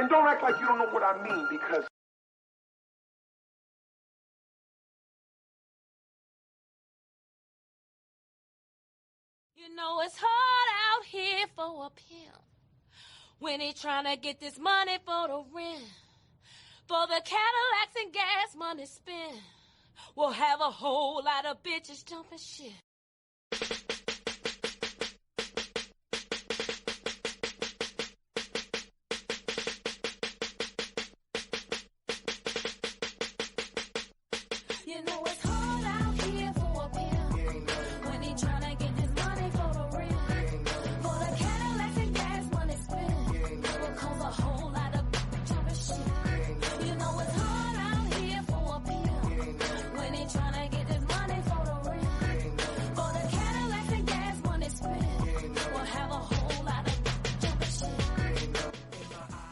And don't act like you don't know what I mean, because you know it's hard out here for a pimp when he trying to get this money for the rent, for the Cadillacs and gas money spent. We'll have a whole lot of bitches jumping shit. You know it's hard out here for a pimp when he tryna get this money for the rent, for the Cadillacs and gas money spent. Cause a whole lot of jumping shit. You know it's hard out here for a pimp when he tryna get this money for the rent, for the Cadillacs and gas money spent. We'll have a whole lot of jumping shit.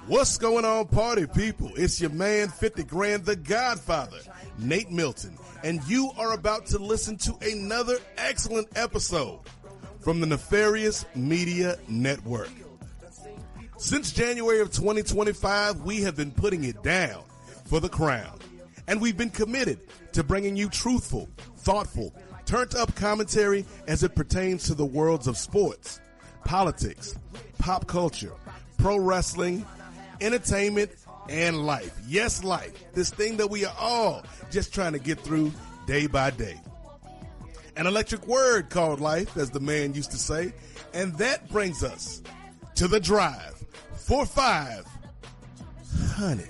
What's going on, party people? It's your man, 50 Grand, the Godfather, Nate Milton, and you are about to listen to another excellent episode from the Nefarious Media Network. Since January of 2025, we have been putting it down for the crown, and we've been committed to bringing you truthful, thoughtful, turned-up commentary as it pertains to the worlds of sports, politics, pop culture, pro wrestling, entertainment, and life. Yes, life. This thing that we are all just trying to get through day by day. An electric word called life, as the man used to say. And that brings us to the drive for 500.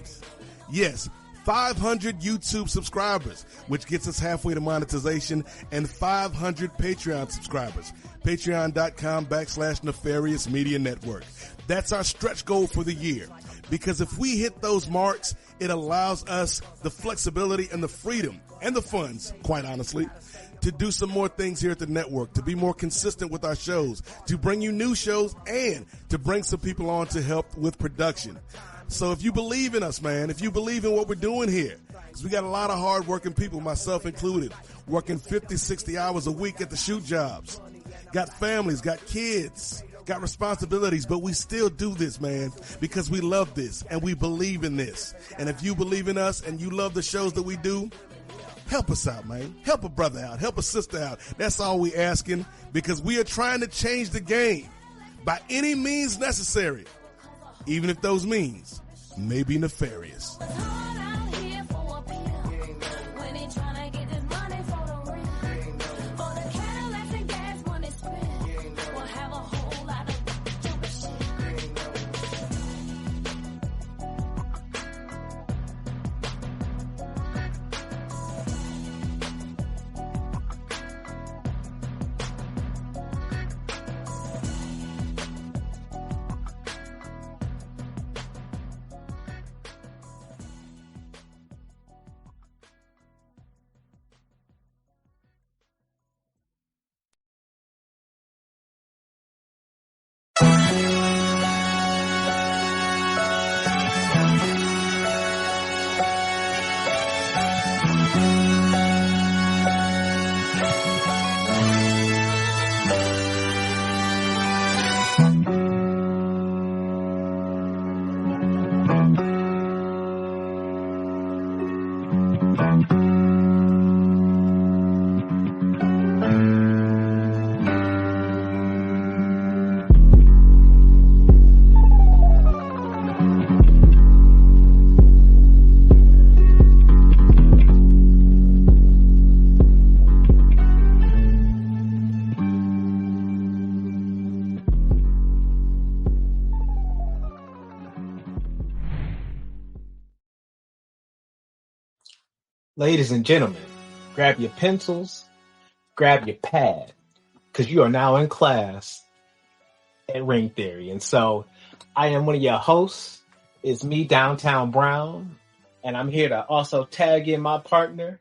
Yes, 500 YouTube subscribers, which gets us halfway to monetization, and 500 Patreon subscribers. Patreon.com/Nefarious Media Network. That's our stretch goal for the year. Because if we hit those marks, it allows us the flexibility and the freedom and the funds, quite honestly, to do some more things here at the network, to be more consistent with our shows, to bring you new shows, and to bring some people on to help with production. So if you believe in us, man, if you believe in what we're doing here, because we got a lot of hard-working people, myself included, working 50, 60 hours a week at the shoot jobs, got families, got kids, got responsibilities, but we still do this, man, because we love this and we believe in this. And if you believe in us and you love the shows that we do, help us out, man. Help a brother out. Help a sister out. That's all we asking, because we are trying to change the game by any means necessary, even if those means may be nefarious. Ladies and gentlemen, grab your pencils, grab your pad, because you are now in class at Ring Theory. And so I am one of your hosts. It's me, Downtown Brown, and I'm here to also tag in my partner,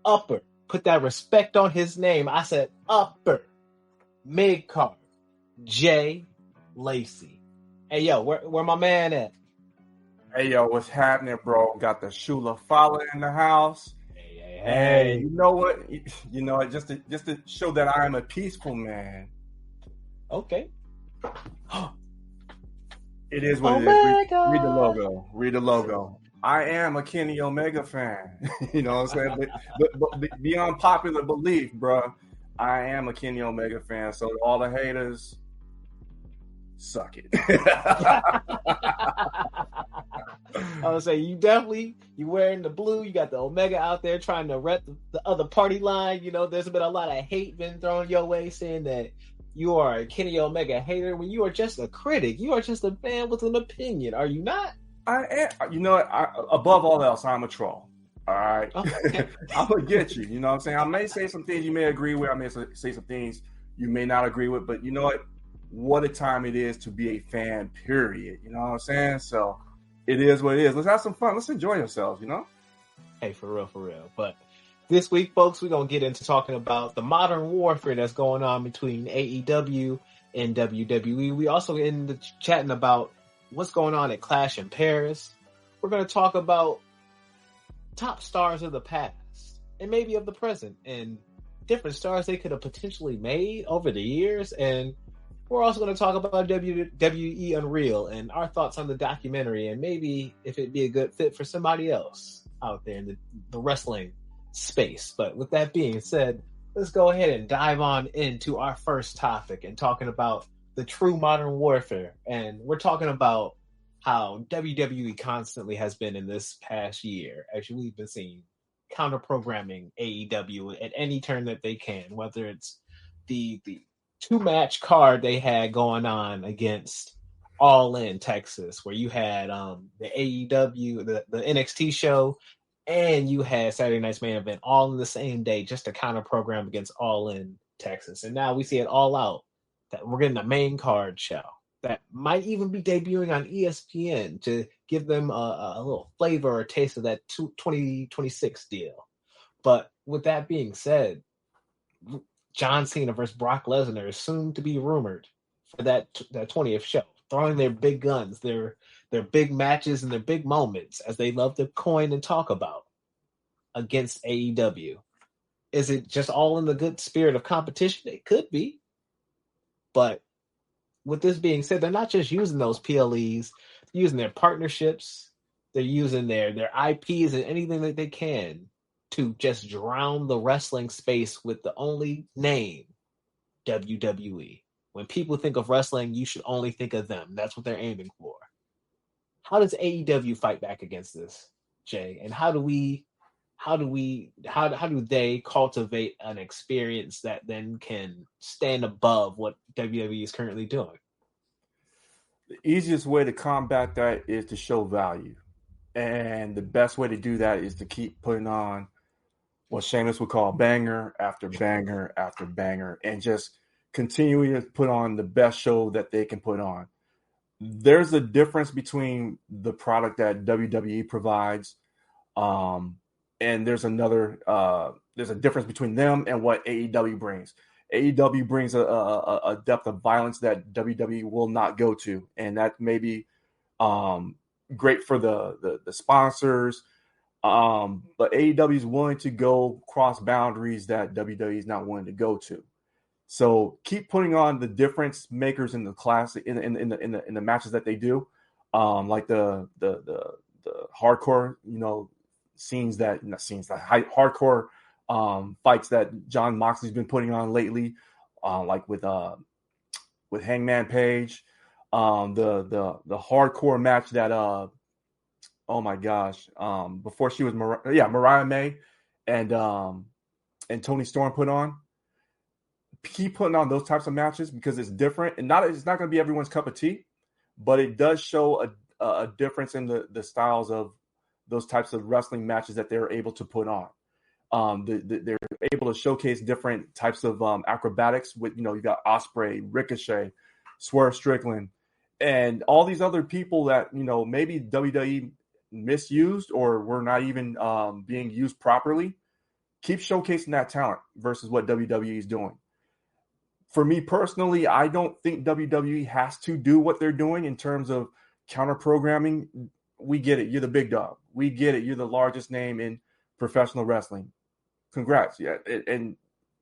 Upper. Put that respect on his name. I said Upper. Mid-card, Jay Lacey. Hey, yo, where my man at? Hey, yo, what's happening, bro? Got the Shula Fowler in the house. Hey, you know what? You know, just to show that I am a peaceful man. Okay. It is what it is. Read the logo. Read the logo. I am a Kenny Omega fan. You know what I'm saying? But beyond popular belief, bro, I am a Kenny Omega fan. So all the haters, suck it. I would say you wearing the blue. You got the Omega out there trying to rep the other party line. You know, there's been a lot of hate been thrown your way saying that you are a Kenny Omega hater when you are just a critic. You are just a fan with an opinion. Are you not? I am. You know what? Above all else, I'm a troll. All right. Okay. I'm going to get you. You know what I'm saying? I may say some things you may agree with. I may say some things you may not agree with. But you know what? What a time it is to be a fan, period. You know what I'm saying? So it is what it is. Let's have some fun. Let's enjoy ourselves, you know? Hey, for real. But this week, folks, we're going to get into talking about the modern warfare that's going on between AEW and WWE. We also get into chatting about what's going on at Clash in Paris. We're going to talk about top stars of the past and maybe of the present and different stars they could have potentially made over the years. And we're also going to talk about WWE Unreal and our thoughts on the documentary and maybe if it'd be a good fit for somebody else out there in the wrestling space. But with that being said, let's go ahead and dive on into our first topic and talking about the true modern warfare. And we're talking about how WWE constantly has been in this past year. Actually, we've been seeing counter programming AEW at any turn that they can, whether it's the 2-match card they had going on against All In Texas, where you had the AEW, the NXT show, and you had Saturday Night's Main Event all in the same day just to counter program against All In Texas. And now we see it all out that we're getting a main card show that might even be debuting on ESPN to give them a little flavor or taste of that 2026 deal. But with that being said, John Cena versus Brock Lesnar is soon to be rumored for that 20th show, throwing their big guns, their big matches and their big moments, as they love to coin and talk about, against AEW. Is it just all in the good spirit of competition? It could be. But with this being said, they're not just using those PLEs, they're using their partnerships, they're using their IPs and anything that they can to just drown the wrestling space with the only name, WWE. When people think of wrestling, you should only think of them. That's what they're aiming for. How does AEW fight back against this, Jay? And how do they cultivate an experience that then can stand above what WWE is currently doing? The easiest way to combat that is to show value. And the best way to do that is to keep putting on what Sheamus would call banger after banger after banger and just continuing to put on the best show that they can put on. There's a difference between the product that WWE provides, and there's a difference between them and what AEW brings. AEW brings a depth of violence that WWE will not go to, and that may be great for the sponsors. But AEW is willing to go cross boundaries that WWE is not willing to go to. So keep putting on the difference makers in the class in the matches that they do, like the hardcore, hardcore fights that John Moxley's been putting on lately, like with Hangman Page, the hardcore match that oh my gosh, before she was Mariah May and Toni Storm put on. Keep putting on those types of matches because it's different and it's not going to be everyone's cup of tea, but it does show a difference in the styles of those types of wrestling matches that they're able to put on. They're able to showcase different types of acrobatics with, you got Ospreay, Ricochet, Swerve Strickland, and all these other people that, maybe WWE misused or were not even being used properly. Keep showcasing that talent versus what WWE is doing. For me personally, I don't think WWE has to do what they're doing in terms of counter programming. We get it. You're the big dog. We get it. You're the largest name in professional wrestling. Congrats. Yeah. And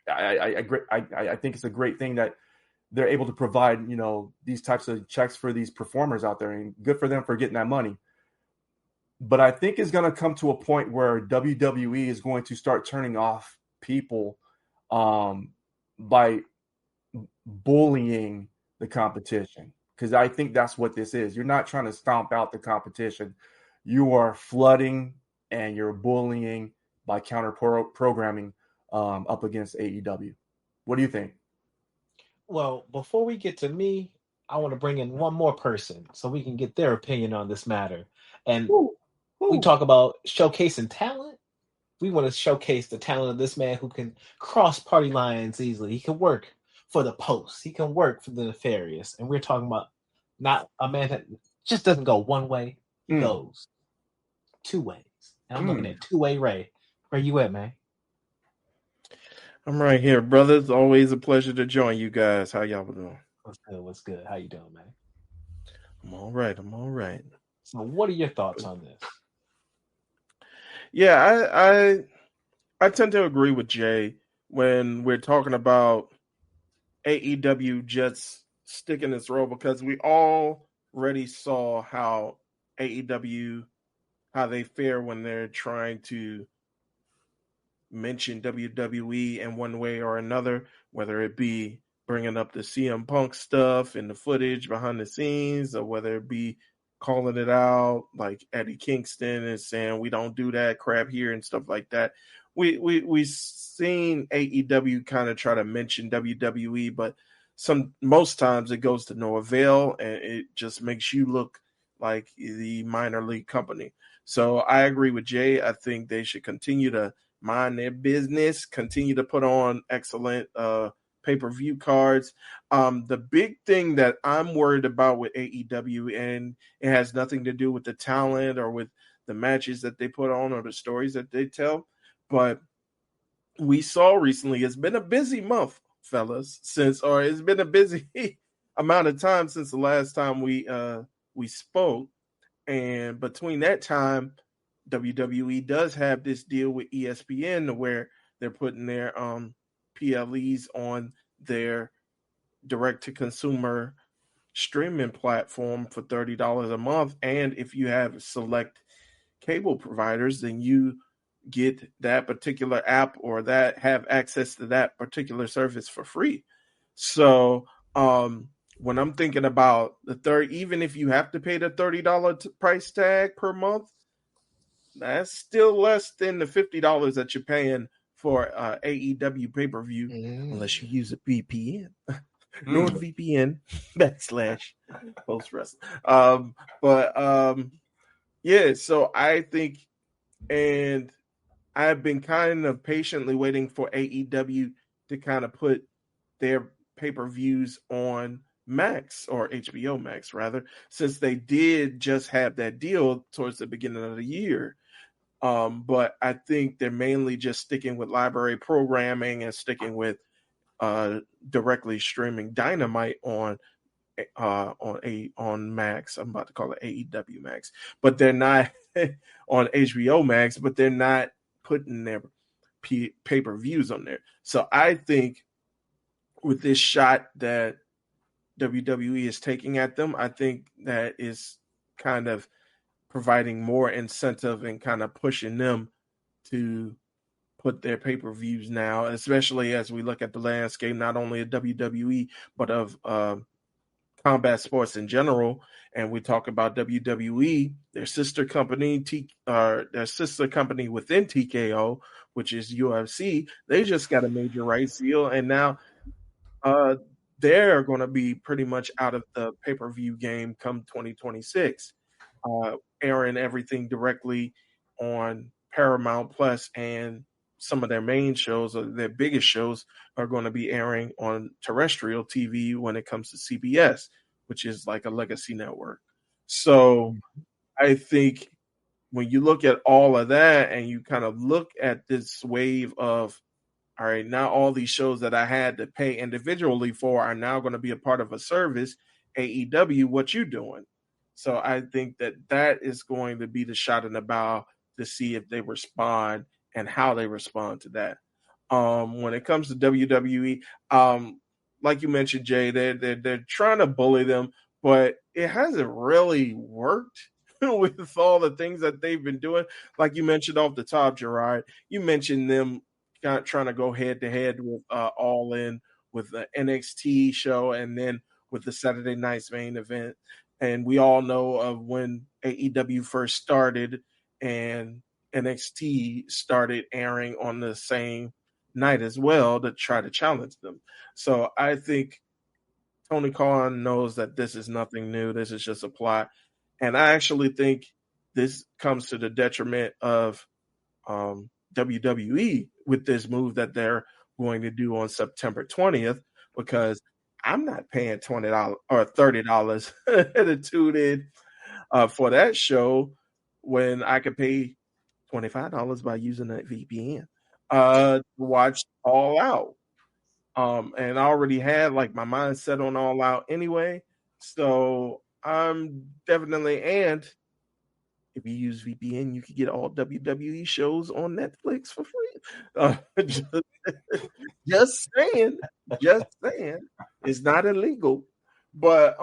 I think it's a great thing that they're able to provide, you know, these types of checks for these performers out there, and good for them for getting that money. But I think it's going to come to a point where WWE is going to start turning off people by bullying the competition, because I think that's what this is. You're not trying to stomp out the competition. You are flooding and you're bullying by counter programming up against AEW. What do you think? Well, before we get to me, I want to bring in one more person so we can get their opinion on this matter. And we talk about showcasing talent. We want to showcase the talent of this man who can cross party lines easily. He can work for the Post. He can work for the Nefarious. And we're talking about not a man that just doesn't go one way. He goes two ways. And I'm looking at two-way Ray. Where you at, man? I'm right here, brother. It's always a pleasure to join you guys. How y'all doing? What's good? What's good? How you doing, man? I'm all right. I'm all right. So what are your thoughts on this? Yeah, I tend to agree with Jay when we're talking about AEW just sticking its role, because we already saw how AEW, how they fare when they're trying to mention WWE in one way or another, whether it be bringing up the CM Punk stuff and the footage behind the scenes, or whether it be calling it out like Eddie Kingston and saying we don't do that crap here and stuff like that. We've seen AEW kind of try to mention WWE, but most times it goes to no avail, and it just makes you look like the minor league company. So I agree with Jay. I think they should continue to mind their business, continue to put on excellent pay-per-view cards. The big thing that I'm worried about with AEW, and it has nothing to do with the talent or with the matches that they put on or the stories that they tell, but we saw recently, it's been a busy month, fellas, it's been a busy amount of time since the last time we spoke. And between that time, WWE does have this deal with ESPN where they're putting their PLEs on their direct-to-consumer streaming platform for $30 a month. And if you have select cable providers, then you get that particular app or that have access to that particular service for free. So when I'm thinking about even if you have to pay the $30 price tag per month, that's still less than the $50 that you're paying for AEW pay-per-view, unless you use a VPN. NordVPN / post wrestling. Yeah, so I think, and I've been kind of patiently waiting for AEW to kind of put their pay-per-views on Max, or HBO Max rather, since they did just have that deal towards the beginning of the year. But I think they're mainly just sticking with library programming and sticking with directly streaming Dynamite on Max. I'm about to call it AEW Max, but they're not on HBO Max, but they're not putting their pay-per-views on there. So I think with this shot that WWE is taking at them, I think that is kind of providing more incentive and kind of pushing them to put their pay-per-views now, especially as we look at the landscape, not only of WWE, but of combat sports in general. And we talk about WWE, their sister company within TKO, which is UFC. They just got a major rights deal, and now they're going to be pretty much out of the pay-per-view game come 2026, airing everything directly on Paramount Plus, and some of their main shows, or their biggest shows, are going to be airing on terrestrial TV when it comes to CBS, which is like a legacy network. So I think when you look at all of that and you kind of look at this wave of, all right, now all these shows that I had to pay individually for are now going to be a part of a service. AEW, what you doing? So I think that is going to be the shot in the bow to see if they respond and how they respond to that. When it comes to WWE, like you mentioned, Jay, they're trying to bully them, but it hasn't really worked with all the things that they've been doing. Like you mentioned off the top, Gerard, you mentioned them kind of trying to go head to head with All In with the NXT show and then with the Saturday night's main event. And we all know of when AEW first started and NXT started airing on the same night as well to try to challenge them. So I think Tony Khan knows that this is nothing new. This is just a plot. And I actually think this comes to the detriment of WWE with this move that they're going to do on September 20th, because I'm not paying $20 or $30 to tune in for that show when I could pay $25 by using a VPN to watch All Out. And I already had like my mind set on All Out anyway. So I'm definitely, and if you use VPN, you can get all WWE shows on Netflix for free. Just, just saying, just saying, it's not illegal. But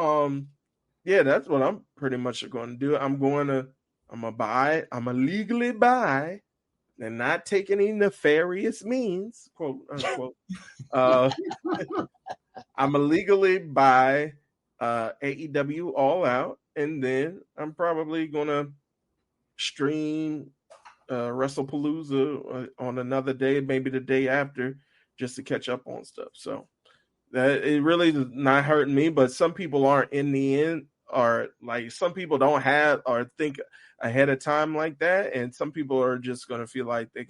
yeah, that's what I'm pretty much going to do. I'm gonna legally buy and not take any nefarious means, quote unquote. I'm illegally buy AEW All Out, and then I'm probably gonna stream WrestlePalooza on another day, maybe the day after, just to catch up on stuff. So that it really is not hurting me, but some people aren't in the end, or like some people don't have or think ahead of time like that, and some people are just gonna feel like they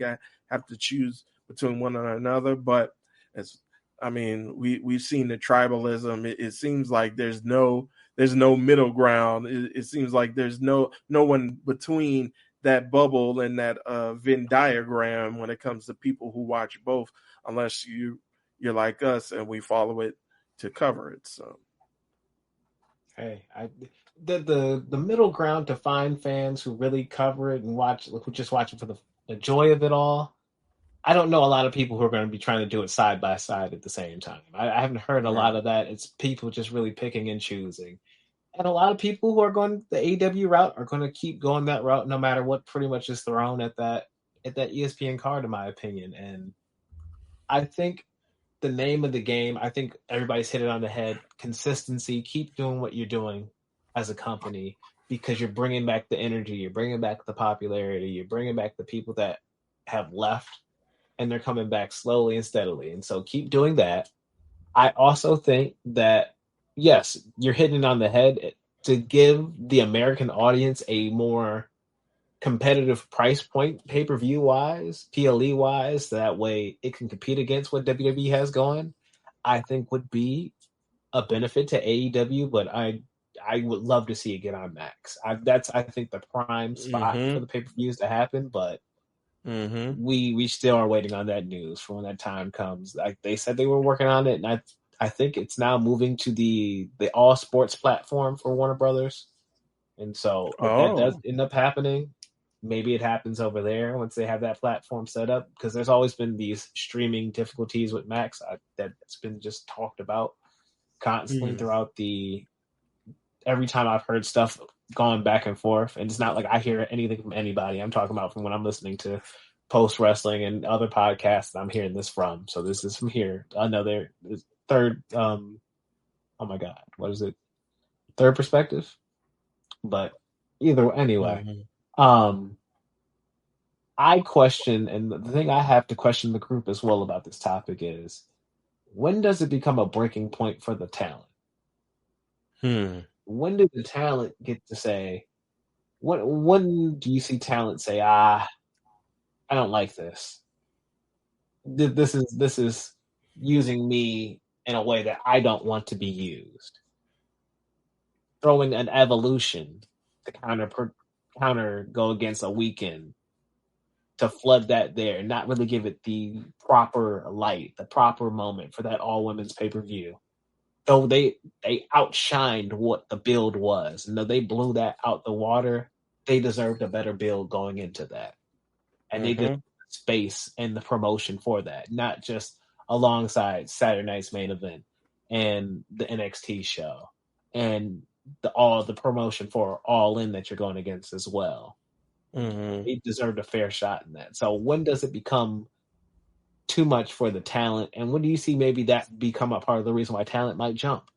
have to choose between one and another. But as I mean, we've seen the tribalism. It seems like there's no middle ground. It seems like there's no one between that bubble and that Venn diagram when it comes to people who watch both, unless you're like us and we follow it to cover it. So Hey, the middle ground to find fans who really cover it and who just watch it for the joy of it all. I don't know a lot of people who are going to be trying to do it side by side at the same time. I haven't heard a lot of that. It's people just really picking and choosing. And a lot of people who are going the AEW route are going to keep going that route no matter what pretty much is thrown at that ESPN card, in my opinion. And I think the name of the game, I think everybody's hit it on the head. Consistency. Keep doing what you're doing as a company, because you're bringing back the energy, you're bringing back the popularity, you're bringing back the people that have left, and they're coming back slowly and steadily. And so keep doing that. I also think that, yes, you're hitting it on the head to give the American audience a more competitive price point pay-per-view wise, PLE wise, so that way it can compete against what WWE has going, I think would be a benefit to AEW, but I would love to see it get on Max. That's I think the prime spot for the pay-per-views to happen, but we still are waiting on that news for when that time comes. Like they said they were working on it, and I think it's now moving to the all sports platform for Warner Brothers. And so if that does end up happening, maybe it happens over there once they have that platform set up, because there's always been these streaming difficulties with Max that's been just talked about constantly throughout every time I've heard stuff going back and forth. And it's not like I hear anything from anybody. I'm talking about from when I'm listening to Post Wrestling and other podcasts that I'm hearing this from. So this is from here. Another third, oh my God, what is it? Third perspective? But anyway, I question, and the thing I have to question the group as well about this topic is, when does it become a breaking point for the talent? When does the talent get to say, when do you see talent say, I don't like this. This is using me in a way that I don't want to be used. Throwing an evolution to counter go against a weekend, to flood that there and not really give it the proper light, the proper moment for that all women's pay-per-view. Though they outshined what the build was, and though they blew that out the water, they deserved a better build going into that. And they did space and the promotion for that, not just alongside Saturday night's main event. and the NXT show and all the promotion for All In that you're going against as well. Mm-hmm. They deserved a fair shot in that. So when does it become too much for the talent? And when do you see maybe that become a part of the reason why talent might jump?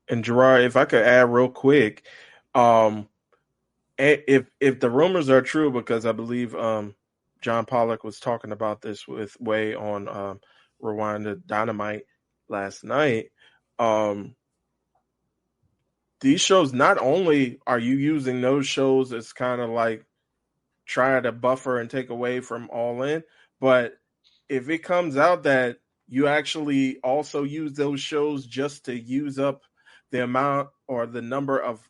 And Gerard, if I could add real quick, if the rumors are true, because I believe John Pollock was talking about this with Way on Rewind to Dynamite last night. These shows, not only are you using those shows as kind of like trying to buffer and take away from All In, but if it comes out that you actually also use those shows just to use up the amount or the number of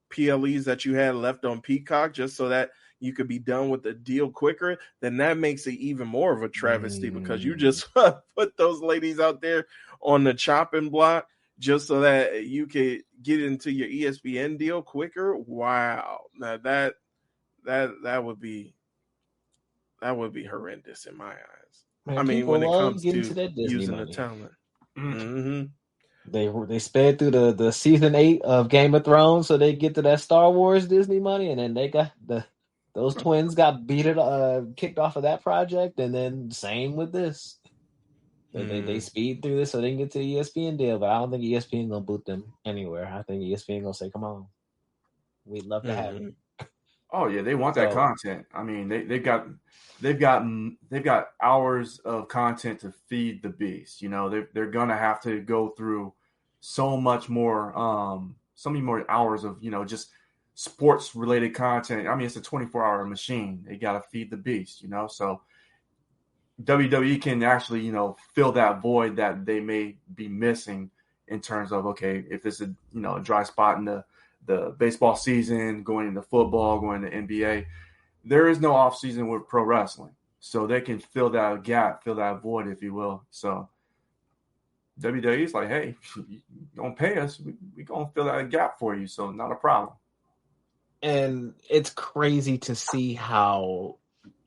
PLEs that you had left on Peacock just so that you could be done with the deal quicker, then that makes it even more of a travesty because you just put those ladies out there on the chopping block just so that you could get into your ESPN deal quicker. Wow. Now that would be horrendous in my eyes. Man, I mean, people when it love comes getting to to that Disney using money. the talent. Mm-hmm. They sped through the season 8 of Game of Thrones so they get to that Star Wars Disney money, and then they got those twins got kicked off of that project, and then same with this. They speed through this so they can get to the ESPN deal, but I don't think ESPN gonna boot them anywhere. I think ESPN gonna say, "Come on, we'd love to have it." Oh yeah, they want that content. I mean, they've got hours of content to feed the beast. You know, they're gonna have to go through so many more hours of, you know, just sports related content. I mean, it's a 24-hour machine. They got to feed the beast, you know. So WWE can actually, you know, fill that void that they may be missing in terms of, okay, if it's a, you know, a dry spot in the baseball season, going into football, going to NBA, there is no off season with pro wrestling. So they can fill that gap, fill that void, if you will. So WWE is like, hey, you don't pay us, we gonna fill that gap for you. So not a problem. And it's crazy to see how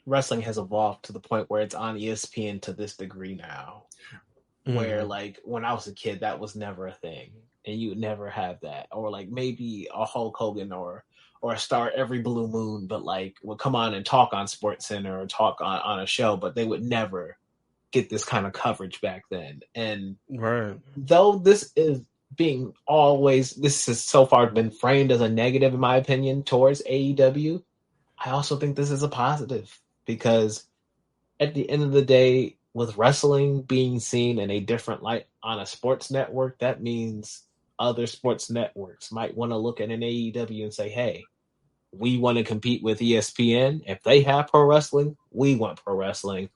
wrestling has evolved to the point where it's on ESPN to this degree now. Where like when I was a kid, that was never a thing, and you would never have that. Or like maybe a Hulk Hogan or a star every blue moon, but like would come on and talk on SportsCenter or talk on a show, but they would never get this kind of coverage back then. And though this has so far been framed as a negative in my opinion towards AEW, I also think this is a positive, because at the end of the day, with wrestling being seen in a different light on a sports network, that means other sports networks might want to look at an AEW and say, hey, we want to compete with ESPN. If they have pro wrestling, we want pro wrestling.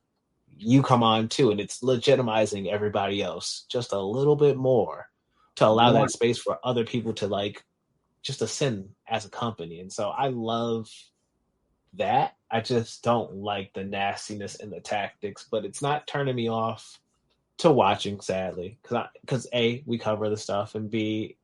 You come on too. And it's legitimizing everybody else just a little bit more to allow that space for other people to like just ascend as a company. And so I love that. I just don't like the nastiness and the tactics, but it's not turning me off to watching, sadly, because A, we cover the stuff, and B,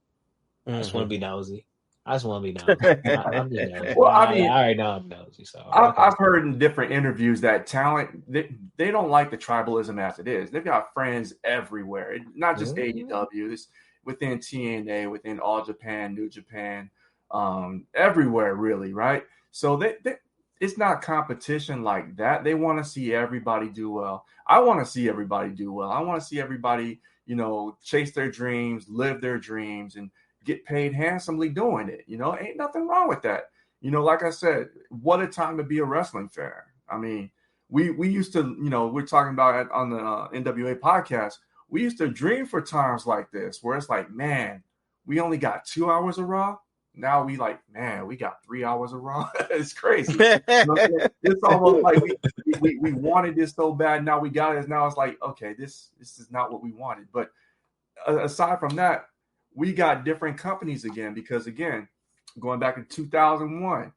I just want to be nosy. I'm being nosy. Well, I mean, I already know I'm nosy. So I've heard in different interviews that talent, they don't like the tribalism as it is. They've got friends everywhere, not just AEW. It's within TNA, within All Japan, New Japan, everywhere really, right? So it's not competition like that. They want to see everybody do well. I want to see everybody do well. I want to see everybody, you know, chase their dreams, live their dreams, and get paid handsomely doing it. You know, ain't nothing wrong with that. You know, like I said, what a time to be a wrestling fan. I mean, we used to, you know, we're talking about it on the NWA podcast. We used to dream for times like this where it's like, man, we only got 2 hours of Raw. Now we like, man, we got 3 hours of Raw. It's crazy. You know, it's almost like we wanted this so bad. Now we got it. Now it's like, okay, this is not what we wanted. But aside from that, we got different companies again, because again, going back in 2001,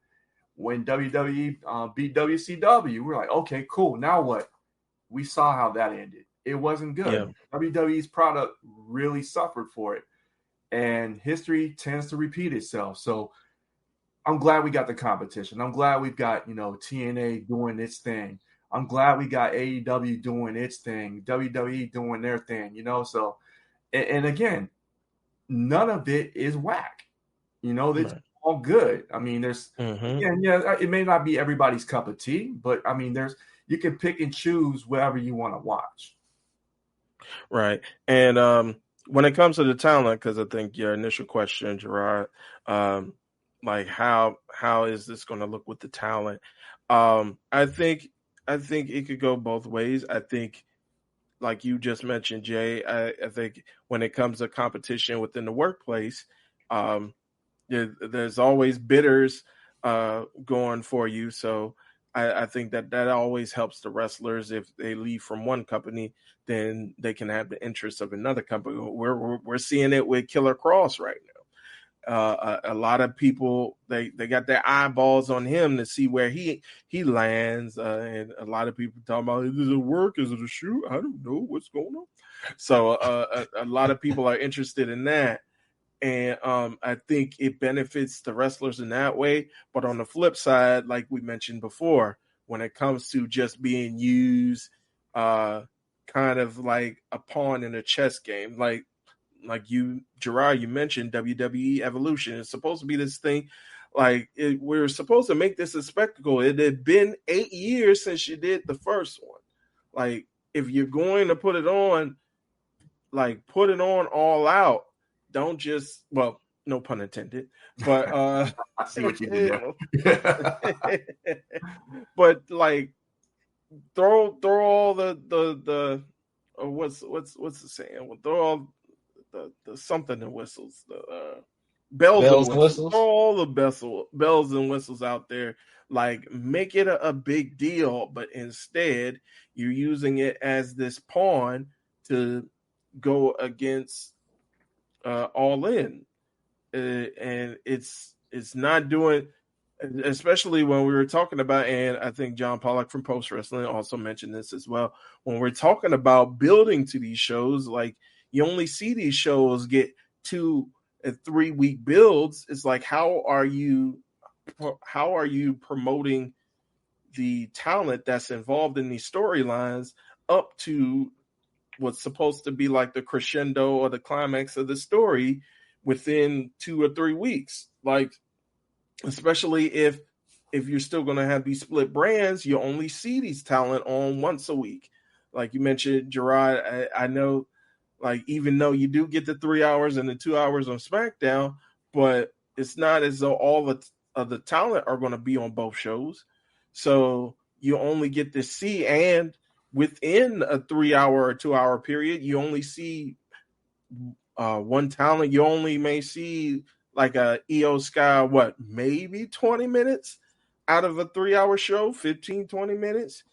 when WWE beat WCW, we're like, okay, cool. Now what? We saw how that ended. It wasn't good. Yeah. WWE's product really suffered for it. And history tends to repeat itself. So I'm glad we got the competition. I'm glad we've got, you know, TNA doing its thing. I'm glad we got AEW doing its thing, WWE doing their thing, you know. So And again, none of it is whack. It's Right. all good. I mean, there's Mhm. again, yeah, it may not be everybody's cup of tea, but I mean, you can pick and choose whatever you want to watch. Right. And when it comes to the talent, because I think your initial question, Gerard, like how is this going to look with the talent? I think it could go both ways. I think, like you just mentioned, Jay, I think when it comes to competition within the workplace, um, there's always bidders going for you. So I think that always helps the wrestlers. If they leave from one company, then they can have the interest of another company. We're seeing it with Killer Cross right now. A lot of people they got their eyeballs on him to see where he lands, and a lot of people talking about, is it a work, is it a shoot? I don't know what's going on. So a lot of people are interested in that. And I think it benefits the wrestlers in that way. But on the flip side, like we mentioned before, when it comes to just being used kind of like a pawn in a chess game, like you, Gerard, you mentioned WWE Evolution. It's supposed to be this thing, we're supposed to make this a spectacle. It had been 8 years since you did the first one. Like, if you're going to put it on, like, put it on all out. Don't just, well, no pun intended, but I see what you did there. but like throw all the what's the saying? Throw all the something and whistles, the bells and whistles. Throw all the bells and whistles out there. Like, make it a big deal, but instead you're using it as this pawn to go against All In, and it's not doing. Especially when we were talking about, and I think John Pollock from Post Wrestling also mentioned this as well, when we're talking about building to these shows, like, you only see these shows get 2 and 3 week builds. It's like, how are you promoting the talent that's involved in these storylines up to what's supposed to be like the crescendo or the climax of the story within 2 or 3 weeks? Like, especially if you're still going to have these split brands, you only see these talent on once a week. Like you mentioned, Gerard, I know, like, even though you do get the 3 hours and the 2 hours on SmackDown, but it's not as though all of the talent are going to be on both shows. So you only get to see, and within a 3 hour or 2 hour period, you only see one talent. You only may see like a EO Sky, maybe 20 minutes out of a 3 hour show, 15, 20 minutes.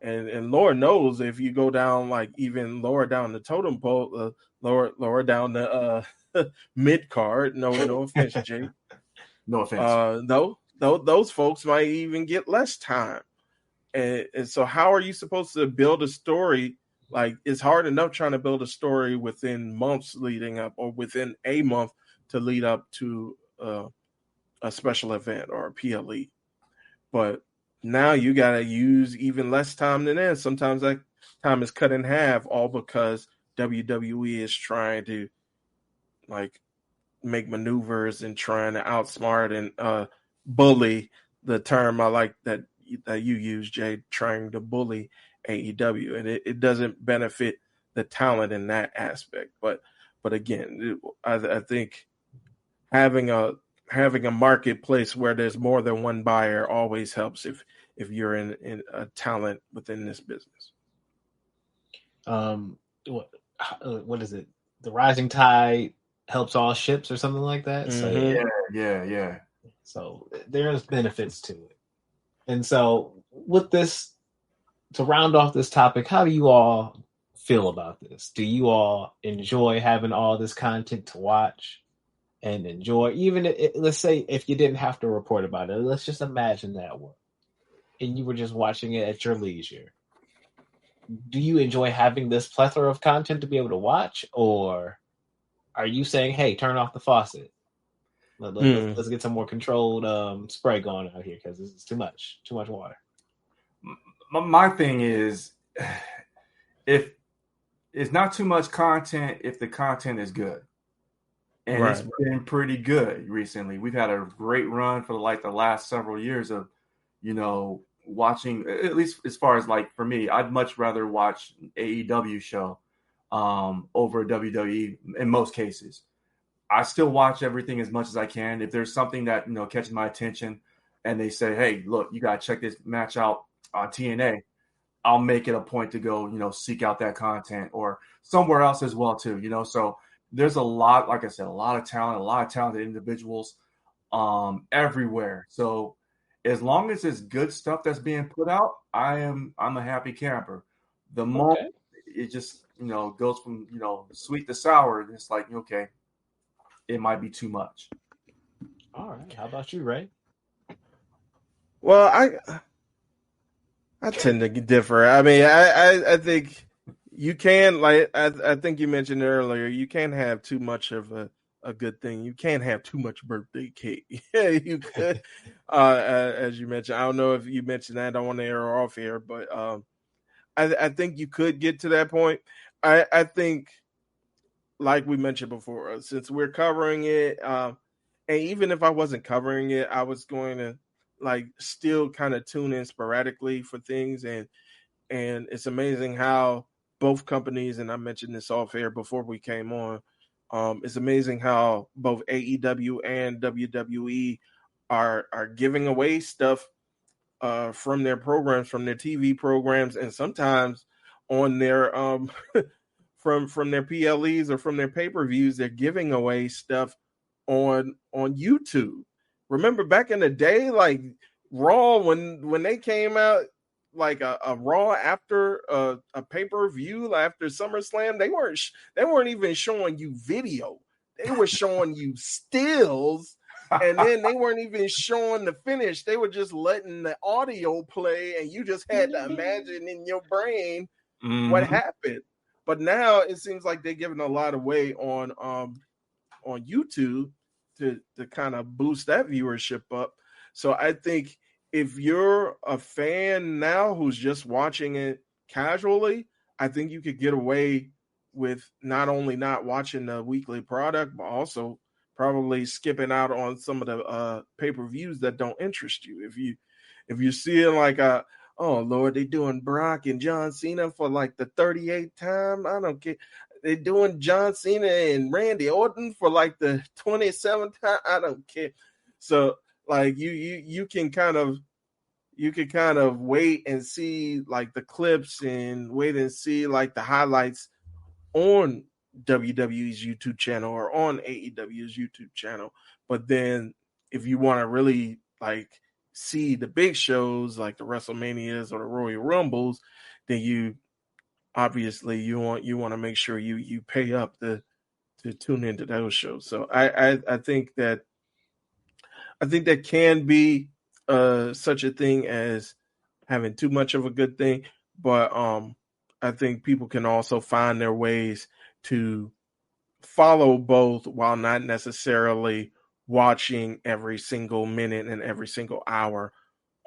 And Lord knows, if you go down, like, even lower down the totem pole, lower down the mid card, no offense, Jay. No offense. Those folks might even get less time. And so how are you supposed to build a story? Like, it's hard enough trying to build a story within months leading up, or within a month to lead up to a special event or a PLE. But now you got to use even less time than that. Sometimes that time is cut in half, all because WWE is trying to, like, make maneuvers and trying to outsmart and bully, the term I like that you use, Jay, trying to bully AEW, and it doesn't benefit the talent in that aspect. But again, I think having a marketplace where there's more than one buyer always helps if you're in a talent within this business. What is it? The rising tide helps all ships, or something like that. So Yeah. So there's benefits to it. And so with this, to round off this topic, how do you all feel about this? Do you all enjoy having all this content to watch and enjoy? Even let's say if you didn't have to report about it, let's just imagine that one, and you were just watching it at your leisure. Do you enjoy having this plethora of content to be able to watch, or are you saying, hey, turn off the faucet? Let's get some more controlled spray going out here, because this is too much water. My thing is, if it's not too much content if the content is good. And Right. it's been pretty good recently. We've had a great run for like the last several years of, watching, at least as far as like for me, I'd much rather watch an AEW show over WWE in most cases. I still watch everything as much as I can. If there's something that, catches my attention and they say, hey, look, you got to check this match out on TNA, I'll make it a point to go, seek out that content or somewhere else as well too, so there's a lot, like I said, a lot of talent, a lot of talented individuals everywhere. So as long as it's good stuff that's being put out, I'm a happy camper. The moment it just, goes from, sweet to sour, and it's like, okay, it might be too much. All right. How about you, Ray? Well, I tend to differ. I mean, I think you can, like I think you mentioned earlier, you can't have too much of a good thing. You can't have too much birthday cake. Yeah, you could, as you mentioned. I don't know if you mentioned that on air or off air, but I think you could get to that point. I think, like we mentioned before, since we're covering it, and even if I wasn't covering it, I was going to like still kind of tune in sporadically for things, and it's amazing how both companies, and I mentioned this off air before we came on, it's amazing how both AEW and WWE are giving away stuff from their programs, from their TV programs, and sometimes on their from their PLEs or from their pay-per-views, they're giving away stuff on YouTube. Remember back in the day, like Raw, when they came out, like a Raw after a pay-per-view after SummerSlam, they weren't even showing you video. They were showing you stills, and then they weren't even showing the finish. They were just letting the audio play, and you just had to imagine in your brain what happened. But now it seems like they're giving a lot away on YouTube to kind of boost that viewership up. So I think if you're a fan now who's just watching it casually, I think you could get away with not only not watching the weekly product, but also probably skipping out on some of the pay-per-views that don't interest you. If you see it like oh Lord, they doing Brock and John Cena for like the 38th time. I don't care. They're doing John Cena and Randy Orton for like the 27th time. I don't care. So like you can kind of wait and see like the clips and wait and see like the highlights on WWE's YouTube channel or on AEW's YouTube channel. But then if you want to really like see the big shows like the WrestleManias or the Royal Rumbles, then you obviously you want to make sure you pay up to tune into those shows. So I think that can be such a thing as having too much of a good thing, but I think people can also find their ways to follow both while not necessarily watching every single minute and every single hour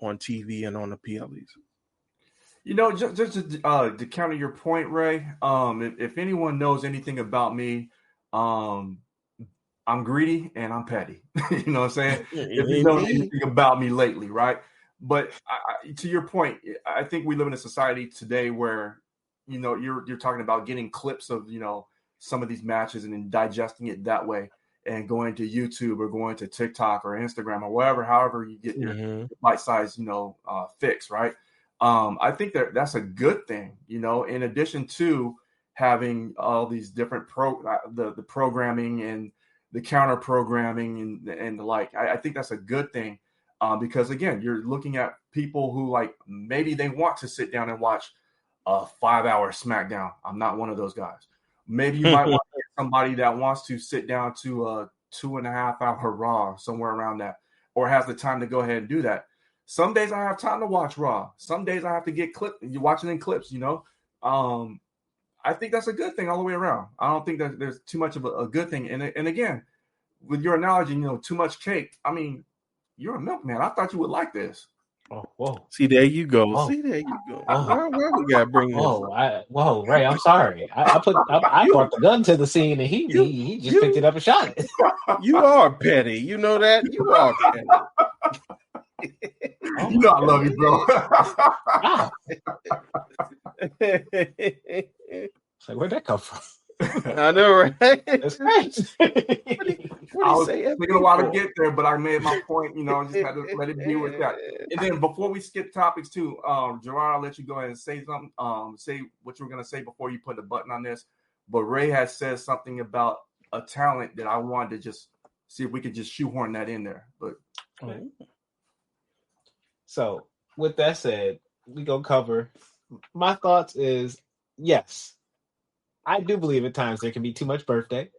on TV and on the PLEs. Just to counter your point, Ray, if anyone knows anything about me, I'm greedy and I'm petty. You know what I'm saying? If you know anything about me lately, right? But to your point, I think we live in a society today where, you're talking about getting clips of, some of these matches and then digesting it that way and going to YouTube or going to TikTok or Instagram or whatever, however you get your bite-sized, fix, right? I think that's a good thing, in addition to having all these different the programming and the counter programming and the like. I think that's a good thing because, again, you're looking at people who like maybe they want to sit down and watch a 5-hour SmackDown. I'm not one of those guys. Maybe you might want to get somebody that wants to sit down to a 2.5-hour Raw, somewhere around that, or has the time to go ahead and do that. Some days I have time to watch Raw. Some days I have to get you're watching in clips, I think that's a good thing all the way around. I don't think that there's too much of a good thing. And again, with your analogy, too much cake. I mean, you're a milkman. I thought you would like this. Oh, whoa. See, there you go. Whoa. See, there you go. Whoa. Why we gotta bring this up? Whoa, Ray, I'm sorry. I You- brought the gun to the scene and he just picked it up and shot it. You are petty. You know that? You are petty. Oh You know I my love you, bro. God. It's like, where'd that come from? I know, right? That's crazy. What I do you was say? taking a while to get there, but I made my point. You know, just had to let it be with that. And then before we skip topics too, Gerard, I'll let you go ahead and say something. Say what you were gonna say before you put the button on this. But Ray has said something about a talent that I wanted to just see if we could just shoehorn that in there. But So with that said, we gonna cover my thoughts is yes. I do believe at times there can be too much birthday.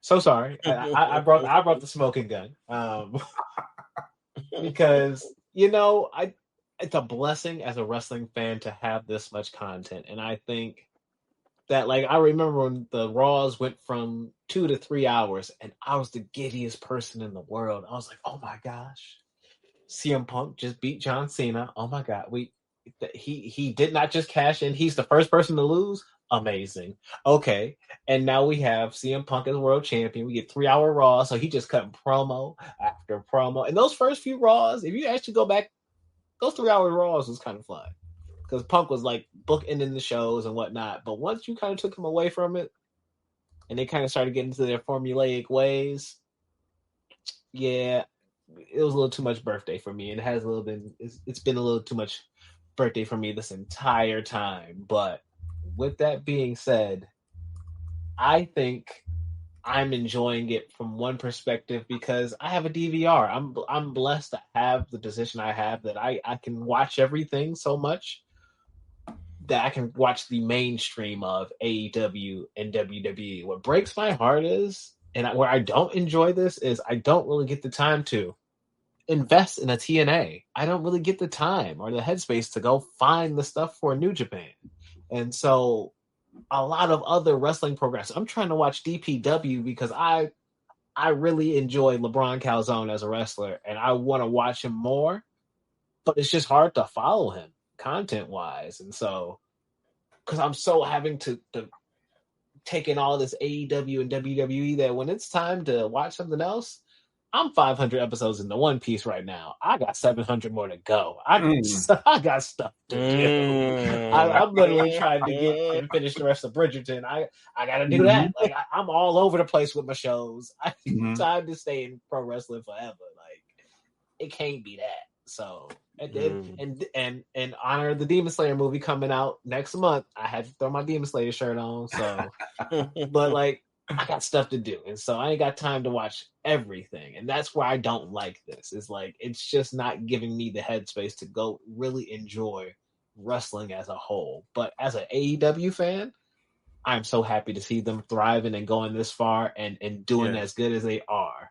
So sorry. I brought the smoking gun. Because it's a blessing as a wrestling fan to have this much content. And I think that, like, I remember when the Raws went from 2 to 3 hours and I was the giddiest person in the world. I was like, oh my gosh, CM Punk just beat John Cena. Oh my God. He did not just cash in. He's the first person to lose. Amazing. Okay. And now we have CM Punk as world champion. We get 3-hour Raw. So he just cut promo after promo. And those first few Raws, if you actually go back, those 3-hour Raws was kind of fun. Because Punk was like bookending the shows and whatnot. But once you kind of took him away from it, and they kind of started getting into their formulaic ways, yeah, it was a little too much birthday for me. And it's been a little too much birthday for me this entire time. But with that being said, I think I'm enjoying it from one perspective because I have a DVR. I'm blessed to have the position I have that I can watch everything so much that I can watch the mainstream of AEW and WWE. What breaks my heart is, where I don't enjoy this, is I don't really get the time to invest in a TNA. I don't really get the time or the headspace to go find the stuff for New Japan. And so a lot of other wrestling programs, I'm trying to watch DPW because I really enjoy LeBron Calzone as a wrestler and I want to watch him more, but it's just hard to follow him content wise. And so, because I'm so having to take in all this AEW and WWE that when it's time to watch something else, I'm 500 episodes into One Piece right now. I got 700 more to go. I got stuff to do. I'm literally trying to get and finish the rest of Bridgerton. I got to do that. Like I'm all over the place with my shows. I need time to stay in pro wrestling forever. Like it can't be that. So and honor the Demon Slayer movie coming out next month. I had to throw my Demon Slayer shirt on. So, but like. I got stuff to do. And so I ain't got time to watch everything. And that's why I don't like this. It's like, it's just not giving me the headspace to go really enjoy wrestling as a whole. But as an AEW fan, I'm so happy to see them thriving and going this far and doing as good as they are.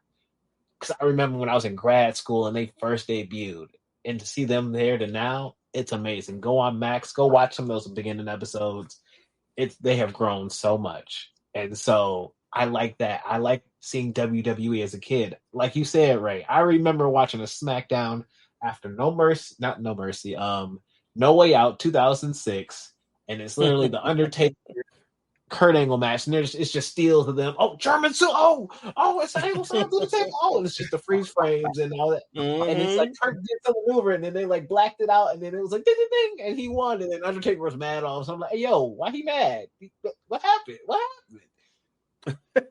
Because I remember when I was in grad school and they first debuted, and to see them there to now, it's amazing. Go on Max, go watch some of those beginning episodes. They have grown so much. And so I like that. I like seeing WWE as a kid. Like you said, Ray, I remember watching a SmackDown after No Way Out 2006. And it's literally the Undertaker, Kurt Angle match. And it's just steals of them. Oh, German suit. It's Angle side to the table. Oh, and it's just the freeze frames and all that. And it's like Kurt did some maneuver and then they like blacked it out. And then it was like ding, ding, ding. And he won. And then Undertaker was mad on him. So I'm like, hey, yo, why he mad? What happened?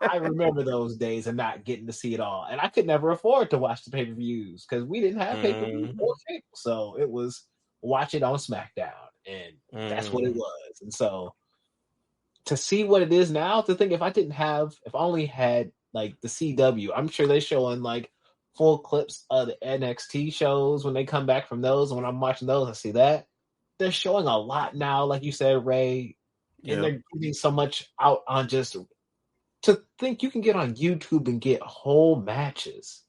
I remember those days and not getting to see it all. And I could never afford to watch the pay-per-views because we didn't have pay-per-views or cable. So it was watch it on SmackDown. And that's what it was. And so to see what it is now, to think if I only had like the CW, I'm sure they're showing like full clips of the NXT shows when they come back from those. And when I'm watching those, I see that. They're showing a lot now, like you said, Ray. And they're giving so much out on just... To think you can get on YouTube and get whole matches.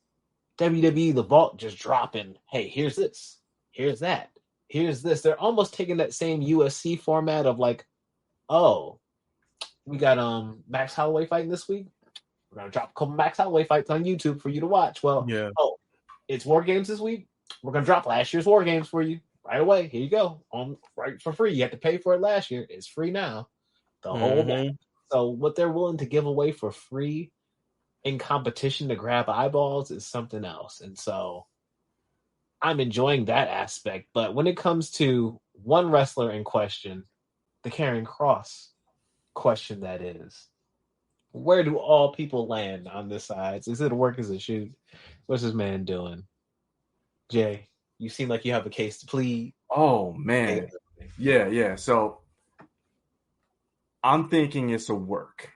WWE, the Vault just dropping, hey, here's this, here's that, here's this. They're almost taking that same USC format of like, oh, we got Max Holloway fighting this week. We're going to drop a couple Max Holloway fights on YouTube for you to watch. Well, it's War Games this week. we're gonna drop last year's War Games for you right away. Here you go, right for free. You had to pay for it last year. It's free now. The whole bag. So what they're willing to give away for free in competition to grab eyeballs is something else. And so I'm enjoying that aspect. But when it comes to one wrestler in question, the Karrion Kross question, that is, where do all people land on this side? Is it a work? Is it shoot? What's this man doing? Jay, you seem like you have a case to plead. Oh man, yeah. So I'm thinking it's a work.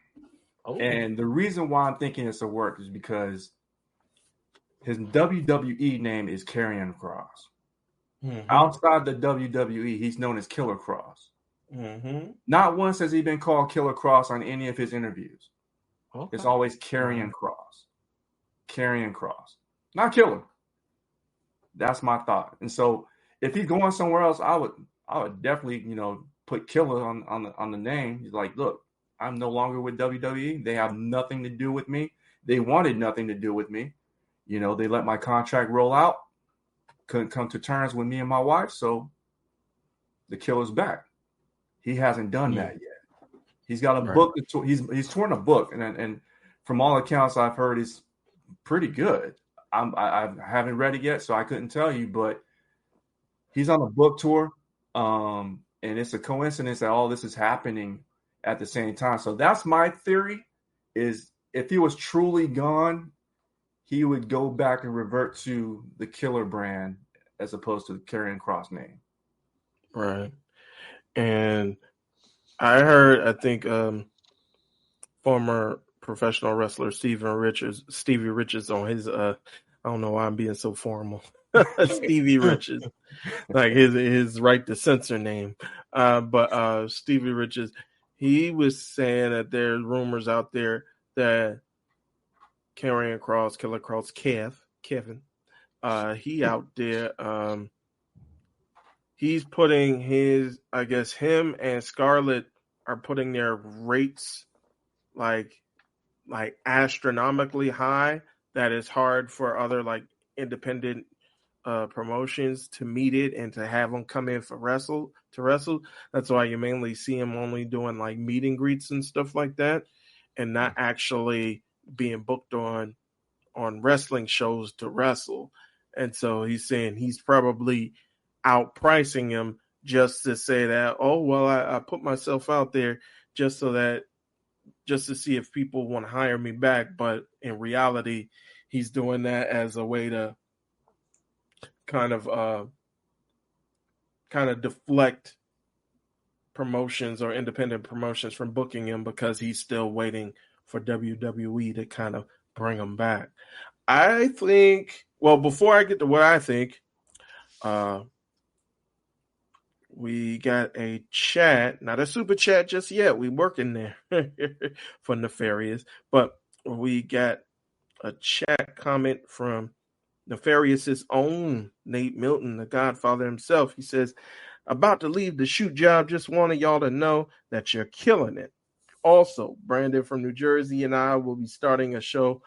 Oh. And the reason why I'm thinking it's a work is because his WWE name is Karrion Kross. Outside the WWE, he's known as Killer Kross. Not once has he been called Killer Kross on any of his interviews. Okay. It's always Karrion Kross. Karrion Kross. Not Killer. That's my thought. And so if he's going somewhere else, I would definitely, put Killer on the name. He's like, look, I'm no longer with WWE. They have nothing to do with me. They wanted nothing to do with me. They let my contract roll out. Couldn't come to terms with me and my wife, so the Killer's back. He hasn't done that yet. He's got a book. He's torn a book, and from all accounts I've heard, it's pretty good. I haven't read it yet, so I couldn't tell you, but he's on a book tour, and it's a coincidence that all this is happening at the same time. So that's my theory, is if he was truly gone, he would go back and revert to the Killer brand as opposed to the Karrion Kross name. Right. And I heard, I think, former professional wrestler Stevie Richards on his, I don't know why I'm being so formal. Stevie Richards, like his right to censor name. But Stevie Richards, he was saying that there's rumors out there that Karrion Kross, Killer Kross, Kevin, he out there, he's putting him and Scarlett are putting their rates like astronomically high, that it's hard for other like independent promotions to meet it and to have them come in to wrestle. That's why you mainly see him only doing like meet and greets and stuff like that, and not actually being booked on wrestling shows to wrestle. And so he's saying he's probably outpricing him just to say that, oh, well, I put myself out there just to see if people want to hire me back. But in reality, he's doing that as a way to kind of deflect promotions or independent promotions from booking him, because he's still waiting for WWE to kind of bring him back. I think, well, before I get to what I think, we got a chat, not a super chat just yet. We working there for Nefarious, but we got a chat comment from Nefarious's own Nate Milton, the Godfather himself. He says, about to leave the shoot job. Just wanted y'all to know that you're killing it. Also, Brandon from New Jersey and I will be starting a show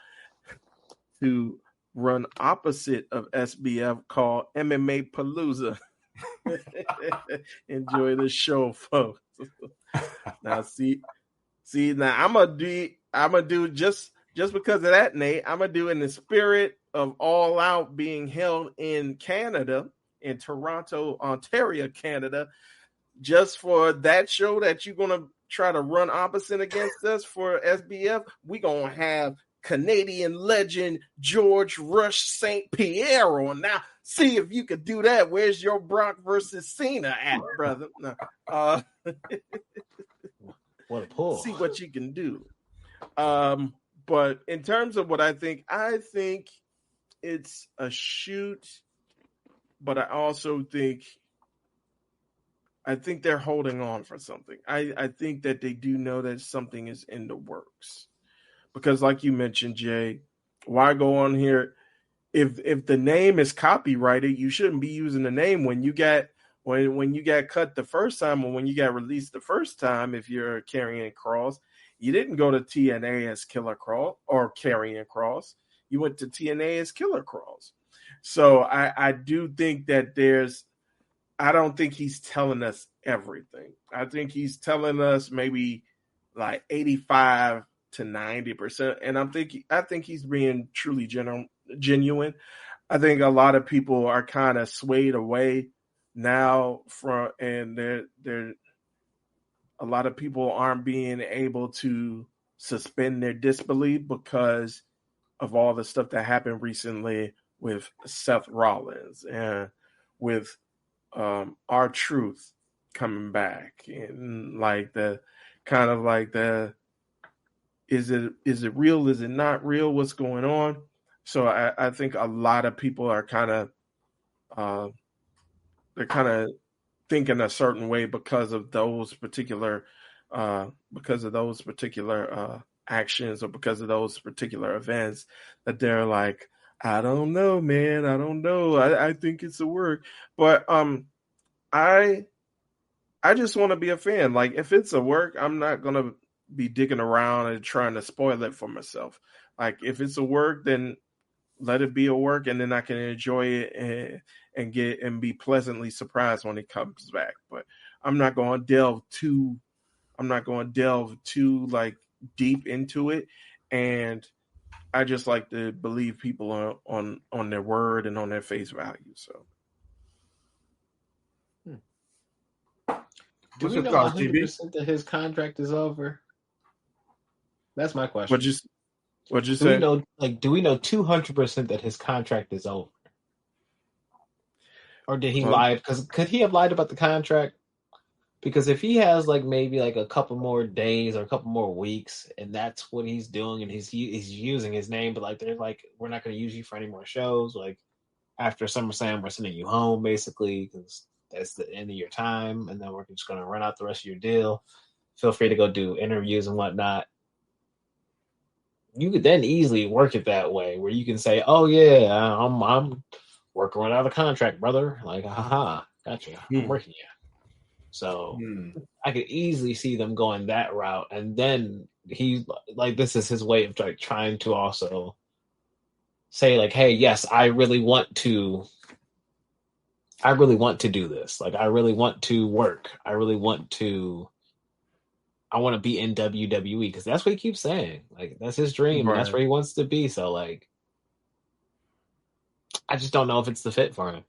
to run opposite of SBF called MMA Palooza. Enjoy the show, folks. Now, see, now I'm gonna do just because of that, Nate. I'm gonna do in the spirit of All Out being held in Canada, in Toronto, Ontario, Canada, just for that show that you're gonna try to run opposite against us for SBF. We gonna have Canadian legend George Rush St. Pierre on. Now, see if you could do that. Where's your Brock versus Cena at, brother? What a pull. See what you can do. But in terms of what I think it's a shoot, but I also think they're holding on for something. I think that they do know that something is in the works. Because like you mentioned, Jay, why go on here? If the name is copyrighted, you shouldn't be using the name when you got cut the first time, or when you got released the first time. If you're Karrion Kross, you didn't go to TNA as Killer Kross or Karrion Kross. You went to TNA as Killer Kross. So I do think that I don't think he's telling us everything. I think he's telling us maybe like 85 to 90%. And I think he's being truly genuine. I think a lot of people are kind of swayed away now and they're a lot of people aren't being able to suspend their disbelief because of all the stuff that happened recently with Seth Rollins and with R-Truth coming back, and like the kind of like the is it real, is it not real, what's going on. So I think a lot of people are kind of they're kind of thinking a certain way because of those particular actions, or because of those particular events, that they're like, I don't know, man, I don't know, I think it's a work. But I just want to be a fan. Like, if it's a work, I'm not gonna be digging around and trying to spoil it for myself. Like, if it's a work, then let it be a work, and then I can enjoy it and be pleasantly surprised when it comes back. But I'm not going to delve too like deep into it. And I just like to believe people on their word and on their face value. So Do what's we your know thoughts, 100% that his contract is over? That's my question. What'd you Do we say? know, do we know 200% that his contract is over? Or did he lie? Because could he have lied about the contract? Because if he has like maybe like a couple more days or a couple more weeks, and that's what he's doing, and he's using his name, but like they're like, we're not going to use you for any more shows. Like after SummerSlam, we're sending you home basically because that's the end of your time, and then we're just going to run out the rest of your deal. Feel free to go do interviews and whatnot. You could then easily work it that way, where you can say, "Oh yeah, I'm working right out of contract, brother." Like, haha, gotcha. I'm working you. So I could easily see them going that route, and then he like this is his way of like trying to also say like, "Hey, yes, I really want to do this. Like, I really want to work. I want to be in WWE," because that's what he keeps saying. Like, that's his dream, and that's where he wants to be. So, like, I just don't know if it's the fit for him.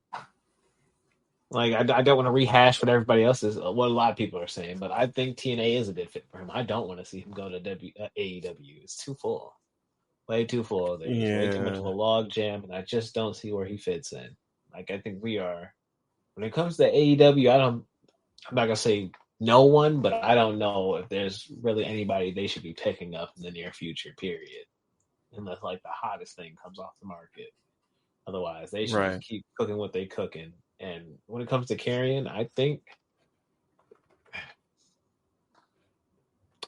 Like, I don't want to rehash what everybody else is, what a lot of people are saying, but I think TNA is a good fit for him. I don't want to see him go to AEW. It's too full. Way too full. There's way too much of a log jam, and I just don't see where he fits in. Like, I think we are, when it comes to AEW, I'm not going to say no one, but I don't know if there's really anybody they should be picking up in the near future, period. Unless, like, the hottest thing comes off the market. Otherwise, they should just keep cooking what they cooking. And when it comes to Karrion, I think,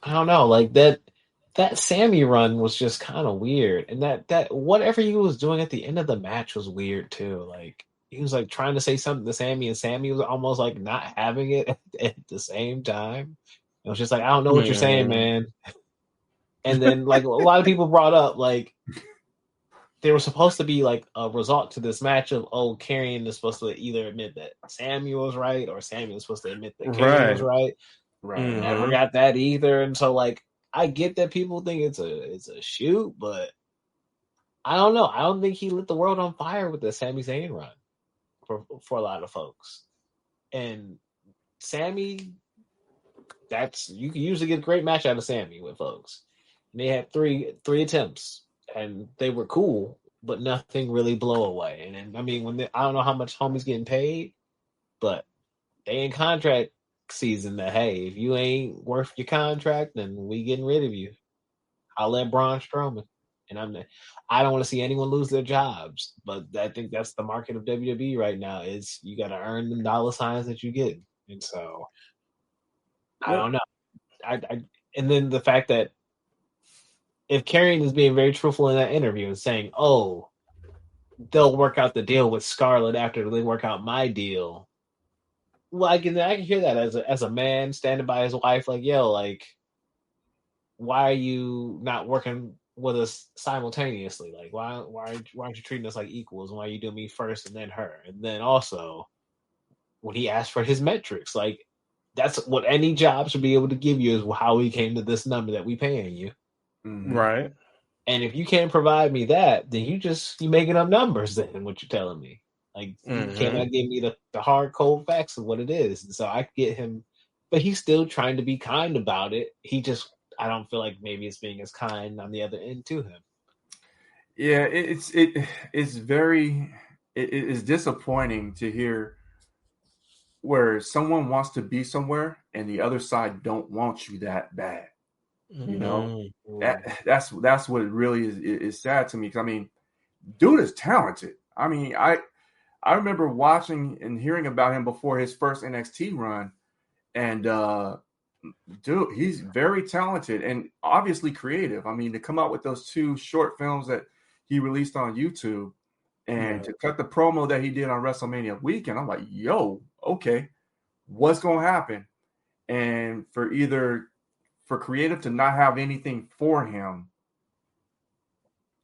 I don't know, like that Sammy run was just kind of weird, and that whatever he was doing at the end of the match was weird too. Like, he was like trying to say something to Sammy, and Sammy was almost like not having it at the same time. It was just like, I don't know what you're saying, man. And then like a lot of people brought up like, there was supposed to be like a result to this match of, Karrion is supposed to either admit that Samuel was right, or Samuel was supposed to admit that Karrion was right. Right. Never got that either. And so like, I get that people think it's a shoot, but I don't know. I don't think he lit the world on fire with the Sami Zayn run for a lot of folks. And Sammy, you can usually get a great match out of Sammy with folks. And they had three attempts, and they were cool, but nothing really blow away. And then, I mean, I don't know how much homie's getting paid, but they in contract season that, hey, if you ain't worth your contract, then we getting rid of you. I'll let Braun Strowman. And I don't want to see anyone lose their jobs, but I think that's the market of WWE right now, is you got to earn the dollar signs that you get. And so I don't know. And then the fact that if Karrion is being very truthful in that interview and saying, "Oh, they'll work out the deal with Scarlett after they work out my deal," well, I can hear that as a man standing by his wife, like, yo, like, why are you not working with us simultaneously. Like, why aren't you treating us like equals? Why are you doing me first and then her? And then also when he asked for his metrics, like that's what any job should be able to give you is how we came to this number that we paying you. Mhm. Right. And if you can't provide me that, then you making up numbers. Then what you're telling me, like you cannot give me the hard cold facts of what it is. And so I get him, but he's still trying to be kind about it. I don't feel like maybe it's being as kind on the other end to him. Yeah, it's very it is disappointing to hear where someone wants to be somewhere and the other side don't want you that bad. You know, that's what it really is sad to me. Because I mean, dude is talented. I mean, I remember watching and hearing about him before his first NXT run, and dude, he's very talented and obviously creative. I mean, to come out with those 2 short films that he released on YouTube and to cut the promo that he did on WrestleMania weekend, I'm like, yo, okay, what's going to happen? And for creative to not have anything for him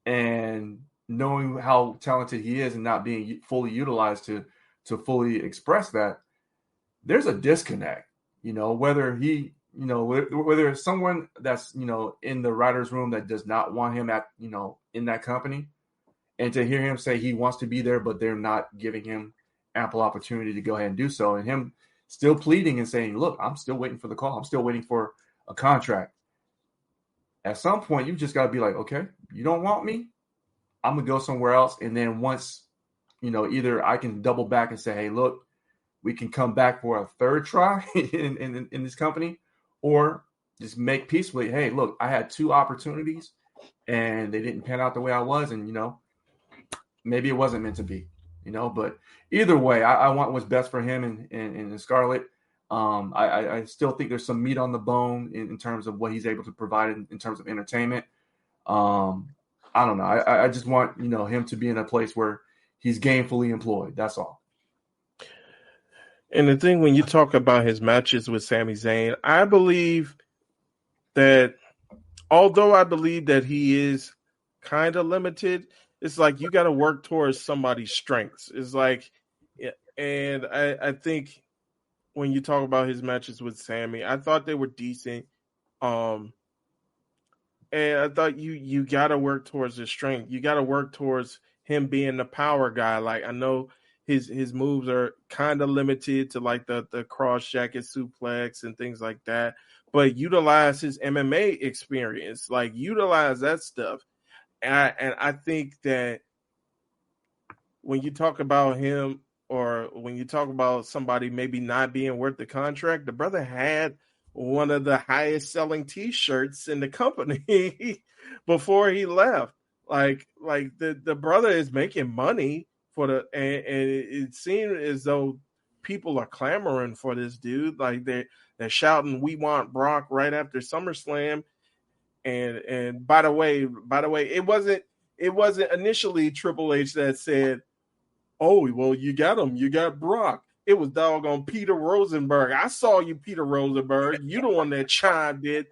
and knowing how talented he is and not being fully utilized to fully express that, there's a disconnect, whether whether it's someone that's, in the writer's room that does not want him at, in that company, and to hear him say he wants to be there, but they're not giving him ample opportunity to go ahead and do so. And him still pleading and saying, look, I'm still waiting for the call. I'm still waiting for a contract. At some point, you just got to be like, okay, you don't want me, I'm going to go somewhere else. And then once, either I can double back and say, hey, look, we can come back for a third try in this company, or just make peace with, hey, look, I had 2 opportunities and they didn't pan out the way I was. And, maybe it wasn't meant to be, but either way, I want what's best for him and Scarlett. I still think there's some meat on the bone in terms of what he's able to provide in terms of entertainment. I don't know. I just want, him to be in a place where he's gainfully employed. That's all. And the thing, when you talk about his matches with Sami Zayn, I believe that although I believe that he is kind of limited, it's like you got to work towards somebody's strengths. It's like, and I think when you talk about his matches with Sami, I thought they were decent. And I thought you got to work towards his strength. You got to work towards him being the power guy. Like, I know his moves are kind of limited to like the cross jacket suplex and things like that, but utilize his MMA experience, like utilize that stuff. And I think that when you talk about him, or when you talk about somebody maybe not being worth the contract, the brother had one of the highest selling T-shirts in the company before he left. Like the brother is making money for and it seemed as though people are clamoring for this dude. Like they're shouting, "We want Brock" right after SummerSlam. And by the way, it wasn't initially Triple H that said, "Oh, well, you got him. You got Brock." It was doggone Peter Rosenberg. I saw you, Peter Rosenberg. You the one that chimed in.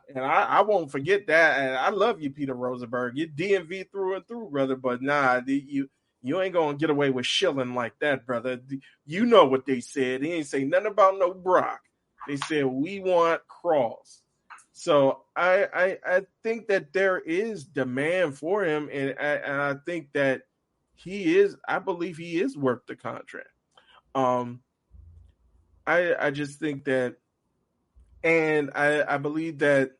And I won't forget that. And I love you, Peter Rosenberg. You're DMV through and through, brother. But nah, you ain't going to get away with shilling like that, brother. You know what they said. They ain't say nothing about no Brock. They said, "We want Cross." So I think that there is demand for him. And I think that I believe he is worth the contract. I just think that, and I believe that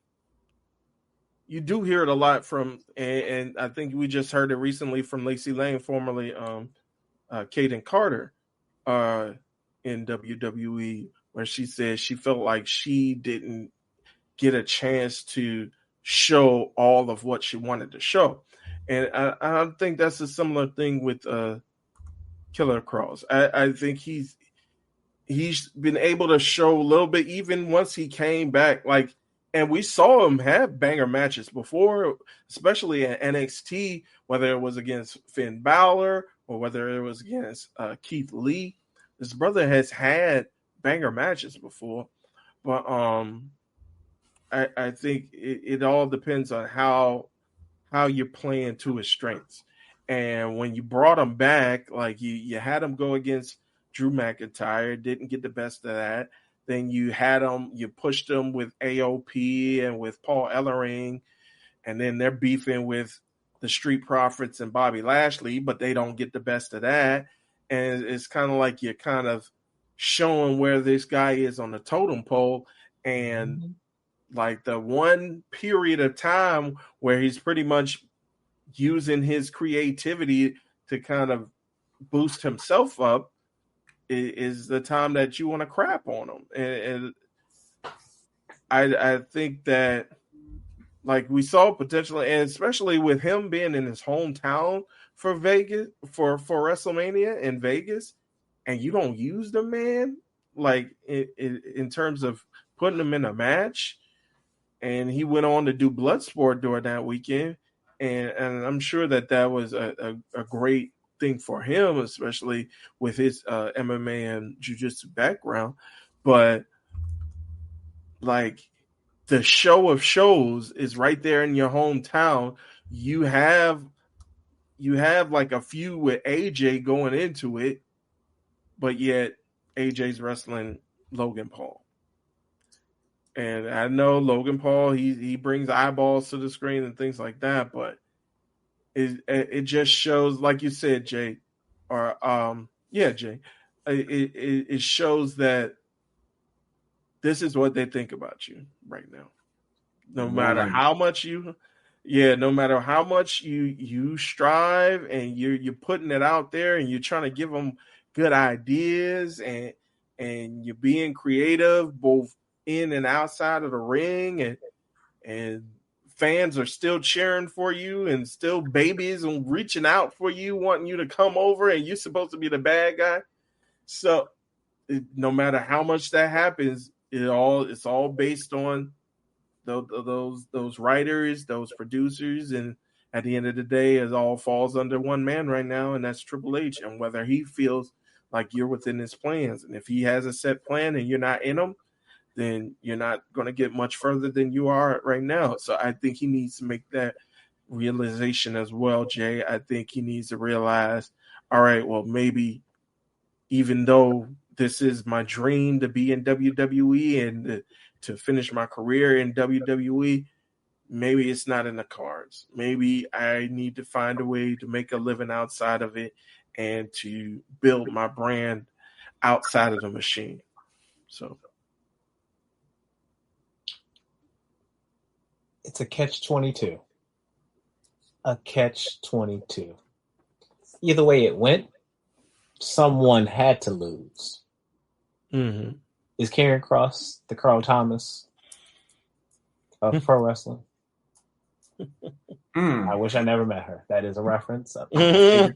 you do hear it a lot from, and I think we just heard it recently from Lacey Lane, formerly Kaden Carter, in WWE, where she said she felt like she didn't get a chance to show all of what she wanted to show. And I think that's a similar thing with Killer Kross. I think he's been able to show a little bit, even once he came back. Like, and we saw him have banger matches before, especially at NXT, whether it was against Finn Balor or whether it was against Keith Lee. This brother has had banger matches before, but I think it all depends on how how you're playing to his strengths. And when you brought him back, like you had him go against Drew McIntyre, didn't get the best of that. Then you pushed him with AOP and with Paul Ellering, and then they're beefing with the Street Profits and Bobby Lashley, but they don't get the best of that. And it's kind of like you're kind of showing where this guy is on the totem pole. And like the one period of time where he's pretty much using his creativity to kind of boost himself up is the time that you want to crap on him. And I think that, like, we saw potential, and especially with him being in his hometown for Vegas, for WrestleMania in Vegas, and you don't use the man, like, in terms of putting him in a match. And he went on to do Bloodsport during that weekend. And I'm sure that was a great thing for him, especially with his MMA and jiu-jitsu background. But, like, the show of shows is right there in your hometown. You have like a feud with AJ going into it, but yet AJ's wrestling Logan Paul. And I know Logan Paul, he brings eyeballs to the screen and things like that, but it just shows, like you said, Jay, or Jay, it shows that this is what they think about you right now. No matter how much you strive and you're putting it out there and you're trying to give them good ideas and you're being creative both in and outside of the ring, and fans are still cheering for you and still babies and reaching out for you, wanting you to come over, and you're supposed to be the bad guy. So no matter how much that happens, it's all based on those writers, those producers, and at the end of the day, it all falls under one man right now, and that's Triple H. And whether he feels like you're within his plans, and if he has a set plan and you're not in them, then you're not going to get much further than you are right now. So I think he needs to make that realization as well, Jay. I think he needs to realize, all right, well, maybe even though this is my dream to be in WWE and to finish my career in WWE, maybe it's not in the cards. Maybe I need to find a way to make a living outside of it and to build my brand outside of the machine. So it's a catch-22. A catch-22. Either way it went, someone had to lose. Mm-hmm. Is Karrion Kross the Carl Thomas of pro wrestling? I wish I never met her. That is a reference. If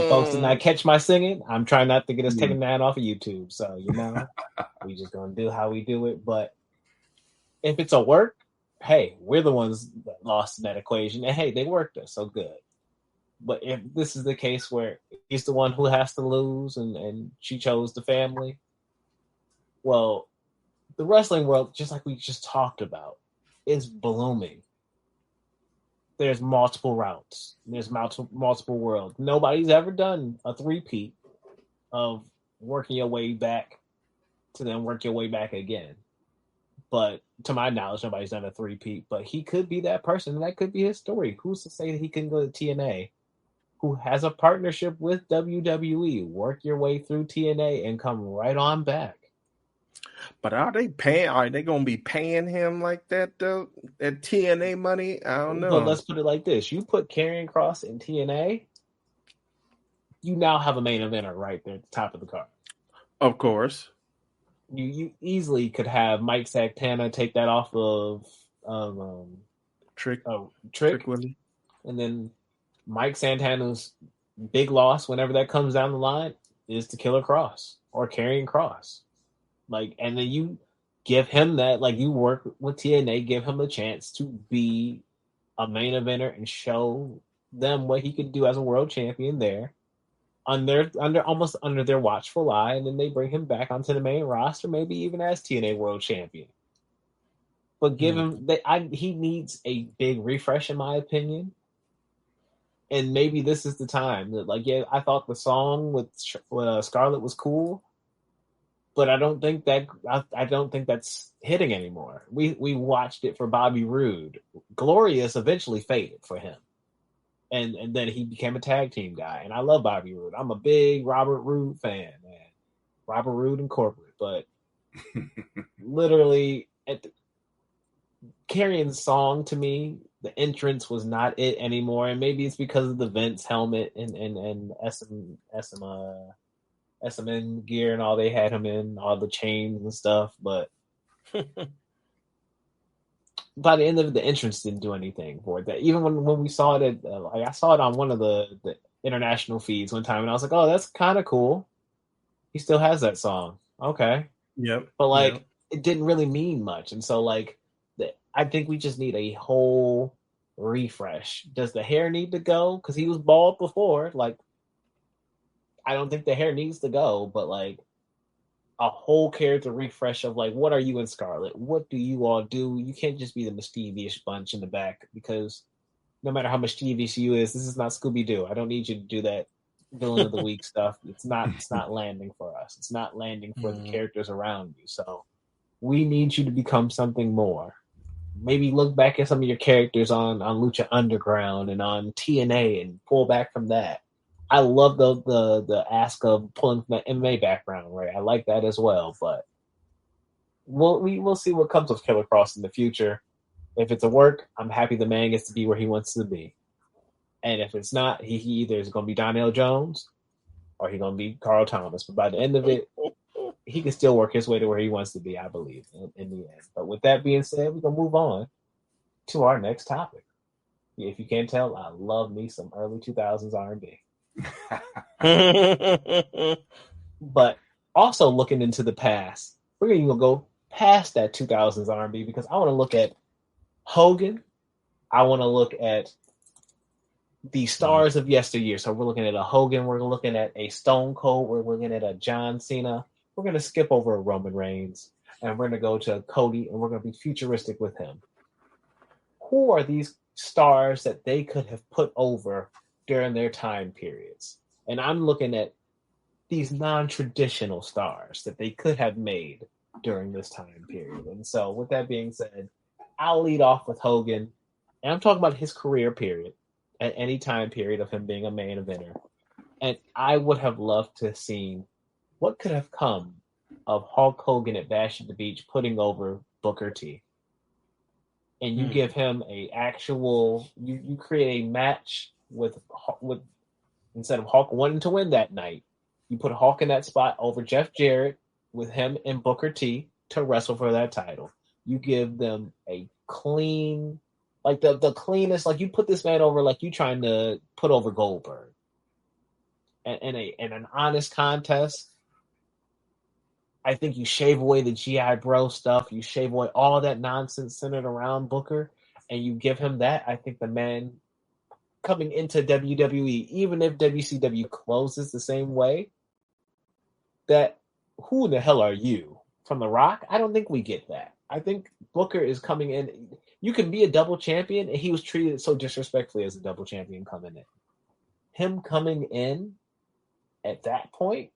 folks did not catch my singing, I'm trying not to get us taken down off of YouTube. So, we just going to do how we do it. But if it's a work, hey, we're the ones that lost in that equation. And hey, they worked us, so good. But if this is the case where he's the one who has to lose and she chose the family, well, the wrestling world, just like we just talked about, is blooming. There's multiple routes. There's multiple worlds. Nobody's ever done a three-peat of working your way back to then work your way back again. But to my knowledge, nobody's done a three-peat. But he could be that person, and that could be his story. Who's to say that he can go to TNA, who has a partnership with WWE, work your way through TNA and come right on back? But are they going to be paying him like that, though? That TNA money? I don't know. But let's put it like this. You put Karrion Kross in TNA, you now have a main eventer right there at the top of the card. Of course. You easily could have Mike Santana take that off of Trick Willie. And then Mike Santana's big loss, whenever that comes down the line, is to Killer Kross or Karrion Kross. And then you give him that, you work with TNA, give him a chance to be a main eventer and show them what he could do as a world champion there, almost under their watchful eye, and then they bring him back onto the main roster, maybe even as TNA world champion. But give him that. He needs a big refresh, in my opinion. And maybe this is the time that, like, yeah, I thought the song with Scarlett was cool, but I don't think that's hitting anymore. We watched it for Bobby Roode. Glorious eventually faded for him, and then he became a tag team guy. And I love Bobby Roode. I'm a big Robert Roode fan, man. Robert Roode and corporate, but literally carrying the song to me, the entrance was not it anymore, and maybe it's because of the Vince helmet and SMN gear and all they had him in, all the chains and stuff. But by the end of it, the entrance didn't do anything for it. That even when we saw it, I saw it on one of the international feeds one time, and I was like, oh, that's kind of cool. He still has that song, okay. Yep. But like, it didn't really mean much, and so like, I think we just need a whole refresh. Does the hair need to go? Because he was bald before. Like, I don't think the hair needs to go, but like a whole character refresh of like, what are you in Scarlet? What do you all do? You can't just be the mischievous bunch in the back, because no matter how mischievous you is, this is not Scooby-Doo. I don't need you to do that villain of the week stuff. It's not landing for us. It's not landing for the characters around you. So we need you to become something more. Maybe look back at some of your characters on Lucha Underground and on TNA and pull back from that. I love the ask of pulling from the MMA background, right? I like that as well, but we'll see what comes with Killer Cross in the future. If it's a work, I'm happy the man gets to be where he wants to be. And if it's not, he either is going to be Donnell Jones or he's going to be Carl Thomas. But by the end of it, he can still work his way to where he wants to be, I believe, in the end. But with that being said, we're going to move on to our next topic. If you can't tell, I love me some early 2000s R&B. But also looking into the past, we're going to go past that 2000s R&B, because I want to look at Hogan. I want to look at the stars of yesteryear. So we're looking at a Hogan, we're looking at a Stone Cold, we're looking at a John Cena. We're going to skip over Roman Reigns, and we're going to go to Cody, and we're going to be futuristic with him. Who are these stars that they could have put over during their time periods? And I'm looking at these non-traditional stars that they could have made during this time period. And so with that being said, I'll lead off with Hogan, and I'm talking about his career period, at any time period of him being a main eventer. And I would have loved to have seen what could have come of Hulk Hogan at Bash at the Beach putting over Booker T. And you give him a actual, you create a match with instead of Hulk wanting to win that night, you put Hulk in that spot over Jeff Jarrett with him and Booker T to wrestle for that title. You give them a clean, like the cleanest, like you put this man over like you trying to put over Goldberg. And an honest contest. I think you shave away the G.I. Bro stuff. You shave away all that nonsense centered around Booker, and you give him that. I think the man coming into WWE, even if WCW closes the same way, that who the hell are you? From The Rock? I don't think we get that. I think Booker is coming in. You can be a double champion, and he was treated so disrespectfully as a double champion coming in. Him coming in at that point,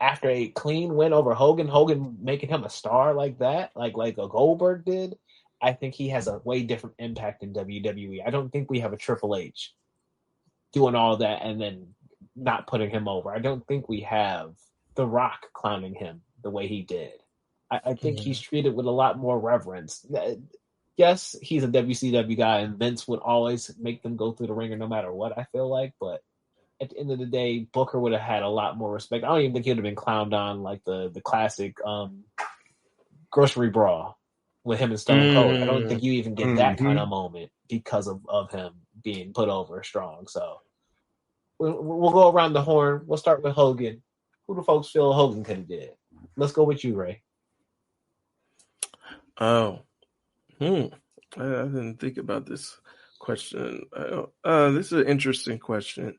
after a clean win over Hogan making him a star like that, like a Goldberg did, I think he has a way different impact in WWE. I don't think we have a Triple H doing all that and then not putting him over. I don't think we have The Rock clowning him the way he did. I think he's treated with a lot more reverence. Yes, he's a WCW guy, and Vince would always make them go through the ringer no matter what, I feel like, but at the end of the day, Booker would have had a lot more respect. I don't even think he would have been clowned on like the classic grocery brawl with him and Stone Cold. I don't think you even get that kind of moment because of him being put over strong. So we'll go around the horn. We'll start with Hogan. Who do folks feel Hogan could have did? Let's go with you, Ray. I didn't think about this question. This is an interesting question.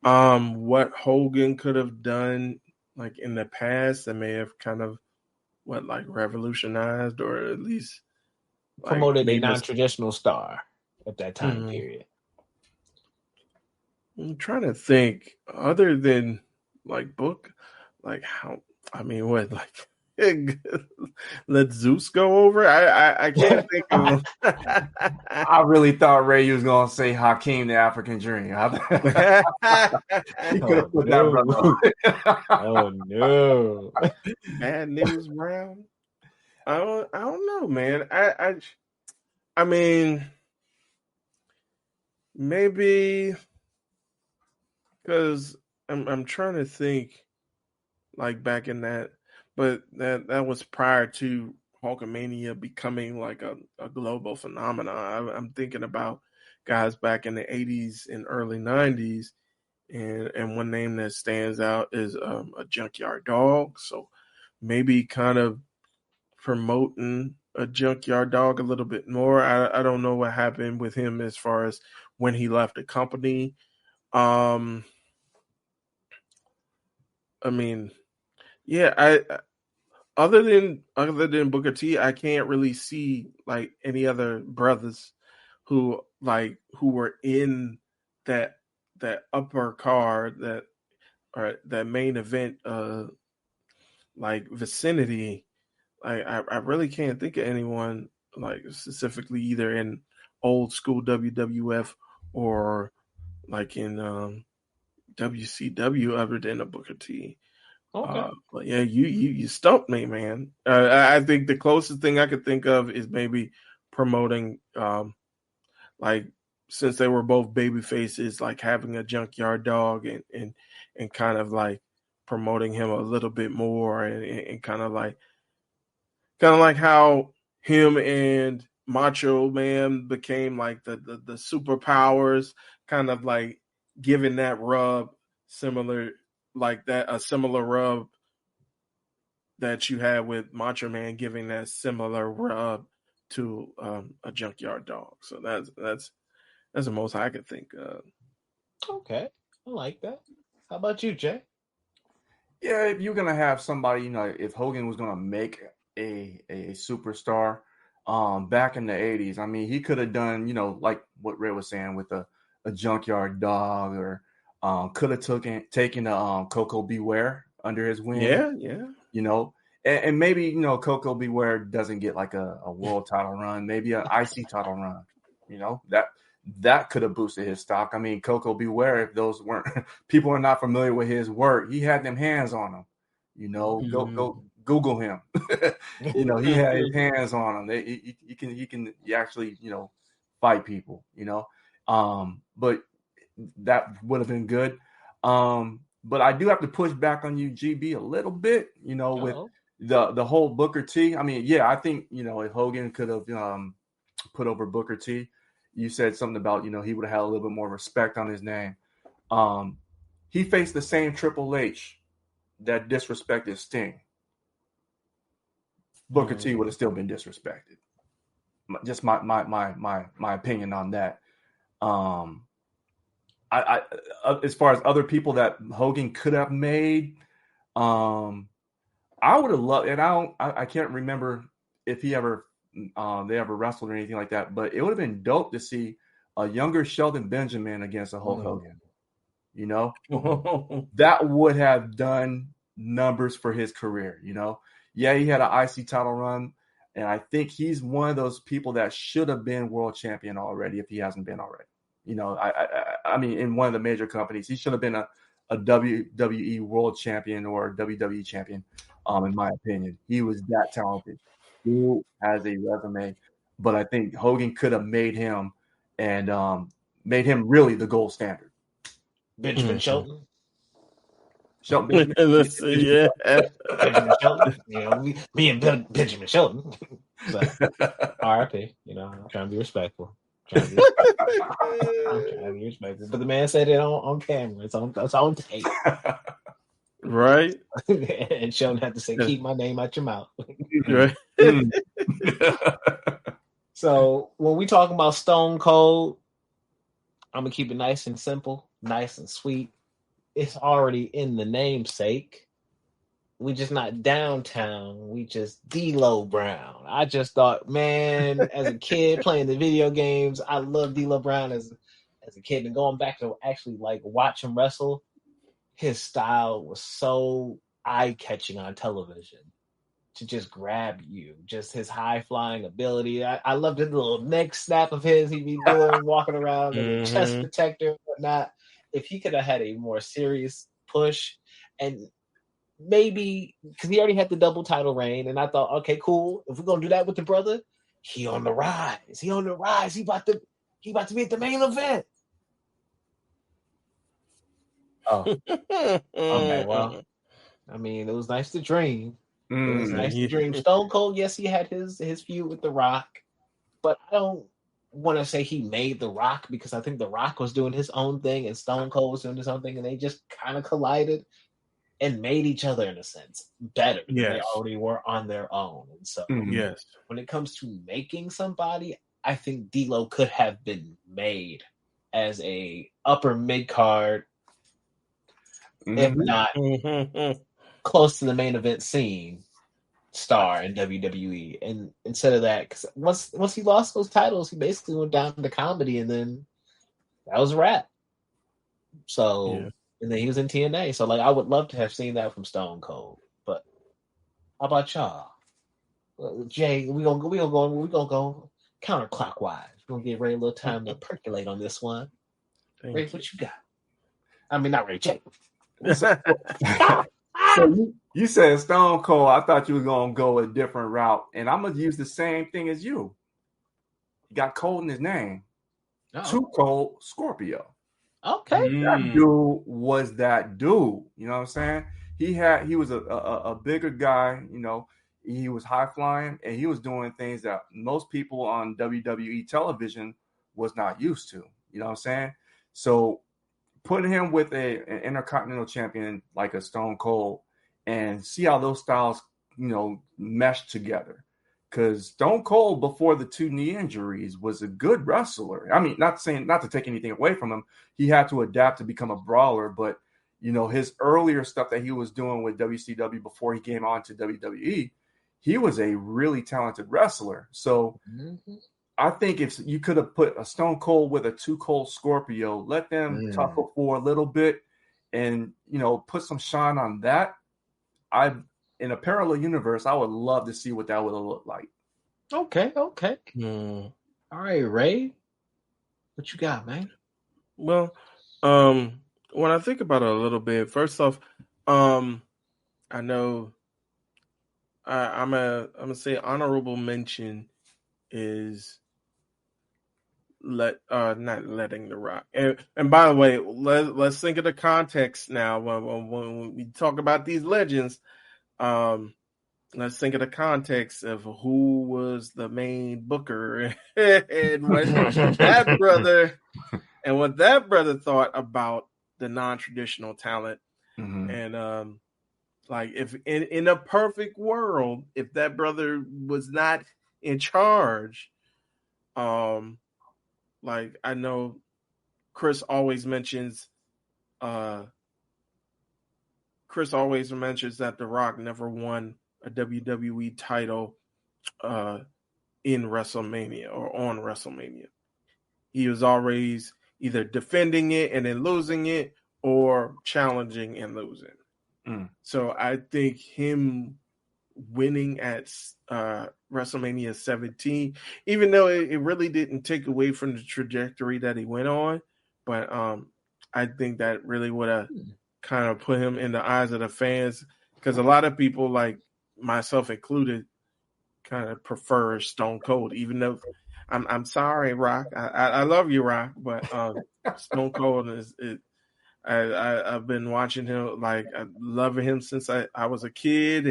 What Hogan could have done like in the past that may have kind of like revolutionized or at least like, Promoted a made us. non-traditional star at that time Mhm. period. I'm trying to think other than like book, like how I mean what like let Zeus go over. I can't think of I really thought Ray was gonna say Hakeem the African Dream. He could have put that brother. Oh no! Bad News Brown. I don't know, man. I mean maybe because I'm trying to think like back in that, but that was prior to Hulkamania becoming like a global phenomenon. I'm thinking about guys back in the 80s and early 90s, and one name that stands out is a Junkyard Dog. So maybe kind of promoting a Junkyard Dog a little bit more. I don't know what happened with him as far as when he left the company. I mean, yeah, I other than Booker T, I can't really see like any other brothers who were in that upper card that or that main event like vicinity. I really can't think of anyone like specifically either in old school WWF or like in WCW other than a Booker T. Okay. But yeah, you stumped me, man. I think the closest thing I could think of is maybe promoting, like since they were both baby faces, like having a Junkyard Dog and kind of like promoting him a little bit more and kind of like how him and Macho Man became like the superpowers, kind of like giving that rub similar like that a similar rub that you had with Macho Man giving that similar rub to a Junkyard Dog. So that's the most I could think of. Okay. I like that. How about you, Jay? Yeah, if you're gonna have somebody, if Hogan was gonna make a superstar, back in the '80s, I mean, he could have done, like what Ray was saying with a Junkyard Dog, or could have taken Coco Beware under his wing, Yeah. And maybe Coco Beware doesn't get like a world title run, maybe an IC title run, that could have boosted his stock. I mean, Coco Beware, if those weren't people are not familiar with his work, he had them hands on him. Go Google him. He had his hands on him. He can actually fight people. But that would have been good. But I do have to push back on you, GB, a little bit. With the whole Booker T. I mean, yeah, I think if Hogan could have put over Booker T. You said something about, he would have had a little bit more respect on his name. He faced the same Triple H that disrespected Sting. Booker T would have still been disrespected. Just my opinion on that. I as far as other people that Hogan could have made, I would have loved, and I can't remember if he ever they ever wrestled or anything like that, but it would have been dope to see a younger Shelton Benjamin against a Hulk Hogan. That would have done numbers for his career. Yeah, he had an IC title run, and I think he's one of those people that should have been world champion already if he hasn't been already. I mean, in one of the major companies, he should have been a WWE world champion or WWE champion. In my opinion, he was that talented. Who has a resume, but I think Hogan could have made him and made him really the gold standard. Benjamin Shelton. Benjamin Shelton. Being Benjamin Shelton. So, RIP. I'm trying to be respectful. I'm trying to be respectful. But the man said it on camera. It's on tape. Right. And Shelton had to say, keep my name out your mouth. Right. So when we talk about Stone Cold, I'm gonna keep it nice and simple, nice and sweet. It's already in the namesake. we just not downtown. We just D'Lo Brown. I just thought, man, as a kid playing the video games, I loved D'Lo Brown as a kid, and going back to actually like watch him wrestle, his style was so eye catching on television. To just grab you, just his high flying ability. I loved the little neck snap of his he'd be doing, walking around, the chest protector and whatnot. If he could have had a more serious push, and maybe because he already had the double title reign, and I thought, okay, cool. If we're gonna do that with the brother, he on the rise. He on the rise. He about to be at the main event. Oh, okay. Well, I mean, it was nice to dream. It was nice to dream. Stone Cold, yes, he had his feud with The Rock, but I don't want to say he made The Rock because I think The Rock was doing his own thing and Stone Cold was doing his own thing, and they just kind of collided and made each other in a sense better than they already were on their own. And so, when it comes to making somebody, I think D'Lo could have been made as a upper mid card, if not close to the main event scene star in WWE. And instead of that, because once he lost those titles, he basically went down to comedy, and then that was a wrap. So and then he was in TNA. So like I would love to have seen that from Stone Cold. But how about y'all? Jay, we gonna go counterclockwise. We're gonna give Ray a little time to percolate on this one. Ray, what you got? I mean, not Ray, Jay. So you said Stone Cold. I thought you were gonna go a different route, and I'm gonna use the same thing as you. He got Cold in his name. Too Cold Scorpio. Okay, that dude was that dude. You know what I'm saying? He was a bigger guy. You know, he was high flying, and he was doing things that most people on WWE television was not used to. You know what I'm saying? So putting him with an intercontinental champion like a Stone Cold and see how those styles, you know, mesh together. Because Stone Cold, before the 2 knee injuries, was a good wrestler. I mean, not to take anything away from him. He had to adapt to become a brawler. But, you know, his earlier stuff that he was doing with WCW before he came on to WWE, he was a really talented wrestler. So I think if you could have put a Stone Cold with a Too Cold Scorpio, let them tussle for a little bit and, you know, put some shine on that. In a parallel universe, I would love to see what that would look like. Okay. All right, Ray. What you got, man? Well, when I think about it a little bit, first off, I know I'm gonna say honorable mention is not letting The Rock. And by the way, let's think of the context now when we talk about these legends. Let's think of the context of who was the main booker and what that brother thought about the non-traditional talent. And like if in a perfect world, if that brother was not in charge, like I know Chris always mentions that The Rock never won a WWE title in WrestleMania or on WrestleMania. He was always either defending it and then losing it or challenging and losing. So I think him winning at WrestleMania 17, even though it really didn't take away from the trajectory that he went on, but I think that really would have kind of put him in the eyes of the fans, because a lot of people, like myself included, kind of prefer Stone Cold, even though I'm sorry, Rock. I love you, Rock, but Stone Cold is I've been watching him, like I love him since I was a kid,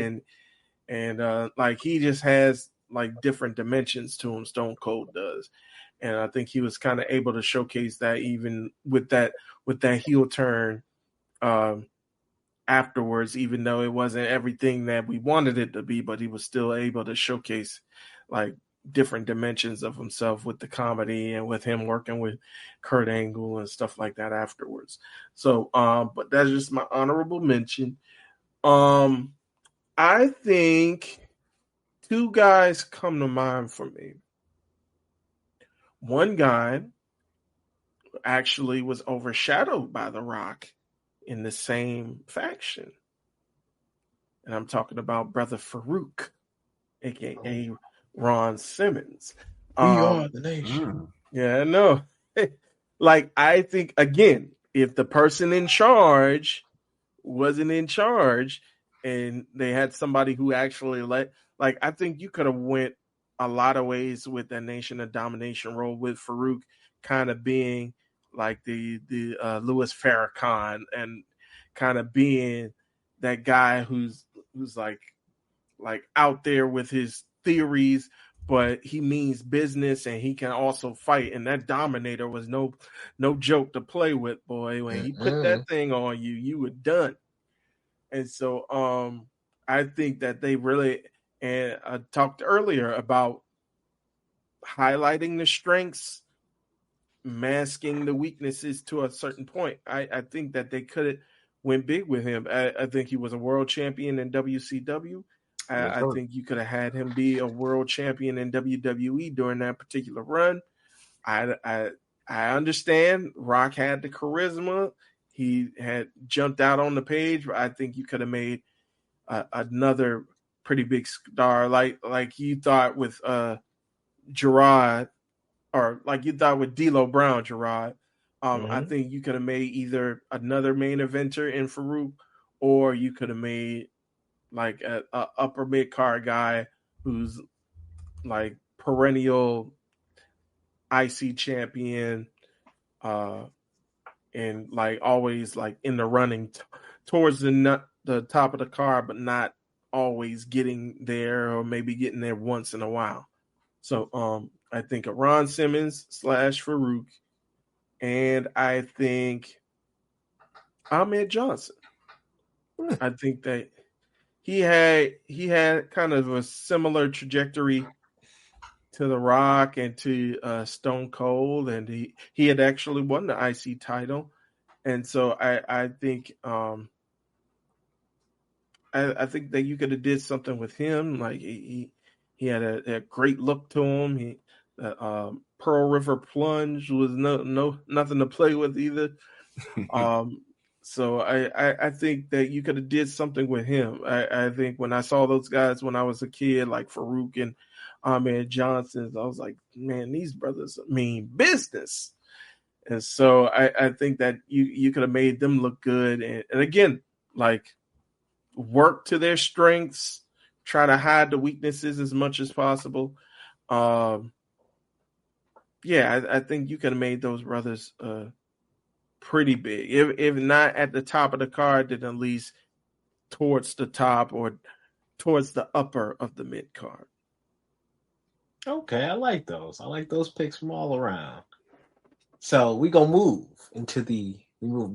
and like he just has like different dimensions to him. Stone Cold does, and I think he was kind of able to showcase that even with that heel turn afterwards, even though it wasn't everything that we wanted it to be, but he was still able to showcase like different dimensions of himself with the comedy and with him working with Kurt Angle and stuff like that afterwards. So, but that's just my honorable mention. I think two guys come to mind for me. One guy actually was overshadowed by The Rock in the same faction. And I'm talking about Brother Farouk, aka Ron Simmons. We are the nation. Mm. Yeah, no. Like, I think, again, if the person in charge wasn't in charge and they had somebody who actually like, I think you could have went a lot of ways with that Nation of Domination role, with Farouk kind of being like the Louis Farrakhan, and kind of being that guy who's like out there with his theories, but he means business and he can also fight. And that Dominator was no joke to play with, boy. When he put that thing on you, you were done. And so I think that they really, and I talked earlier about highlighting the strengths, masking the weaknesses to a certain point. I think that they could have went big with him. I think he was a world champion in WCW. I think you could have had him be a world champion in WWE during that particular run. I understand Rock had the charisma. He had jumped out on the page, but I think you could have made another pretty big star, like you thought with Gerard, or like you thought with D'Lo Brown, Gerard. I think you could have made either another main eventer in Farouk, or you could have made like a upper mid card guy who's like perennial IC champion, and like always like in the running towards the top of the card, but not always getting there, or maybe getting there once in a while. So I think of Ron Simmons / Farouk, and I think Ahmed Johnson. I think that he had kind of a similar trajectory to The Rock and to Stone Cold, and he had actually won the IC title, and so I think I think that you could have did something with him. Like he had a great look to him. Pearl River Plunge was nothing to play with either. So I think that you could have did something with him. I think when I saw those guys when I was a kid, like Farouk and Ahmed Johnson, I was like, man, these brothers mean business. And so I think that you could have made them look good. And again, like, work to their strengths, try to hide the weaknesses as much as possible. I think you could have made those brothers pretty big. If not at the top of the card, then at least towards the top or towards the upper of the mid card. Okay, I like those. I like those picks from all around. So we gonna move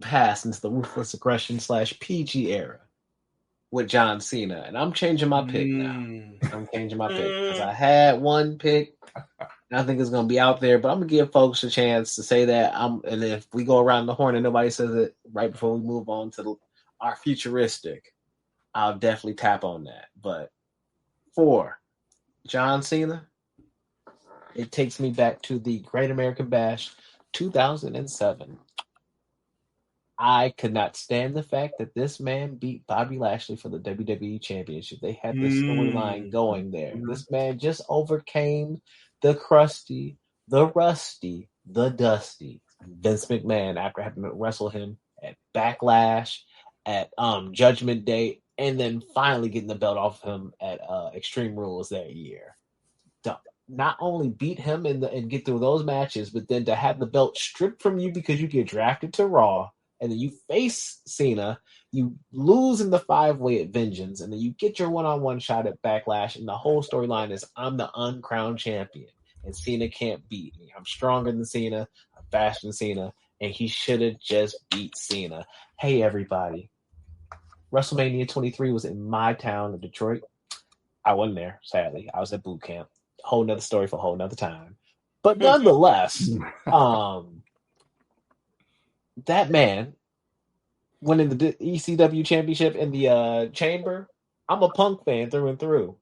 past into the Ruthless Aggression / PG era with John Cena, and I'm changing my pick now. I'm changing my pick because I had one pick. I think it's going to be out there, but I'm going to give folks a chance to say that. And if we go around the horn and nobody says it right before we move on to our futuristic, I'll definitely tap on that. But for John Cena, it takes me back to the Great American Bash 2007. I could not stand the fact that this man beat Bobby Lashley for the WWE Championship. They had this storyline going there. This man just overcame the crusty, the rusty, the dusty Vince McMahon after having to wrestle him at Backlash, at Judgment Day, and then finally getting the belt off him at Extreme Rules that year. To not only beat him and get through those matches, but then to have the belt stripped from you because you get drafted to Raw, and then you face Cena, you lose in the 5-way at Vengeance, and then you get your one-on-one shot at Backlash, and the whole storyline is, I'm the uncrowned champion, and Cena can't beat me. I'm stronger than Cena, I'm faster than Cena, and he should have just beat Cena. Hey, everybody. WrestleMania 23 was in my town of Detroit. I wasn't there, sadly. I was at boot camp. Whole nother story for a whole nother time. But nonetheless, that man winning the ECW championship in the chamber, I'm a Punk fan through and through.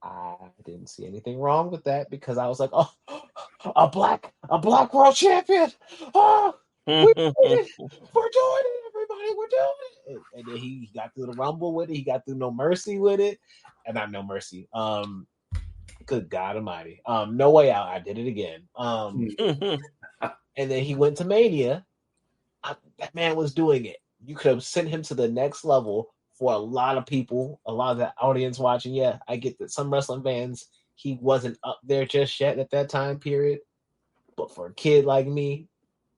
I didn't see anything wrong with that because I was like, oh, a black world champion. Oh, we did it. We're doing it, everybody. We're doing it. And then he got through the Rumble with it. He got through No Mercy with it. And not No Mercy. Good God Almighty. No Way Out. I did it again. And then he went to Mania. That man was doing it. You could have sent him to the next level for a lot of people, a lot of the audience watching. Yeah, I get that some wrestling fans, he wasn't up there just yet at that time period. But for a kid like me,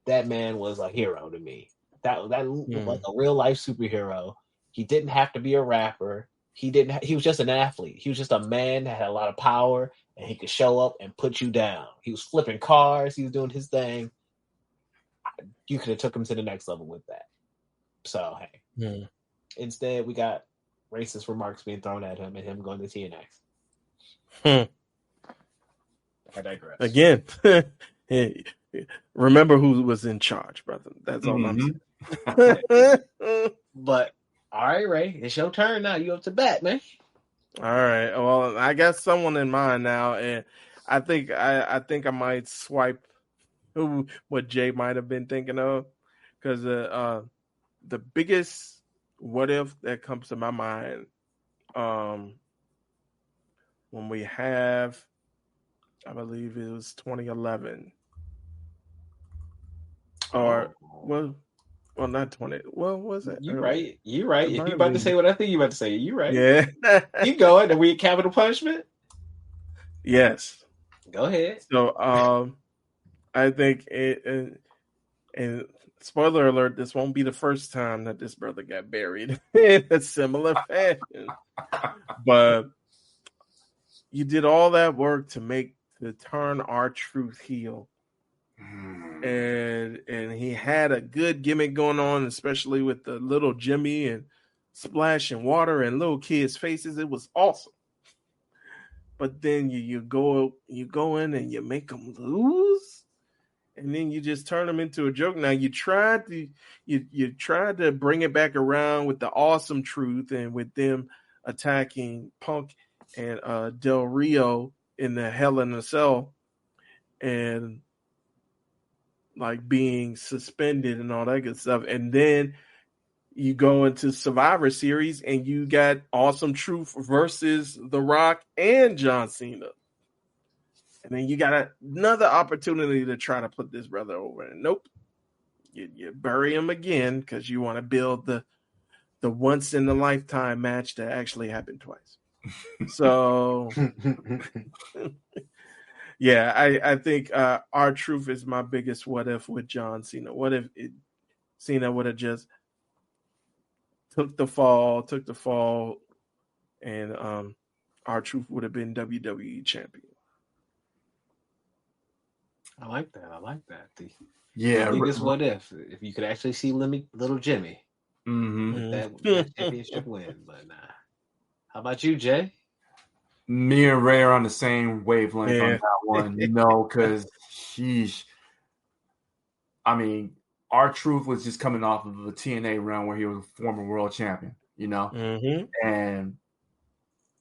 that man was a hero to me. That looked like a real life superhero. He didn't have to be a rapper. He was just an athlete. He was just a man that had a lot of power, and he could show up and put you down. He was flipping cars. He was doing his thing. You could have took him to the next level with that. So hey, instead we got racist remarks being thrown at him and him going to TNX. I digress. Again, remember who was in charge, brother. That's all I'm saying. But all right, Ray, it's your turn now. You up to bat, man. All right. Well, I got someone in mind now, and I think I might swipe what Jay might have been thinking of, because the biggest what if that comes to my mind when we have, I believe it was 2011 or well not 20. Well, was it? You right. You right. It If might you have about to been. say what I think you about to say, you right. Yeah. Keep going. Are we at Capital Punishment? Yes. Go ahead. So I think it, and spoiler alert, this won't be the first time that this brother got buried in a similar fashion. But you did all that work to turn R-Truth heel. And he had a good gimmick going on, especially with the little Jimmy and splashing water and little kids' faces. It was awesome. But then you go in and you make them lose, and then you just turn them into a joke. Now you tried to bring it back around with the awesome truth and with them attacking Punk and Del Rio in the Hell in a Cell and like being suspended and all that good stuff. And then you go into Survivor Series and you got Awesome Truth versus The Rock and John Cena. And then you got another opportunity to try to put this brother over. And nope. You bury him again because you want to build the once in a lifetime match that actually happened twice. So yeah, I think R-Truth is my biggest what if with John Cena. What if Cena would have just took the fall, and R-Truth would have been WWE champion. I like that. The right. biggest what if you could actually see little Jimmy with that championship win. But nah. How about you, Jay? Me and Ray are on the same wavelength on Yeah. that one, because I mean, R-Truth was just coming off of a TNA run where he was a former world champion, and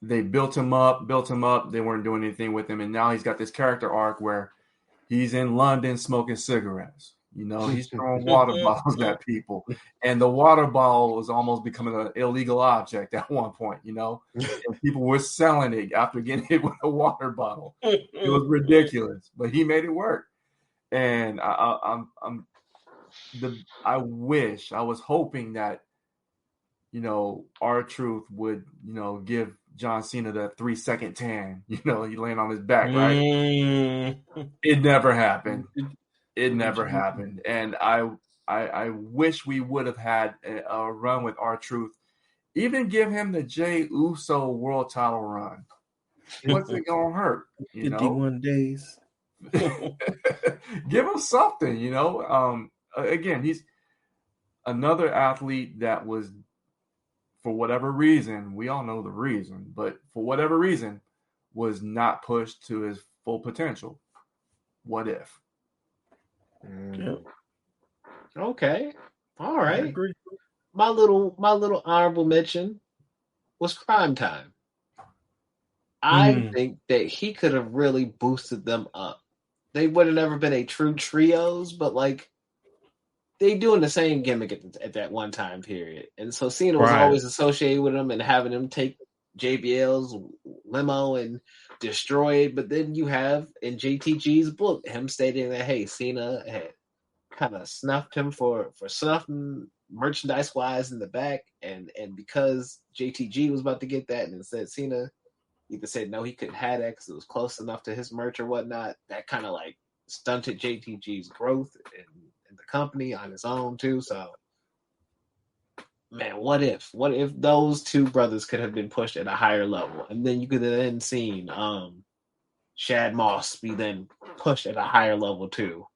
they built him up. They weren't doing anything with him, and now he's got this character arc where he's in London smoking cigarettes. He's throwing water bottles at people, and the water bottle was almost becoming an illegal object at one point. And people were selling it after getting hit with a water bottle. It was ridiculous, but he made it work. And I was hoping that R-Truth would give John Cena that 3-second tan. He laying on his back, right? It never happened. And I wish we would have had a run with R-Truth. Even give him the Jey Uso world title run. What's it gonna hurt? 51 days. Give him something. Again, he's another athlete that was, for whatever reason, we all know the reason, but for whatever reason, was not pushed to his full potential. What if? Yeah. Okay. All right. I agree. My little honorable mention was Crime Time. I think that he could have really boosted them up. They would have never been a true trios, but like they doing the same gimmick at that one time period. And so Cena was always associated with him and having him take JBL's limo and destroy it. But then you have in JTG's book him stating that, hey, Cena had kind of snuffed him for snuffing merchandise wise in the back. And because JTG was about to get that and instead Cena either said no, he couldn't have that because it was close enough to his merch or whatnot, that kind of like stunted JTG's growth in the company on his own too. So man, what if those two brothers could have been pushed at a higher level, and then you could have then seen Shad Moss be then pushed at a higher level too.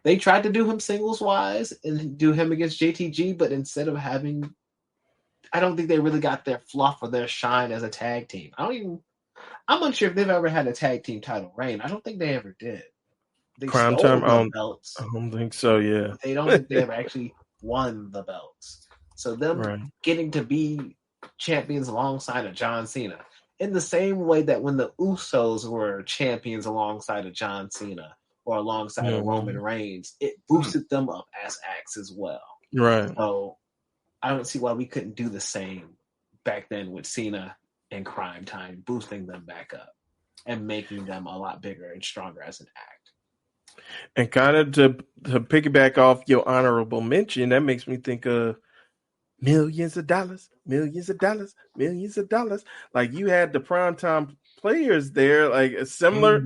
They tried to do him singles wise and do him against JTG, but instead of having, I don't think they really got their fluff or their shine as a tag team. I'm unsure if they've ever had a tag team title reign. I don't think they ever did. They Crime stole Time. the belts. I don't think so. Yeah, they don't think they ever actually won the belts. So them getting to be champions alongside of John Cena, in the same way that when the Usos were champions alongside of John Cena or alongside of Roman Reigns, it boosted them up as acts as well. Right. So I don't see why we couldn't do the same back then with Cena and Crime Time, boosting them back up and making them a lot bigger and stronger as an act. And kind of to piggyback off your honorable mention, that makes me think of millions of dollars. Like you had the primetime players there, like a similar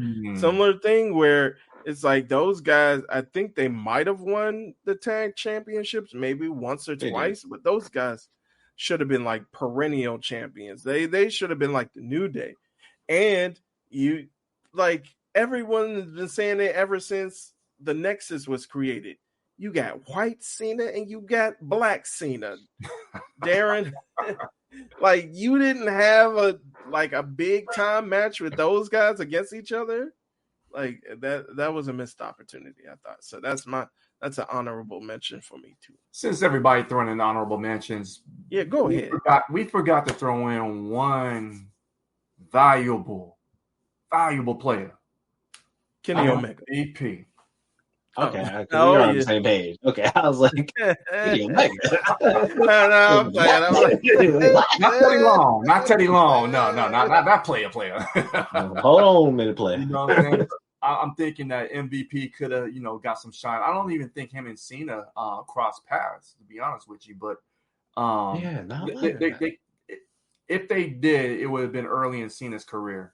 thing where it's like those guys, I think they might have won the tag championships maybe once or twice, but those guys should have been like perennial champions. They should have been like the New Day. And you like everyone has been saying it ever since the Nexus was created. You got white Cena and you got black Cena. Darren, like you didn't have a big time match with those guys against each other. Like that was a missed opportunity, I thought. So that's an honorable mention for me too. Since everybody throwing in honorable mentions, go ahead. We forgot to throw in one valuable player. Kenny Omega. EP. Okay, we're on the same page. Okay, I was like, Kenny Omega. I'm playing. Not Teddy Long. No, not player. Hold on a minute, player. You know what I'm saying? I'm thinking that MVP could have, got some shine. I don't even think him and Cena crossed paths, to be honest with you. But if they did, it would have been early in Cena's career,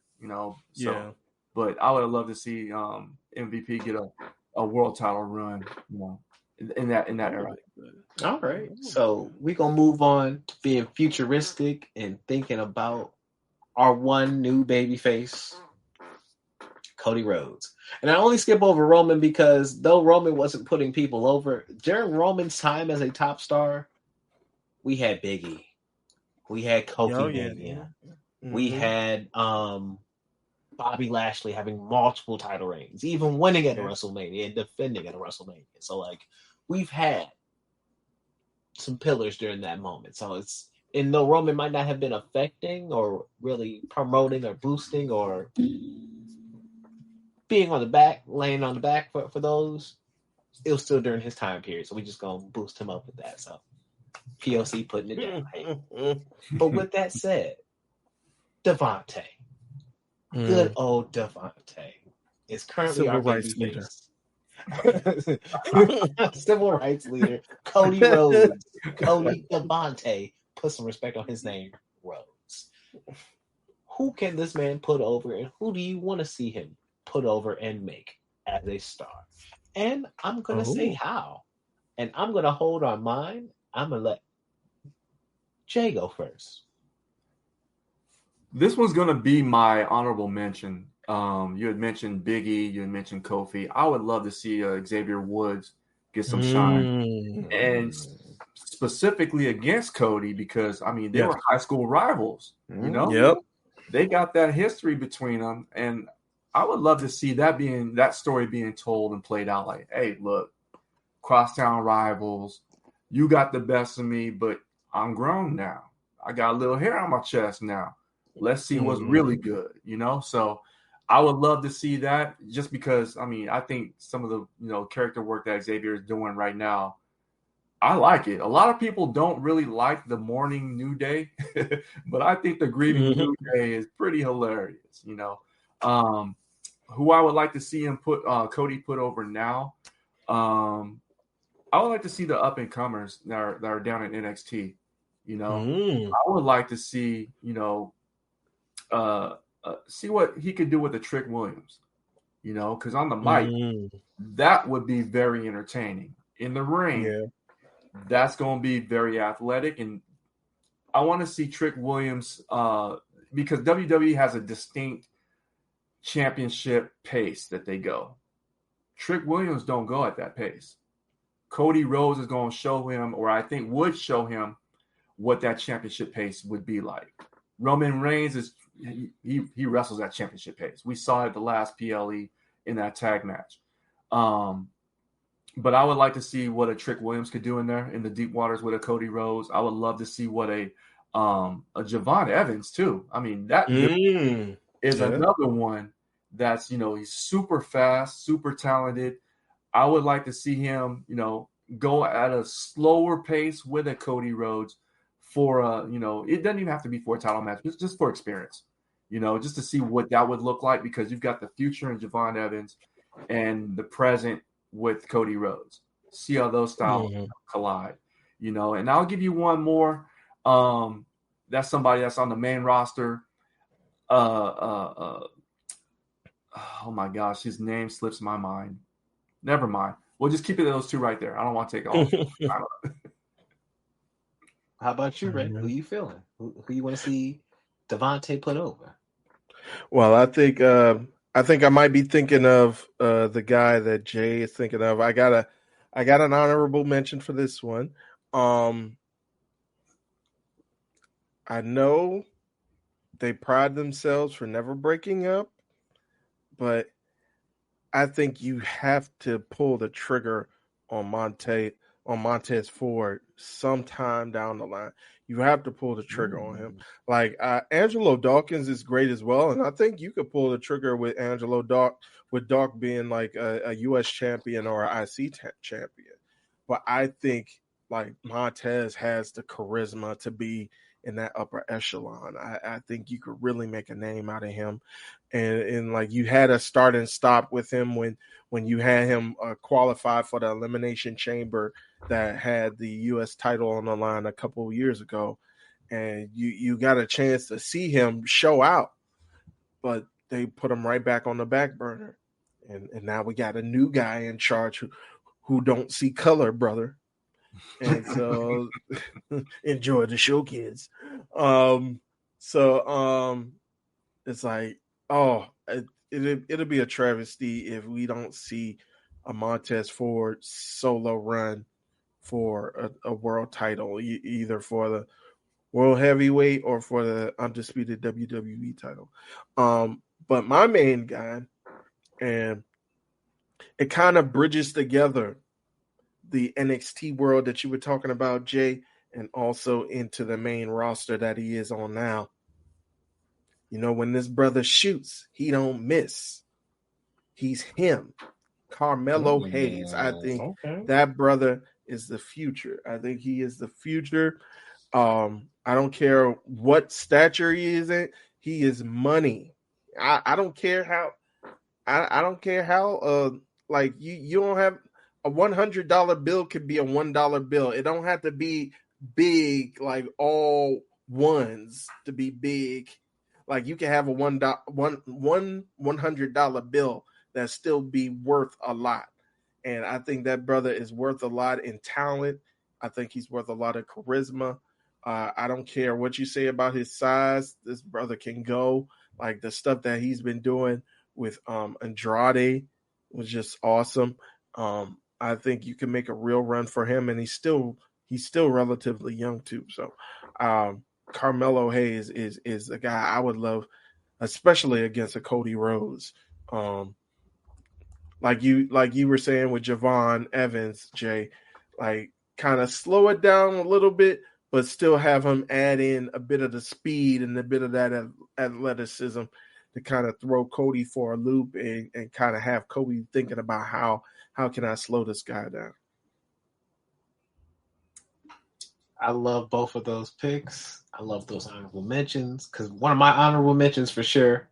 So, but I would have loved to see MVP get a world title run, in that era. All right, so we're gonna move on to being futuristic and thinking about our one new babyface, Cody Rhodes. And I only skip over Roman because though Roman wasn't putting people over, during Roman's time as a top star, we had Big E, we had Kofi Mania, we had Bobby Lashley having multiple title reigns, even winning at a WrestleMania and defending at a WrestleMania. So like we've had some pillars during that moment. So it's, and though Roman might not have been affecting or really promoting or boosting or being on the back, laying on the back for those, it was still during his time period. So we just gonna boost him up with that. So PLC putting it down. Right? But with that said, Devontae. Good old Devontae is currently our rights leader. Civil rights leader Cody Rhodes. Cody Devontae. Put some respect on his name, Rhodes. Who can this man put over, and who do you want to see him put over and make as a star? And I'm gonna say how. And I'm gonna hold on mine. I'm gonna let Jay go first. This one's going to be my honorable mention. You had mentioned Big E. You had mentioned Kofi. I would love to see Xavier Woods get some shine. And specifically against Cody because, they were high school rivals. Yep. They got that history between them. And I would love to see that story being told and played out like, hey, look, crosstown rivals. You got the best of me, but I'm grown now. I got a little hair on my chest now. Let's see what's really good, you know? So I would love to see that just because, I mean, I think some of the, character work that Xavier is doing right now, I like it. A lot of people don't really like the morning New Day, but I think the grieving New Day is pretty hilarious, Who I would like to see him Cody put over now, I would like to see the up and comers that are down in NXT. I would like to see, see what he could do with the Trick Williams, because on the mic, that would be very entertaining. In the ring, that's going to be very athletic. And I want to see Trick Williams because WWE has a distinct championship pace that they go. Trick Williams don't go at that pace. Cody Rhodes is going to show him, or I think would show him, what that championship pace would be like. Roman Reigns he wrestles at championship pace. We saw it at the last PLE in that tag match. But I would like to see what a Trick Williams could do in there in the deep waters with a Cody Rhodes. I would love to see what a Javon Evans too. I mean, that is another one that's, he's super fast, super talented. I would like to see him, go at a slower pace with a Cody Rhodes for it doesn't even have to be for a title match, just for experience, just to see what that would look like, because you've got the future in Javon Evans and the present with Cody Rhodes. See how those styles collide, and I'll give you one more. That's somebody that's on the main roster. Oh my gosh, his name slips my mind. Never mind. We'll just keep it those two right there. I don't want to take all. How about you, Ray? Who you feeling? Who you want to see Devontae put over? Well, I think I might be thinking of the guy that Jay is thinking of. I got an honorable mention for this one. I know they pride themselves for never breaking up, but I think you have to pull the trigger on Montez Ford sometime down the line. You have to pull the trigger on him. Like Angelo Dawkins is great as well, and I think you could pull the trigger with Doc being like a U.S. champion or an IC champion. But I think like Montez has the charisma to be in that upper echelon. I think you could really make a name out of him. And like you had a start and stop with him when you had him qualify for the Elimination Chamber that had the U.S. title on the line a couple of years ago. And you got a chance to see him show out, but they put him right back on the back burner. And now we got a new guy in charge who don't see color, brother. And so enjoy the show, kids. It's like, it'll be a travesty if we don't see a Montez Ford solo run for a world title, either for the world heavyweight or for the undisputed WWE title. But my main guy, and it kind of bridges together the NXT world that you were talking about, Jay, and also into the main roster that he is on now. When this brother shoots, he don't miss. He's him. Carmelo Hayes. I think that brother is the future. I think he is the future. I don't care what stature he is in. He is money. I don't care how. I don't care how. Like you don't have a $100 bill could be a $1 bill. It don't have to be big, like all ones to be big. Like you can have a $100 bill that still be worth a lot. And I think that brother is worth a lot in talent. I think he's worth a lot of charisma. I don't care what you say about his size. This brother can go. Like the stuff that he's been doing with Andrade was just awesome. I think you can make a real run for him, and he's still relatively young too. So Carmelo Hayes is a guy I would love, especially against a Cody Rhodes. Like you were saying with Javon Evans, Jay, like kind of slow it down a little bit, but still have him add in a bit of the speed and a bit of that athleticism to kind of throw Cody for a loop and kind of have Cody thinking about how can I slow this guy down. I love both of those picks. I love those honorable mentions because one of my honorable mentions for sure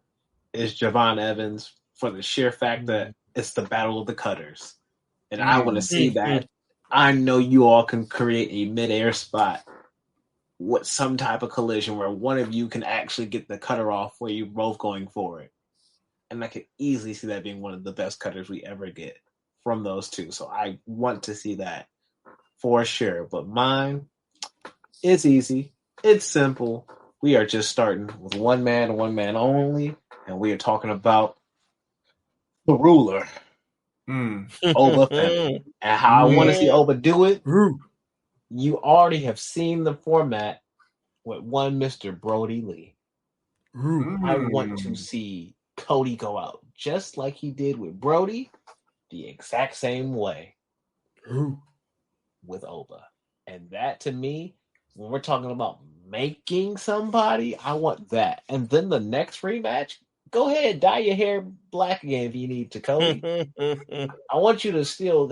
is Javon Evans for the sheer fact that it's the battle of the cutters. And I want to see that. I know you all can create a midair spot with some type of collision where one of you can actually get the cutter off where you're both going for it. And I could easily see that being one of the best cutters we ever get from those two. So I want to see that for sure. But mine, it's easy. It's simple. We are just starting with one man only. And we are talking about the ruler, Oba Femi. And how I want to see Oba do it, you already have seen the format with one Mr. Brody Lee. I want to see Cody go out just like he did with Brody, the exact same way with Oba. And that, to me, when we're talking about making somebody, I want that. And then the next rematch, go ahead, dye your hair black again if you need to, Cody. I want you to still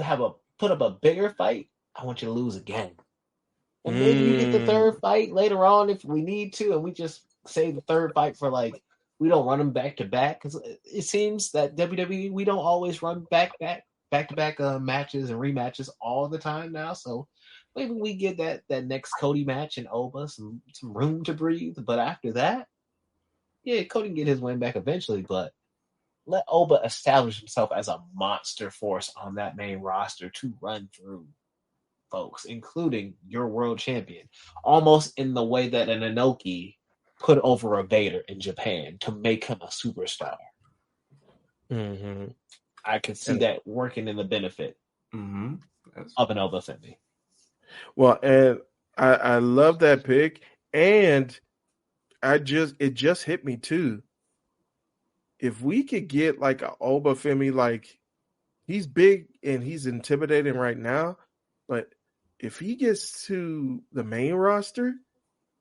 put up a bigger fight. I want you to lose again. And maybe you get the third fight later on if we need to, and we just save the third fight for we don't run them back to back, because it seems that WWE, we don't always run back to back matches and rematches all the time now. So maybe we get that next Cody match and Oba some room to breathe. But after that, yeah, Cody can get his win back eventually, but let Oba establish himself as a monster force on that main roster to run through folks, including your world champion, almost in the way that an Inoki put over a Vader in Japan to make him a superstar. I could see that working in the benefit of an Oba Femi. Well, and I love that pick, and it just hit me too. If we could get like an Oba Femi, he's big and he's intimidating right now, but if he gets to the main roster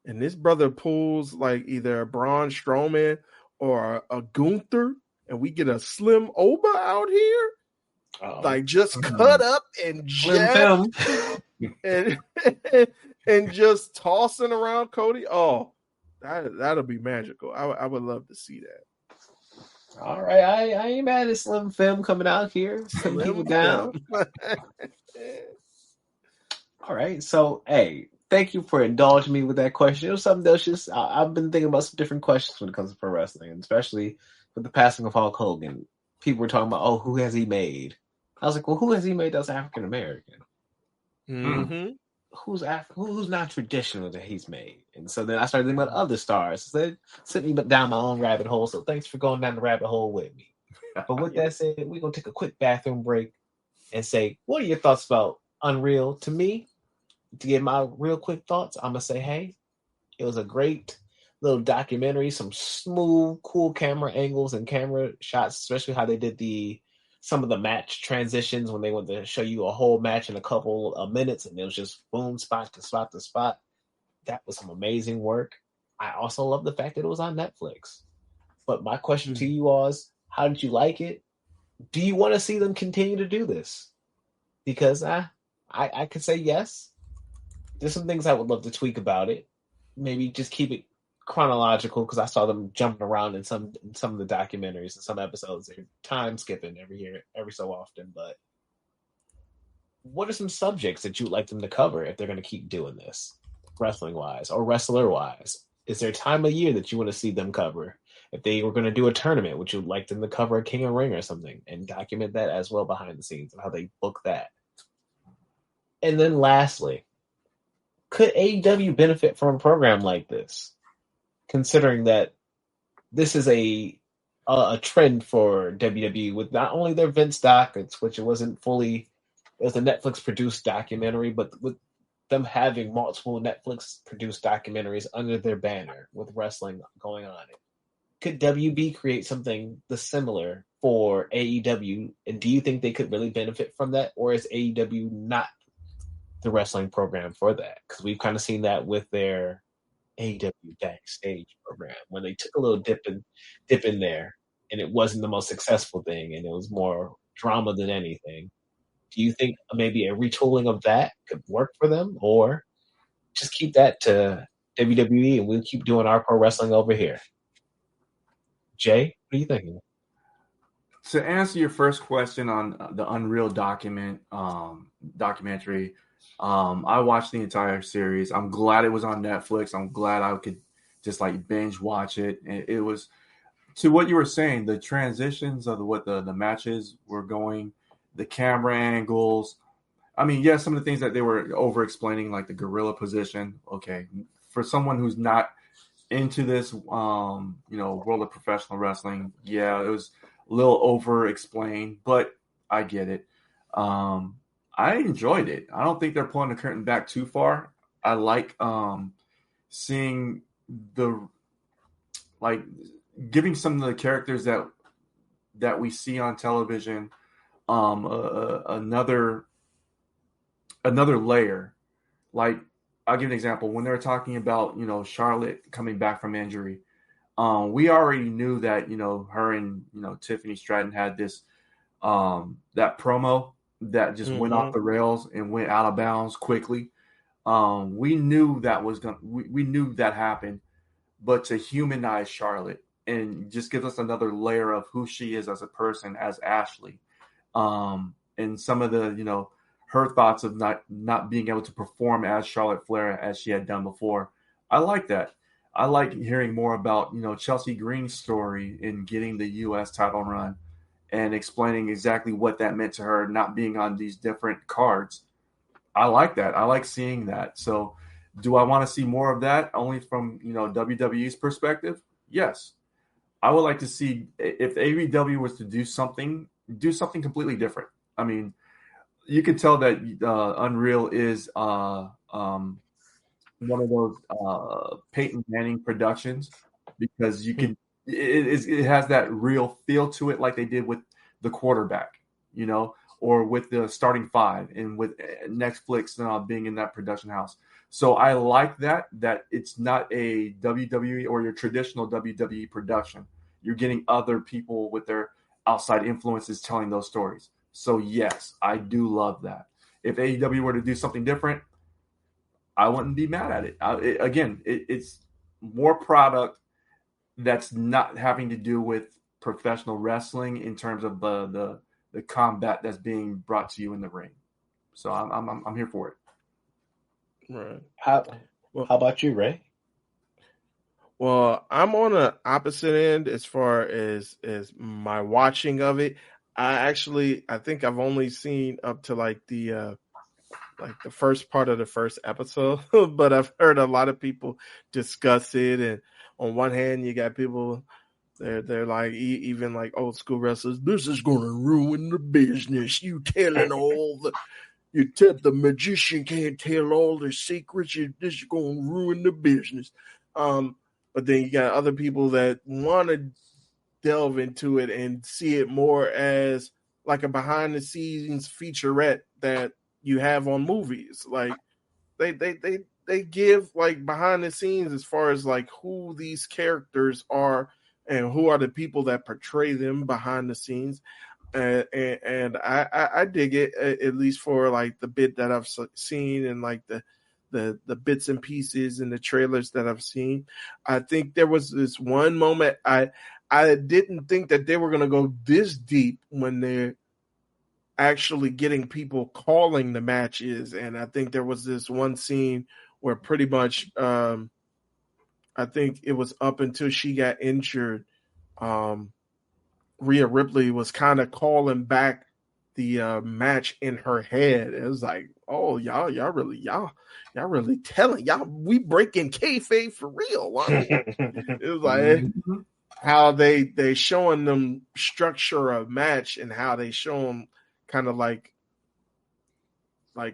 and this brother pulls either a Braun Strowman or a Gunther, and we get a slim Oba out here, just cut up and jabbed and just tossing around Cody. Oh, that'll be magical. I would love to see that. All right, I ain't mad at Slim Fem coming out here, putting people down. All right, so hey, thank you for indulging me with that question. It was something that's I've been thinking about some different questions when it comes to pro wrestling, and especially with the passing of Hulk Hogan. People were talking about, who has he made? I was like, well, who has he made that's African American? Who's not traditional that he's made? And so then I started thinking about other stars. So that sent me down my own rabbit hole. So thanks for going down the rabbit hole with me. But with that said, we're going to take a quick bathroom break and say, what are your thoughts about Unreal? To me, to give my real quick thoughts, I'm going to say, hey, it was a great little documentary, some smooth, cool camera angles and camera shots, especially how they did some of the match transitions when they went to show you a whole match in a couple of minutes, and it was just boom, spot to spot to spot. That was some amazing work. I also love the fact that it was on Netflix. But my question to you all is, how did you like it? Do you want to see them continue to do this? Because I could say yes. There's some things I would love to tweak about it. Maybe just keep it chronological, because I saw them jumping around in some of the documentaries and some episodes. They're time skipping every so often. But what are some subjects that you'd like them to cover if they're going to keep doing this, wrestling wise or wrestler wise? Is there a time of year that you want to see them cover? If they were going to do a tournament, would you like them to cover a King of Ring or something and document that as well behind the scenes and how they book that? And then lastly, could AEW benefit from a program like this? Considering that this is a trend for WWE with not only their Vince doc, which it was a Netflix produced documentary, but with them having multiple Netflix produced documentaries under their banner with wrestling going on it. Could WB create something similar for AEW? And do you think they could really benefit from that? Or is AEW not the wrestling program for that, because we've kind of seen that with their AEW backstage program when they took a little dip in there, and it wasn't the most successful thing, and it was more drama than anything. Do you think maybe a retooling of that could work for them, or just keep that to WWE and we'll keep doing our pro wrestling over here? Jay, what are you thinking? To answer your first question on the Unreal documentary, I watched the entire series. I'm glad it was on Netflix. I'm glad I could just like binge watch it. It was, to what you were saying, the transitions of what the matches were going, the camera angles. I mean, yes, some of the things that they were over explaining, like the gorilla position. Okay, for someone who's not into this, world of professional wrestling, yeah, it was a little over explained, but I get it. I enjoyed it. I don't think they're pulling the curtain back too far. I like seeing giving some of the characters that we see on television another layer. Like, I'll give an example. When they were talking about, Charlotte coming back from injury, we already knew that, her and, Tiffany Stratton had this, that promo that just went off the rails and went out of bounds quickly. We knew that we knew that happened, but to humanize Charlotte and just give us another layer of who she is as a person, as Ashley, and some of the, her thoughts of not being able to perform as Charlotte Flair as she had done before. I like that. I like hearing more about, Chelsea Green's story in getting the U.S. title run and explaining exactly what that meant to her, not being on these different cards. I like that. I like seeing that. So do I want to see more of that only from, WWE's perspective? Yes. I would like to see, if AEW was to do something completely different. I mean, you can tell that Unreal is one of those Peyton Manning productions, because you can it has that real feel to it, like they did with the quarterback, or with the starting five, and with Netflix being in that production house. So I like that it's not a WWE or your traditional WWE production. You're getting other people with their outside influences telling those stories. So yes, I do love that. If AEW were to do something different, I wouldn't be mad at it. It's more product that's not having to do with professional wrestling in terms of the combat that's being brought to you in the ring. So I'm here for it. Right. How about you, Ray? Well, I'm on the opposite end as far as my watching of it. I think I've only seen up to like the first part of the first episode, but I've heard a lot of people discuss it. And on one hand, you got people, they're like, even like old school wrestlers, this is going to ruin the business. You tell the magician can't tell all the secrets. This is going to ruin the business. But then you got other people that want to delve into it and see it more as like a behind the scenes featurette that you have on movies. Like they give like behind the scenes as far as like who these characters are and who are the people that portray them behind the scenes. And I dig it, at least for like the bit that I've seen and like the bits and pieces and the trailers that I've seen. I think there was this one moment I didn't think that they were going to go this deep when they're actually getting people calling the matches. And I think there was this one scene where pretty much I think it was up until she got injured, Rhea Ripley was kind of calling back the match in her head. It was like, oh, y'all really telling y'all we breaking kayfabe for real. It was like how they showing them structure a match and how they show them kind of like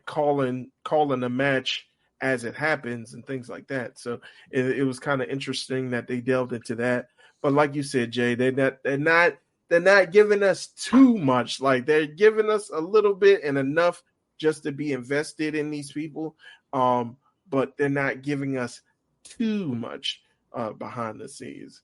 calling the match as it happens and things like that. So it was kind of interesting that they delved into that. But like you said, Jay, they're not giving us too much. Like, they're giving us a little bit and enough just to be invested in these people, but they're not giving us too much behind the scenes,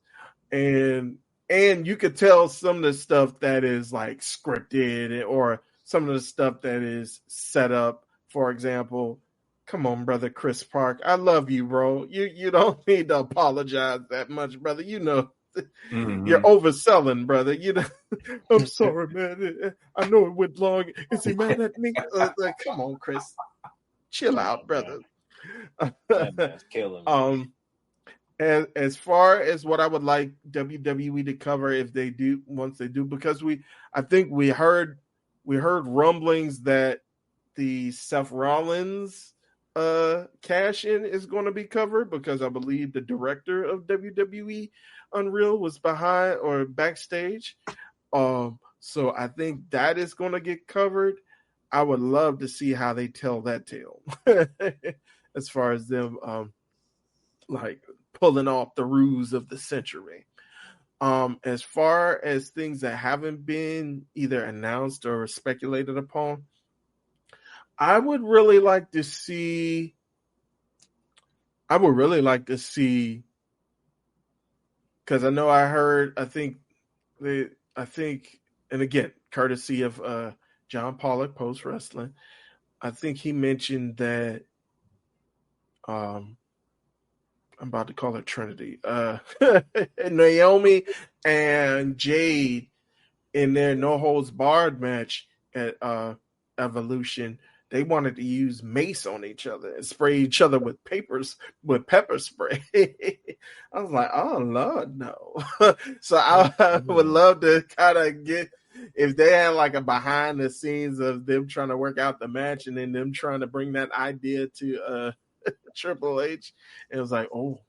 and you could tell some of the stuff that is like scripted or some of the stuff that is set up. For example, come on, brother Chris Park, I love you, bro. You don't need to apologize that much, brother. You know, you're overselling, brother. You know, I'm sorry, man. I know it went long. Is he mad at me? Like, come on, Chris, chill out, brother. That man's killing me. As far as what I would like WWE to cover if they do, once they do, because I think we heard rumblings that the Seth Rollins cash in is going to be covered, because I believe the director of WWE Unreal was behind or backstage. So I think that is going to get covered. I would love to see how they tell that tale as far as them like pulling off the ruse of the century. As far as things that haven't been either announced or speculated upon, I would really like to see, because I know I think, and again, courtesy of John Pollock, Post Wrestling, I think he mentioned that, I'm about to call her Trinity, Naomi and Jade in their no holds barred match at Evolution, they wanted to use mace on each other and spray each other with pepper spray. I was like, oh Lord, no. So I would love to kind of get, if they had like a behind the scenes of them trying to work out the match and then them trying to bring that idea to Triple H. It was like, oh,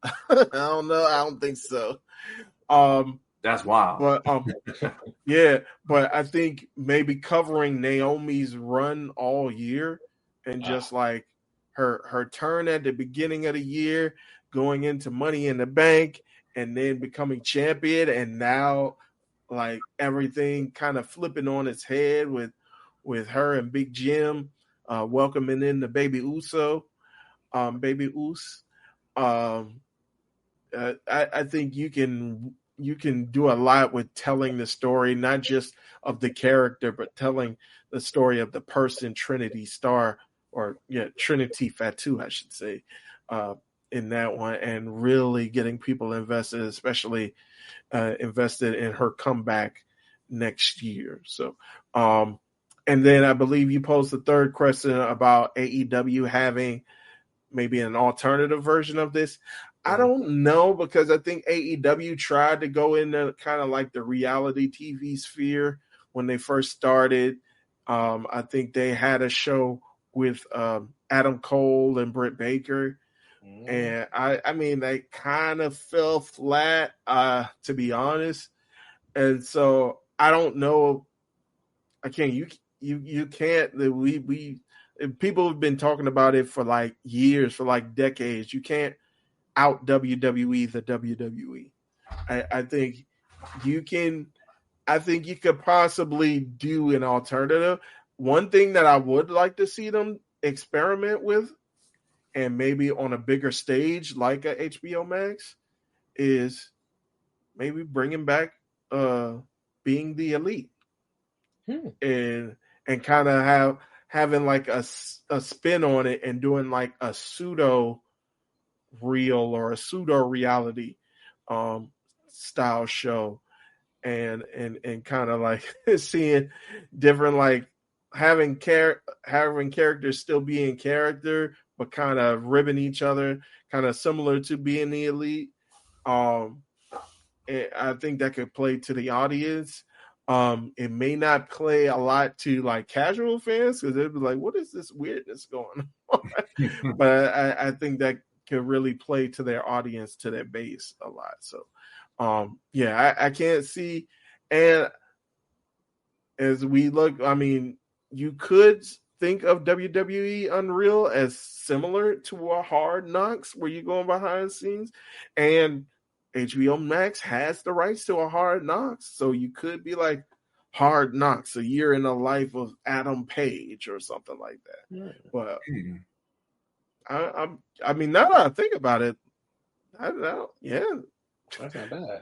I don't know. I don't think so. That's wild. But yeah, but I think maybe covering Naomi's run all year and just like her turn at the beginning of the year, going into Money in the Bank, and then becoming champion, and now like everything kind of flipping on its head with her and Big Jim welcoming in the Baby Uso. Baby Us. I think you can do a lot with telling the story, not just of the character, but telling the story of the person, Trinity Star, or Trinity Fatu, I should say, in that one, and really getting people invested, especially invested in her comeback next year. So, and then I believe you posed the third question about AEW having maybe an alternative version of this. I don't know, because I think AEW tried to go into kind of like the reality TV sphere when they first started. I think they had a show with Adam Cole and Britt Baker. And I mean, they kind of fell flat, to be honest. And so I don't know. I can't, you can't, we people have been talking about it for like years, for like decades. You can't out WWE the WWE. I think you can. I think you could possibly do an alternative. One thing that I would like to see them experiment with, and maybe on a bigger stage like a HBO Max, is maybe bringing back Being the Elite, and kind of having like a spin on it and doing like a pseudo real or a pseudo reality style show, and kind of like seeing different, like having characters still be in character but kind of ribbing each other, kind of similar to Being the Elite. And I think that could play to the audience. It may not play a lot to like casual fans, because they'd be like, what is this weirdness going on? But I think that could really play to their audience, to their base a lot. So I can't see. And as we look, I mean, you could think of WWE Unreal as similar to a Hard Knocks, where you're going behind the scenes, and HBO Max has the rights to a Hard Knocks, so you could be like Hard Knocks, a year in the life of Adam Page or something like that. But I mean, now that I think about it, I don't know. Yeah, That's not bad.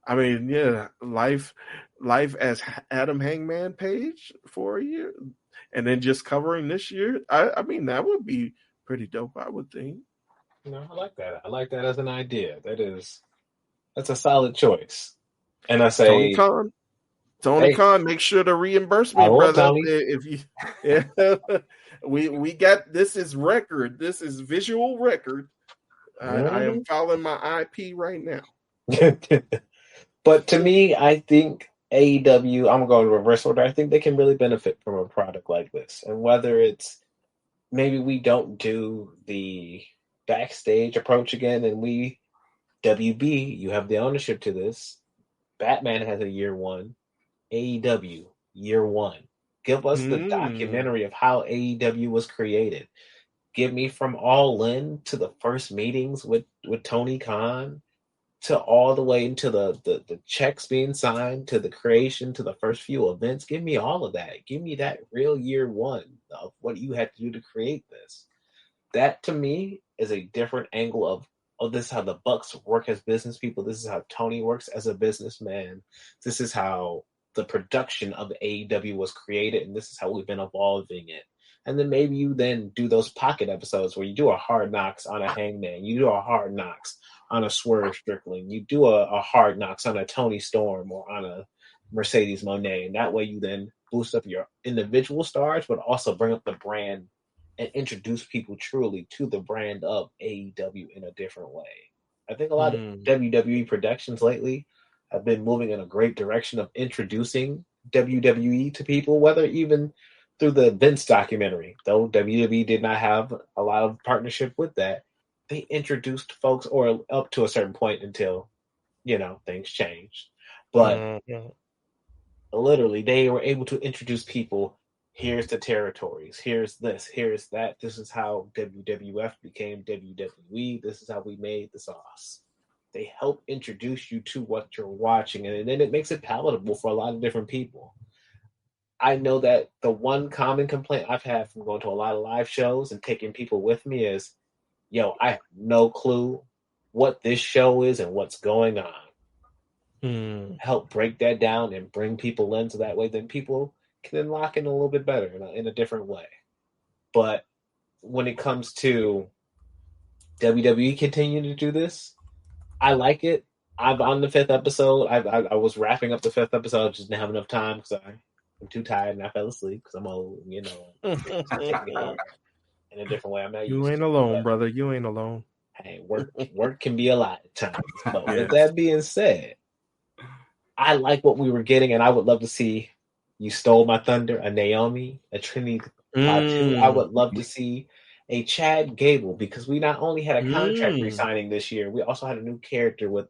I mean, yeah, life as Adam Hangman Page for a year, and then just covering this year. I mean, that would be pretty dope, I would think. I like that. I like that as an idea. That's a solid choice. And I Tony say, Khan, hey, make sure to reimburse I me, will, brother. Tony. If you, yeah, we got this is record. This is visual record. I am filing my IP right now. But to me, I think AEW, I'm going to reverse order. I think they can really benefit from a product like this. And whether it's maybe we don't do the backstage approach again and we, WB, you have the ownership to this. Batman has a year one. AEW, year one. Give us the documentary of how AEW was created. Give me from All In to the first meetings with Tony Khan to all the way into the checks being signed to the creation to the first few events. Give me all of that. Give me that real year one of what you had to do to create this. That to me is a different angle of this is how the Bucks work as business people. This is how Tony works as a businessman. This is how the production of AEW was created, and this is how we've been evolving it. And then maybe you then do those pocket episodes where you do a Hard Knocks on a Hangman, you do a Hard Knocks on a Swerve Strickland, you do a Hard Knocks on a Tony Storm or on a Mercedes Moné, and that way you then boost up your individual stars, but also bring up the brand and introduce people truly to the brand of AEW in a different way. I think a lot of WWE productions lately have been moving in a great direction of introducing WWE to people, whether even through the Vince documentary, though WWE did not have a lot of partnership with that. They introduced folks or up to a certain point until, things changed. But literally, they were able to introduce people. Here's the territories. Here's this. Here's that. This is how WWF became WWE. This is how we made the sauce. They help introduce you to what you're watching, and then it makes it palatable for a lot of different people. I know that the one common complaint I've had from going to a lot of live shows and taking people with me is, I have no clue what this show is and what's going on. Help break that down and bring people in so that way then people can then lock in a little bit better in a different way. But when it comes to WWE continuing to do this, I like it. I'm on the 5th episode. I was wrapping up the 5th episode. I just didn't have enough time because I'm too tired and I fell asleep because I'm old. Take me home in a different way. I'm not You used ain't to, alone, brother. You ain't alone. Hey, work can be a lot at times. But with that being said, I like what we were getting, and I would love to see You Stole My Thunder, a Naomi, a Trinity Fatu. I would love to see a Chad Gable because we not only had a contract re-signing this year, we also had a new character with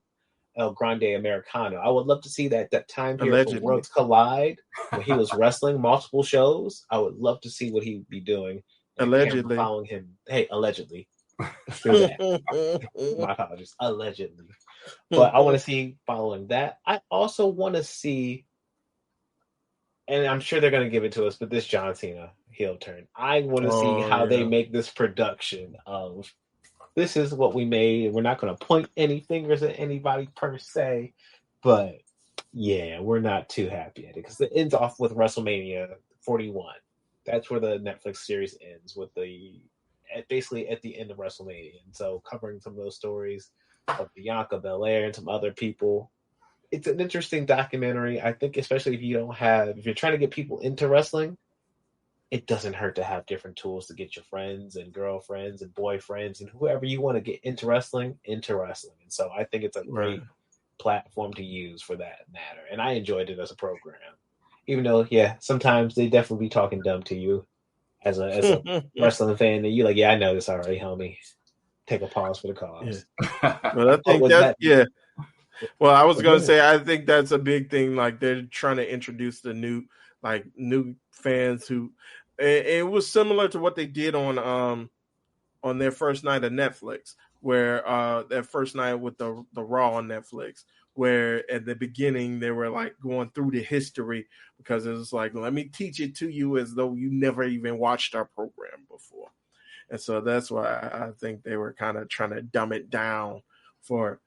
El Grande Americano. I would love to see that time period for Worlds Collide when he was wrestling multiple shows. I would love to see what he would be doing. Allegedly. Following him. Hey, allegedly. Through that. My apologies. Allegedly. But I want to see following that. I also want to see, and I'm sure they're going to give it to us, but this John Cena heel turn. I want to see how they make this production of this is what we made. We're not going to point any fingers at anybody per se, but we're not too happy at it because it ends off with WrestleMania 41. That's where the Netflix series ends with basically at the end of WrestleMania. And so covering some of those stories of Bianca Belair and some other people. It's an interesting documentary. I think especially if you're trying to get people into wrestling, it doesn't hurt to have different tools to get your friends and girlfriends and boyfriends and whoever you want to get into wrestling. And so I think it's a great platform to use for that matter. And I enjoyed it as a program. Even though, sometimes they definitely be talking dumb to you as a wrestling fan. And you're like, I know this already, homie. Take a pause for the cause. Well, I think Well, I was going to say, I think that's a big thing. Like they're trying to introduce the new fans who, it was similar to what they did on their first night of Netflix, where their first night with the Raw on Netflix, where at the beginning they were like going through the history because it was like, let me teach it to you as though you never even watched our program before. And so that's why I think they were kind of trying to dumb it down for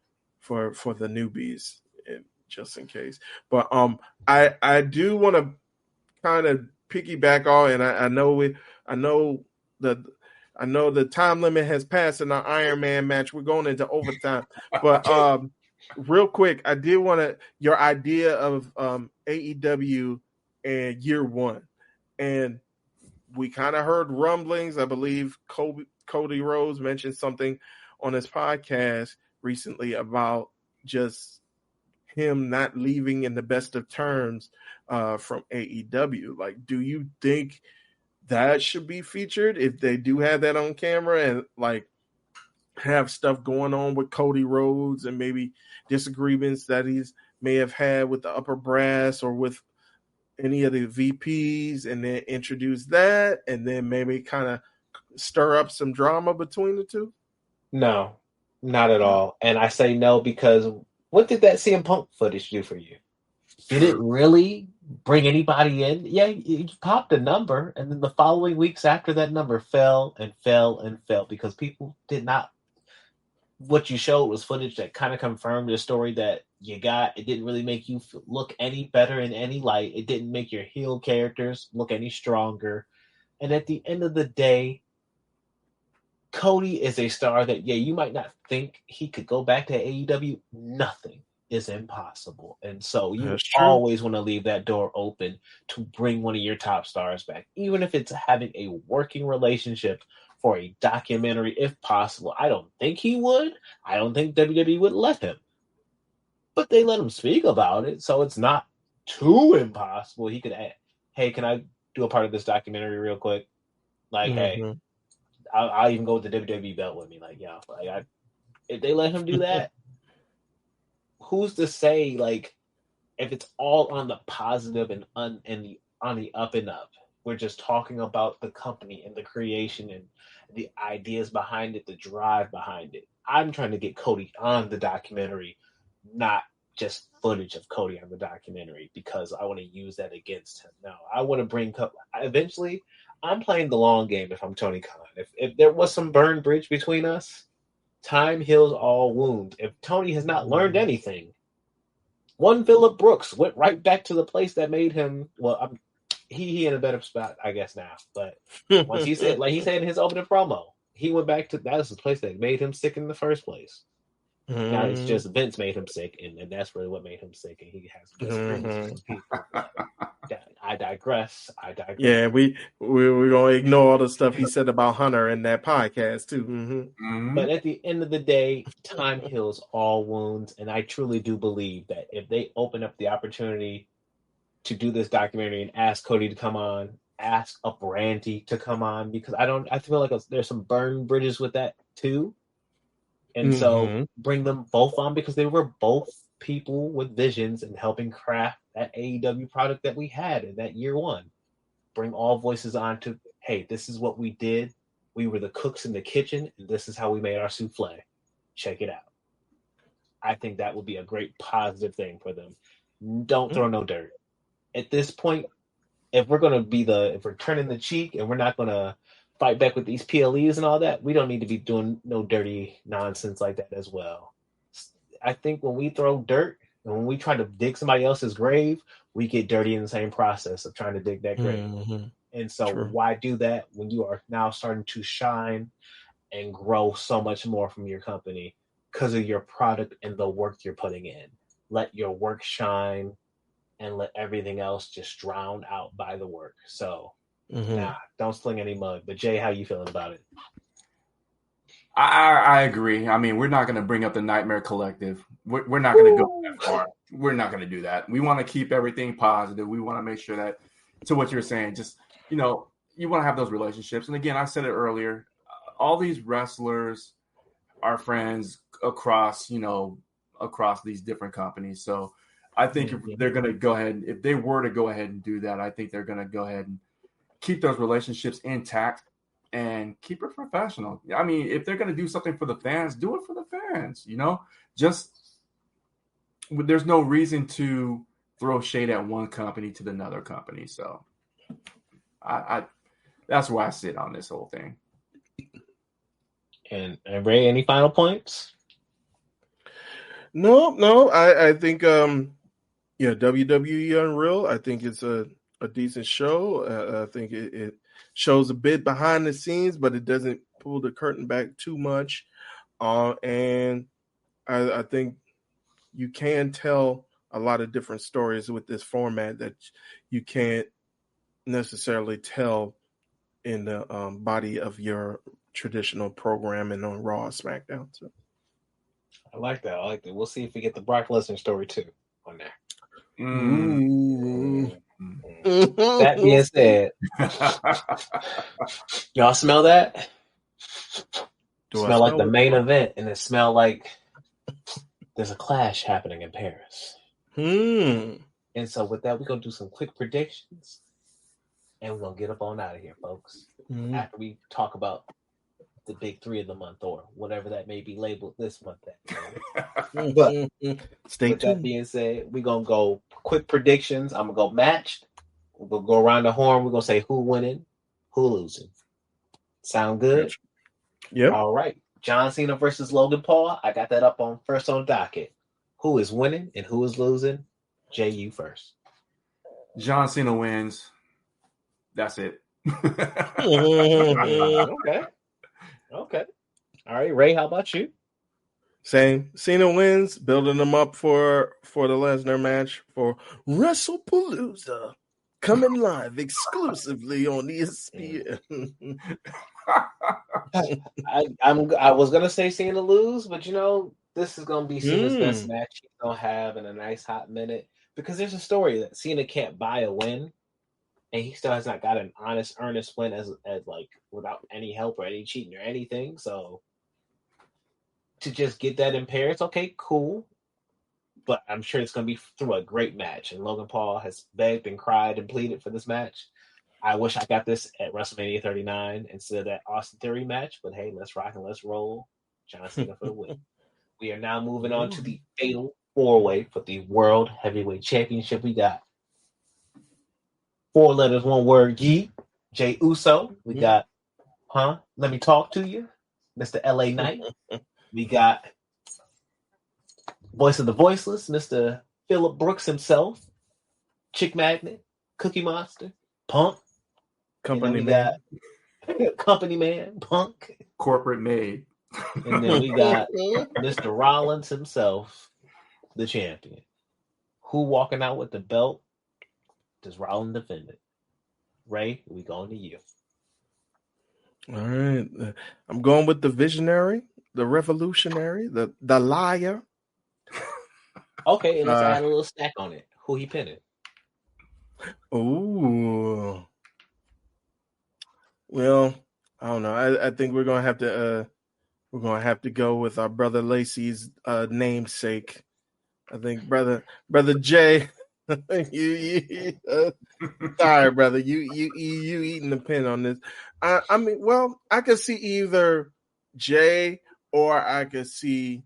the newbies, just in case. But I do want to kind of piggyback off, and I know the time limit has passed in our Iron Man match. We're going into overtime, but real quick, I did want your idea of AEW and year one, and we kind of heard rumblings. I believe Cody Rhodes mentioned something on his podcast recently about just him not leaving in the best of terms from AEW. Like, do you think that should be featured if they do have that on camera and like have stuff going on with Cody Rhodes and maybe disagreements that he's may have had with the upper brass or with any of the VPs, and then introduce that and then maybe kind of stir up some drama between the two? No, not at all. And I say no because what did that CM Punk footage do for you? Did it really bring anybody in? Yeah, you popped a number, and then the following weeks after that number fell and fell and fell because people did not. What you showed was footage that kind of confirmed the story that you got. It didn't really make you look any better in any light. It didn't make your heel characters look any stronger. And at the end of the day, Cody is a star that, yeah, you might not think he could go back to AEW. Nothing is impossible. And so you always want to leave that door open to bring one of your top stars back, even if it's having a working relationship for a documentary, if possible. I don't think he would. I don't think WWE would let him. But they let him speak about it, so it's not too impossible. He could add, hey, can I do a part of this documentary real quick? Like, hey, I'll even go with the WWE belt with me. Like, yeah, if they let him do that, who's to say, like, if it's all on the positive and on the up and up? We're just talking about the company and the creation and the ideas behind it, the drive behind it. I'm trying to get Cody on the documentary, not just footage of Cody on the documentary, because I want to use that against him. No, I want to bring eventually. I'm playing the long game if I'm Tony Khan. If there was some burned bridge between us, time heals all wounds. If Tony has not learned anything, one Phillip Brooks went right back to the place that made him. Well, he in a better spot, I guess, now. But once he said, like he said in his opening promo, he went back to that was the place that made him sick in the first place. Now it's just Vince made him sick, and that's really what made him sick, and he has disagreements with people. I digress. Yeah, we're gonna ignore all the stuff he said about Hunter in that podcast too. But at the end of the day, time heals all wounds, and I truly do believe that if they open up the opportunity to do this documentary and ask Cody to come on, ask a Brandy to come on, because I feel like there's some burned bridges with that too. And so bring them both on because they were both people with visions and helping craft that AEW product that we had in that year one. Bring all voices on to, hey, this is what we did. We were the cooks in the kitchen, and this is how we made our souffle. Check it out. I think that would be a great positive thing for them. Don't throw no dirt. At this point, if we're turning the cheek and we're not going to fight back with these PLEs and all that, we don't need to be doing no dirty nonsense like that as well. I think when we throw dirt and when we try to dig somebody else's grave, we get dirty in the same process of trying to dig that grave. And so why do that when you are now starting to shine and grow so much more from your company because of your product and the work you're putting in? Let your work shine and let everything else just drown out by the work. So, nah, don't sling any mud. But Jay, how you feeling about it? I agree. I mean, we're not going to bring up the Nightmare Collective. We're not going to go that far. We're not going to do that. We want to keep everything positive. We want to make sure that, to what you're saying, just, you want to have those relationships. And again, I said it earlier, all these wrestlers are friends across these different companies. So I think if they're going to go ahead, if they were to go ahead and do that, I think they're going to go ahead and keep those relationships intact and keep it professional. I mean, if they're going to do something for the fans, do it for the fans, just there's no reason to throw shade at one company to another company. So I that's where I sit on this whole thing. And Ray, any final points? No. I think WWE Unreal. I think it's a decent show. I think it shows a bit behind the scenes, but it doesn't pull the curtain back too much. And I think you can tell a lot of different stories with this format that you can't necessarily tell in the body of your traditional programming on Raw or SmackDown. So. I like that. We'll see if we get the Brock Lesnar story too on there. That being said, y'all smell that? Smell like the main event, and it smell like there's a clash happening in Paris. And so with that, we're going to do some quick predictions, and we're going to get up on out of here, folks. After we talk about the big 3 of the month or whatever that may be labeled this month. But stay with tuned. That being said, we're going to go quick predictions. I'm going to go matched. We're going to go around the horn. We're going to say who winning, who losing. Sound good? Yep. All right. John Cena versus Logan Paul. I got that up on first on docket. Who is winning and who is losing? Jay, you first. John Cena wins. That's it. Okay. All right, Ray, how about you? Same. Cena wins, building them up for the Lesnar match for WrestlePalooza, coming live exclusively on ESPN. I was gonna say Cena lose, but this is gonna be Cena's best match he's gonna have in a nice hot minute because there's a story that Cena can't buy a win, and he still has not got an honest, earnest win as like without any help or any cheating or anything. So to just get that in Paris, okay, cool. But I'm sure it's gonna be through a great match. And Logan Paul has begged and cried and pleaded for this match. I wish I got this at WrestleMania 39 instead of that Austin Theory match, but hey, let's rock and let's roll. John Cena for the win. We are now moving on to the fatal 4-way for the World Heavyweight Championship. We got 4 letters, 1 word, Yee, Jey Uso. We got, let me talk to you, Mr. LA Knight. We got voice of the voiceless, Mr. Phillip Brooks himself, Chick Magnet, Cookie Monster, Punk. Company man. Company man, Punk. Corporate made. And then we got Mr. Rollins himself, the champion. Who walking out with the belt? Does Rollins defend it? Ray, we going to you. All right. I'm going with the visionary, the revolutionary, the liar. Okay, and let's add a little stack on it. Who he pinning? Ooh. Well, I don't know. I think we're gonna have to go with our brother Lacey's namesake. I think brother Jay. you sorry, brother. You eating the pin on this. I mean, well, I could see either Jay or I could see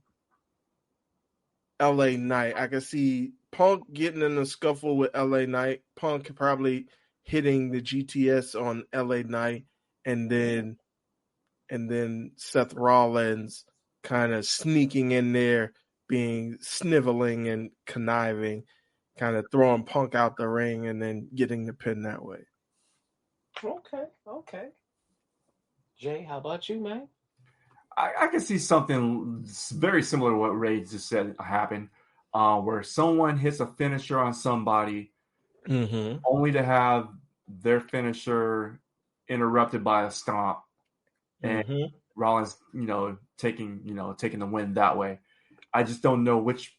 LA Knight. I could see Punk getting in a scuffle with LA Knight. Punk probably hitting the GTS on LA Knight, and then Seth Rollins kind of sneaking in there, being sniveling and conniving, kind of throwing Punk out the ring and then getting the pin that way. Okay. Jay, how about you, man? I can see something very similar to what Ray just said happen, where someone hits a finisher on somebody, only to have their finisher interrupted by a stomp, and Rollins, taking the win that way. I just don't know which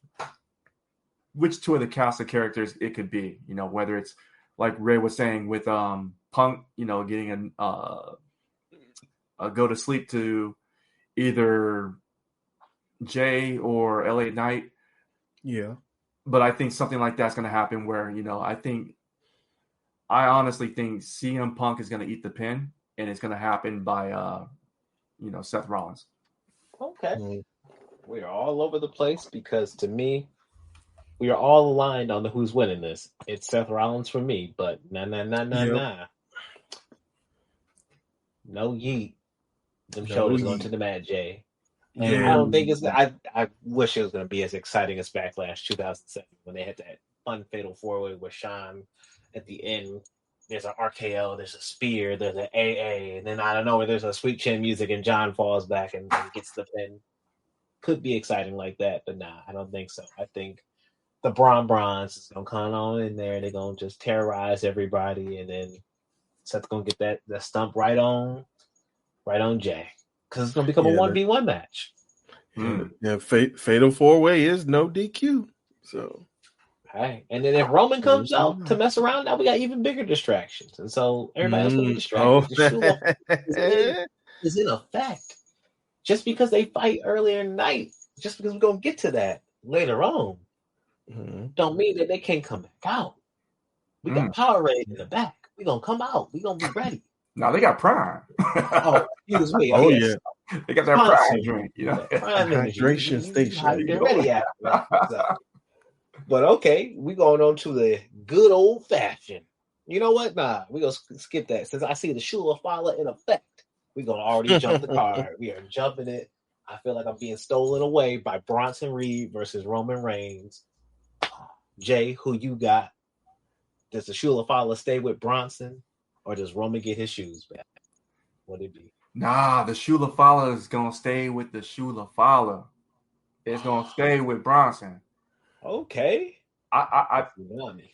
2 of the cast of characters it could be. Whether it's like Ray was saying with Punk, getting a go to sleep to either Jay or LA Knight. Yeah. But I think something like that's going to happen where, I honestly think CM Punk is going to eat the pin, and it's going to happen by, Seth Rollins. Okay. We are all over the place because to me, We are all aligned on who's winning this. It's Seth Rollins for me, but Yep. nah. No yeet. Them No shoulders going yeet. to the mat, Jay. And Yeah. I don't think it's. I wish it was going to be as exciting as Backlash 2007 when they had that unfatal 4-way with Sean at the end. There's an RKO, there's a spear, there's an AA, and then I don't know where there's a sweet chin music and John falls back and gets the pin. Could be exciting like that, but nah, I don't think so. I think the Bronze is gonna come on in there. They're gonna just terrorize everybody, and then Seth's gonna get that stump right on Jay, because it's gonna become a 1v1 match. Yeah, fatal 4-way is no DQ. So, Hey, and then if Roman comes out to mess around, now we got even bigger distractions, and so everybody else gonna be distracted. The Shula is in effect. Just because they fight earlier in the night, just because we're gonna get to that later on, don't mean that they can't come back out. We got Power Raid in the back. We're gonna come out. We're gonna be ready. No, they got Prime. Oh, excuse me. Oh, yes. yeah. They got that Prime drink. You know, Prime energy. Hydration station. How you get ready after that? So, but okay, we going on to the good old fashioned. You know what? Nah, we gonna skip that since I see the Shula follow in effect. We're gonna already jump the card. We are jumping it. I feel like I'm being stolen away by Bronson Reed versus Roman Reigns. Jay, who you got? Does the Shula follow stay with Bronson, or does Roman get his shoes back? What it be? Nah, the Shula Fala is gonna stay with the Shula Fala. It's gonna stay with Bronson. Okay.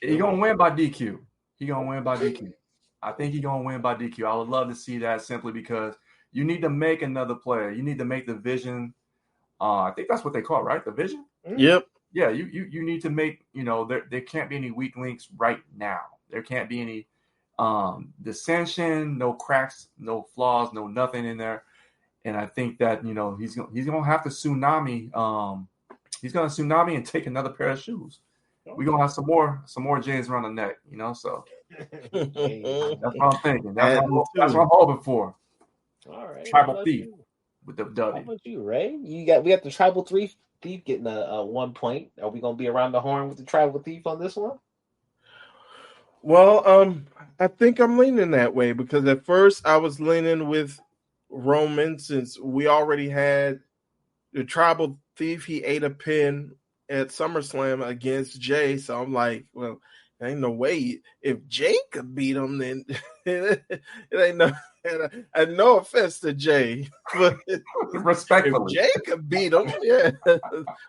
He gonna win by DQ. He gonna win by DQ. I think he's gonna win by DQ. I would love to see that simply because you need to make another player. You need to make the vision. I think that's what they call it, right? The vision. Yep. Yeah. You need to make. There can't be any weak links right now. There can't be any dissension, no cracks, no flaws, no nothing in there. And I think that he's gonna have to tsunami. He's gonna tsunami and take another pair of shoes. We're gonna have some more J's around the neck, so that's what I'm thinking. That's what I'm hoping for. All right. Tribal Thief with the W. How about you, Ray? We got the Tribal Thief getting a 1 point. Are we gonna be around the horn with the Tribal Thief on this one? Well, I think I'm leaning that way because at first I was leaning with Roman since we already had the Tribal Thief. He ate a pin at SummerSlam against Jay, so I'm like, well, there ain't no way if Jay could beat him, then it ain't no. And no offense to Jay, but respectfully, if Jay could beat him, yeah,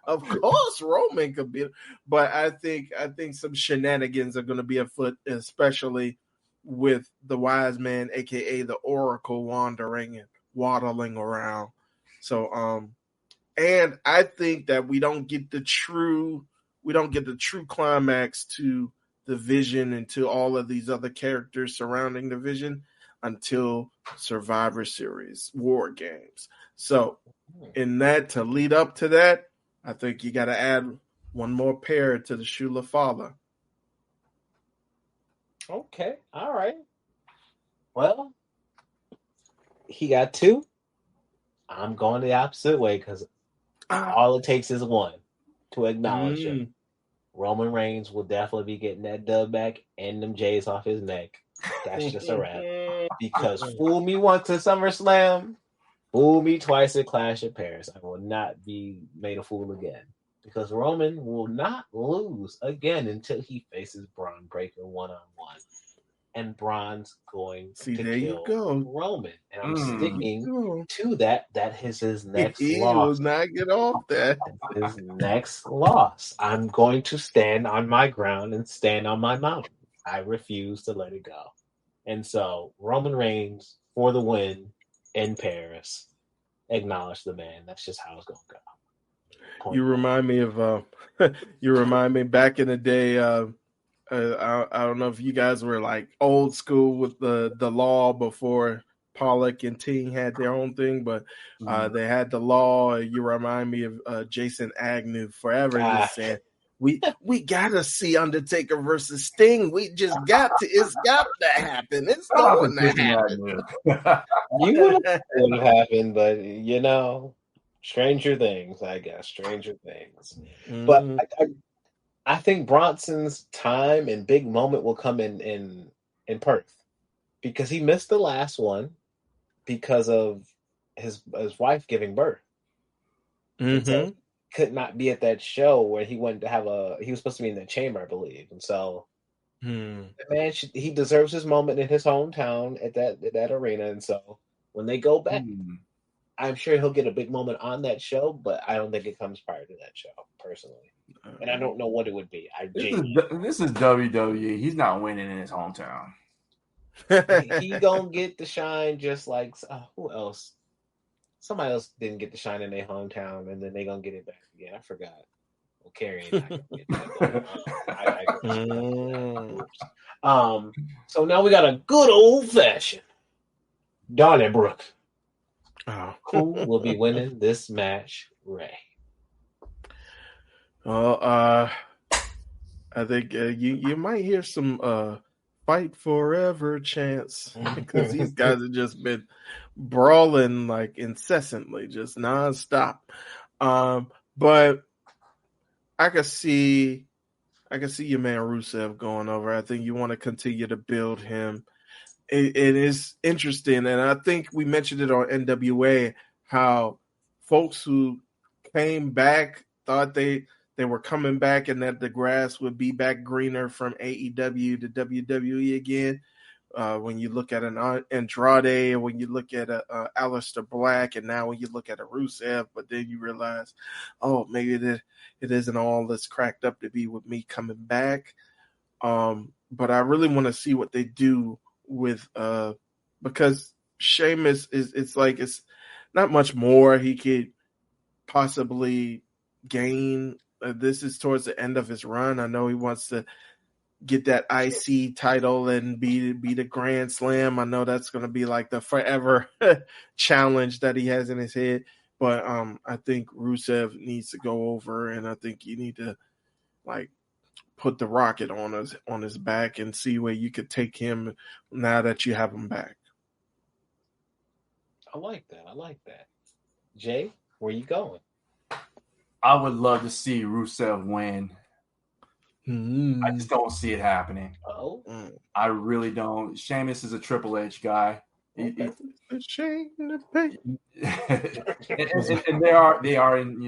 of course Roman could beat him. But I think some shenanigans are going to be afoot, especially with the wise man, aka the Oracle, wandering and waddling around. So, and I think that we don't get the true climax to the Vision and to all of these other characters surrounding the Vision until Survivor Series War Games. So in that, to lead up to that, I think you got to add one more pair to the Shula Fala. Okay. All right. Well, he got 2. I'm going the opposite way because all it takes is one to acknowledge him. Roman Reigns will definitely be getting that dub back and them J's off his neck. That's just a wrap. Because fool me once at SummerSlam, fool me twice at Clash in Paris. I will not be made a fool again. Because Roman will not lose again until he faces Braun Breaker one-on-one. And Braun's going to kill Roman. And I'm sticking to that. That is his next loss. He will not get off that. His next loss. I'm going to stand on my ground and stand on my mountain. I refuse to let it go. And so Roman Reigns for the win in Paris. Acknowledge the man. That's just how it's going to go. You remind me of back in the day. I don't know if you guys were like old school with the Law before Pollock and Ting had their own thing, but they had the Law. You remind me of Jason Agnew forever just saying, we gotta see Undertaker versus Sting. It's got to happen. It's going to happen. You would have happened, but stranger things, I guess. Stranger things. But I think Bronson's time and big moment will come in Perth because he missed the last one because of his wife giving birth. And so he could not be at that show where he went to he was supposed to be in the chamber, I believe. And so the man he deserves his moment in his hometown at that arena. And so when they go back, I'm sure he'll get a big moment on that show, but I don't think it comes prior to that show, personally. And I don't know what it would be. This is WWE. He's not winning in his hometown. He gonna get the shine just like who else? Somebody else didn't get the shine in their hometown, and then they gonna get it back again. I forgot. Well, Carrie and I can get that. So now we got a good old fashioned Donnybrook. Who will be winning this match, Ray? Well, I think you might hear some fight forever chants because these guys have just been brawling like incessantly, just nonstop. But I can see your man Rusev going over. I think you want to continue to build him. It is interesting, and I think we mentioned it on NWA how folks who came back thought they were coming back and that the grass would be back greener from AEW to WWE again. When you look at an Andrade, when you look at a Aleister Black, and now when you look at a Rusev, but then you realize, oh, maybe it isn't all that's cracked up to be with me coming back. But I really want to see what they do with because Sheamus it's not much more he could possibly gain. This is towards the end of his run. I know he wants to get that IC title and be the Grand Slam. I know that's going to be like the forever challenge that he has in his head. But I think Rusev needs to go over, and I think you need to like put the rocket on his back and see where you could take him now that you have him back. I like that. Jay, where you going? I would love to see Rusev win. I just don't see it happening. I really don't. Sheamus is a Triple H guy. And they are in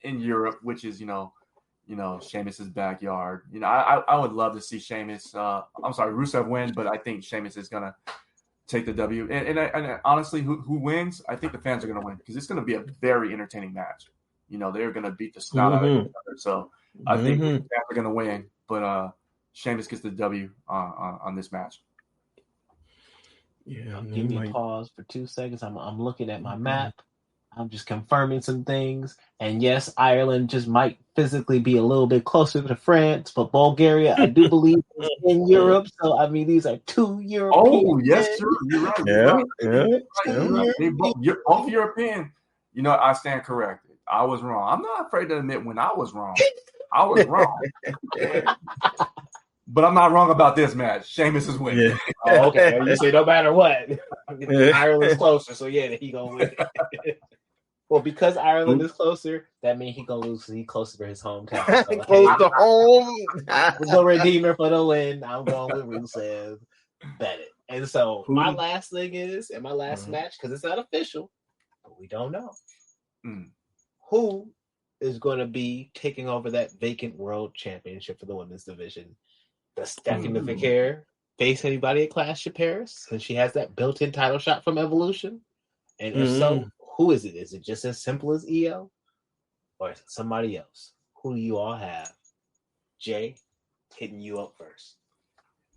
Europe, which is Sheamus's backyard. I would love to see Rusev win, but I think Sheamus is gonna take the W. And honestly, who wins? I think the fans are gonna win because it's gonna be a very entertaining match. They're gonna beat the snot out of each other. So I think the fans are gonna win, but Sheamus gets the W on this match. Yeah, give me a pause for 2 seconds. I'm looking at my map. I'm just confirming some things. And yes, Ireland just might physically be a little bit closer to France, but Bulgaria, I do believe, is in Europe. So, I mean, these are 2 European. Oh, yes, sir. You're right. You're both European. I stand corrected. I was wrong. I'm not afraid to admit when I was wrong. I was wrong. But I'm not wrong about this match. Sheamus is winning. Yeah. Oh, okay. You say no matter what. Ireland's closer, so yeah, he gonna win. Well, because Ireland is closer, that means he gonna lose because he's closer to his hometown. So, close to home. The redeemer for the win. I'm going with Rusev. Bet it. And so my last thing is, and my last match, because it's not official, but we don't know. Who is going to be taking over that vacant world championship for the women's division? Does Stephanie McIntyre face anybody at Clash in Paris? And she has that built-in title shot from Evolution. And if so, who is it? Is it just as simple as EO? Or is it somebody else? Who do you all have? Jay, hitting you up first.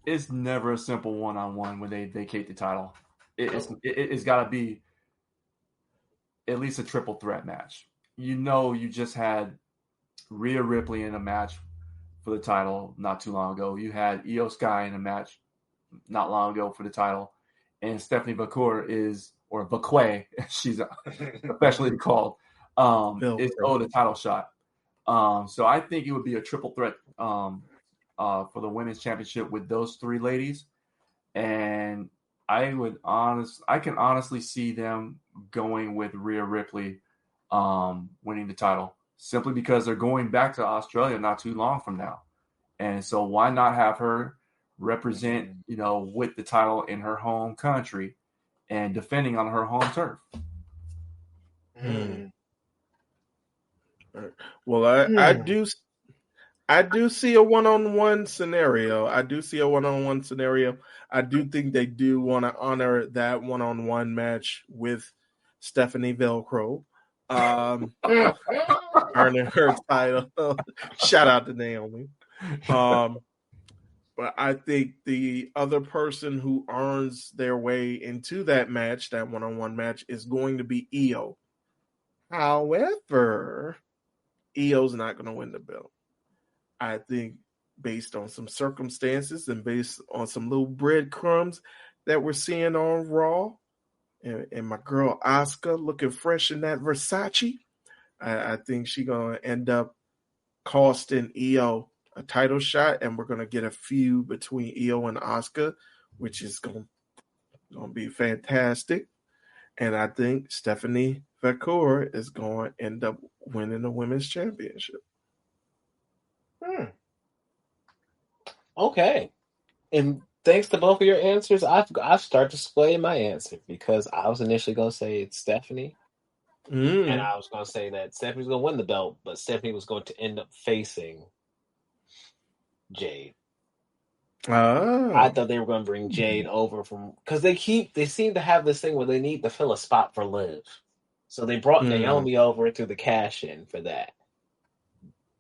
It's never a simple one-on-one when they vacate the title. It's got to be at least a triple threat match. You just had Rhea Ripley in a match for the title not too long ago. You had Io Sky in a match not long ago for the title. And Stephanie Vaquer or Vaquer, she's affectionately called, is owed a title shot. So I think it would be a triple threat for the women's championship with those 3 ladies. And I can honestly see them going with Rhea Ripley winning the title simply because they're going back to Australia not too long from now. And so why not have her represent, with the title in her home country and defending on her home turf? Well, I do see a one-on-one scenario. I do think they do want to honor that one-on-one match with Stephanie Velcro, earning her title. Shout out to Naomi. But I think the other person who earns their way into that match, that one-on-one match, is going to be Io. However, Io's not going to win the belt. I think based on some circumstances and based on some little breadcrumbs that we're seeing on Raw, and my girl Asuka looking fresh in that Versace, I think she's going to end up costing Io a title shot, and we're going to get a feud between Io and Asuka, which is going to be fantastic. And I think Stephanie Vacour is going to end up winning the women's championship. Okay. And thanks to both of your answers, I've started displaying my answer, because I was initially going to say it's Stephanie. And I was going to say that Stephanie's going to win the belt, but Stephanie was going to end up facing Jade. I thought they were going to bring Jade over because they seem to have this thing where they need to fill a spot for Liv. So they brought Naomi over through the cash-in for that.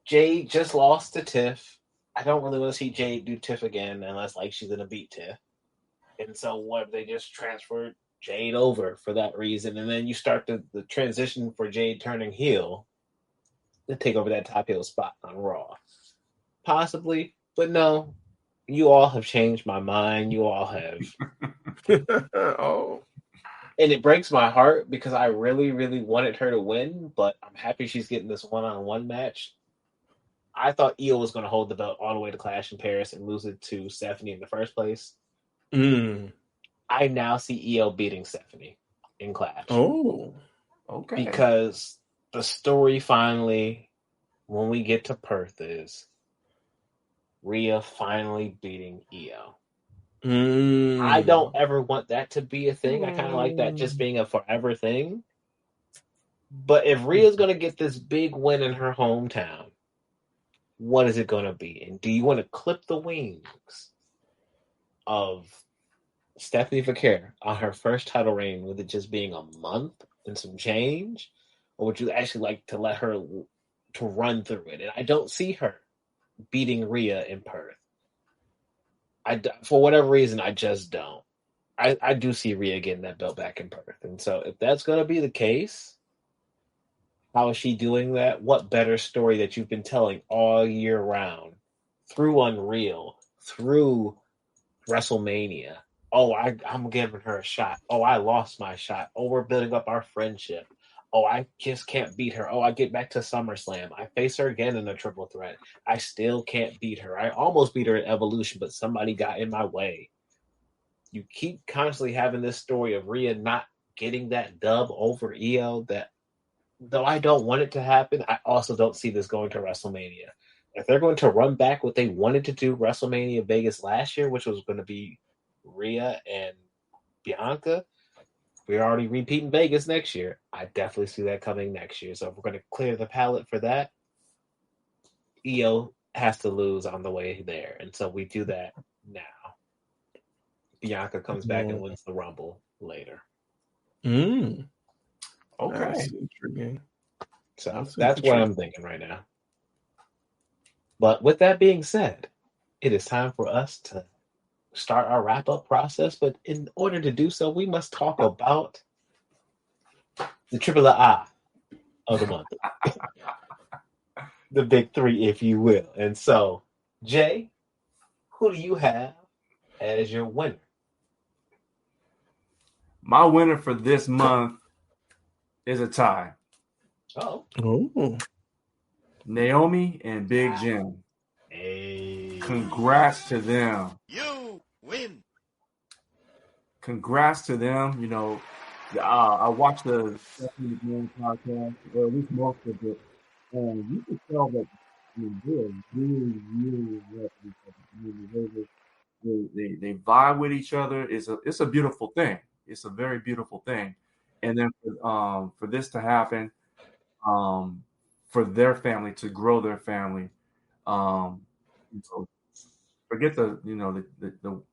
Jade just lost to Tiff. I don't really want to see Jade do Tiff again unless she's going to beat Tiff. And so what, they just transferred Jade over for that reason, and then you start the transition for Jade turning heel to take over that top heel spot on Raw. Possibly, but no. You all have changed my mind. You all have. Oh. And it breaks my heart because I really, really wanted her to win, but I'm happy she's getting this one-on-one match. I thought Io was going to hold the belt all the way to Clash in Paris and lose it to Stephanie in the first place. I now see Io beating Stephanie in Clash. Oh, okay. Because the story finally, when we get to Perth, is Rhea finally beating Io. I don't ever want that to be a thing. I kind of like that just being a forever thing. But if Rhea's going to get this big win in her hometown, what is it going to be? And do you want to clip the wings of Stephanie Vaquer on her first title reign with it just being a month and some change? Or would you actually like to let her to run through it? And I don't see her beating Rhea in Perth. For whatever reason, I just don't. I do see Rhea getting that belt back in Perth. And so if that's going to be the case, how is she doing that? What better story that you've been telling all year round through Unreal, through WrestleMania? Oh, I'm giving her a shot. Oh, I lost my shot. Oh, we're building up our friendship. Oh, I just can't beat her. Oh, I get back to SummerSlam. I face her again in a triple threat. I still can't beat her. I almost beat her at Evolution, but somebody got in my way. You keep constantly having this story of Rhea not getting that dub over Io, that though I don't want it to happen, I also don't see this going to WrestleMania. If they're going to run back what they wanted to do WrestleMania Vegas last year, which was going to be Rhea and Bianca, we're already repeating Vegas next year. I definitely see that coming next year. So if we're going to clear the palette for that, Io has to lose on the way there. And so we do that now. Bianca comes back and wins the Rumble later. Okay. So that's what I'm thinking right now. But with that being said, it is time for us to start our wrap-up process. But in order to do so, we must talk about the Triple-Ahh of the month. The big three, if you will. And so, Jay, who do you have as your winner? My winner for this month is a tie. Oh. Naomi and Big Jim. Hey. Congrats to them. You win. Congrats to them. You know, I watched the Stephanie Game podcast, or at least most of it, And you can tell that they're really well with each other. I mean, they vibe with each other. It's a beautiful thing. It's a very beautiful thing. And then for this to happen, for their family to grow their family, so forget the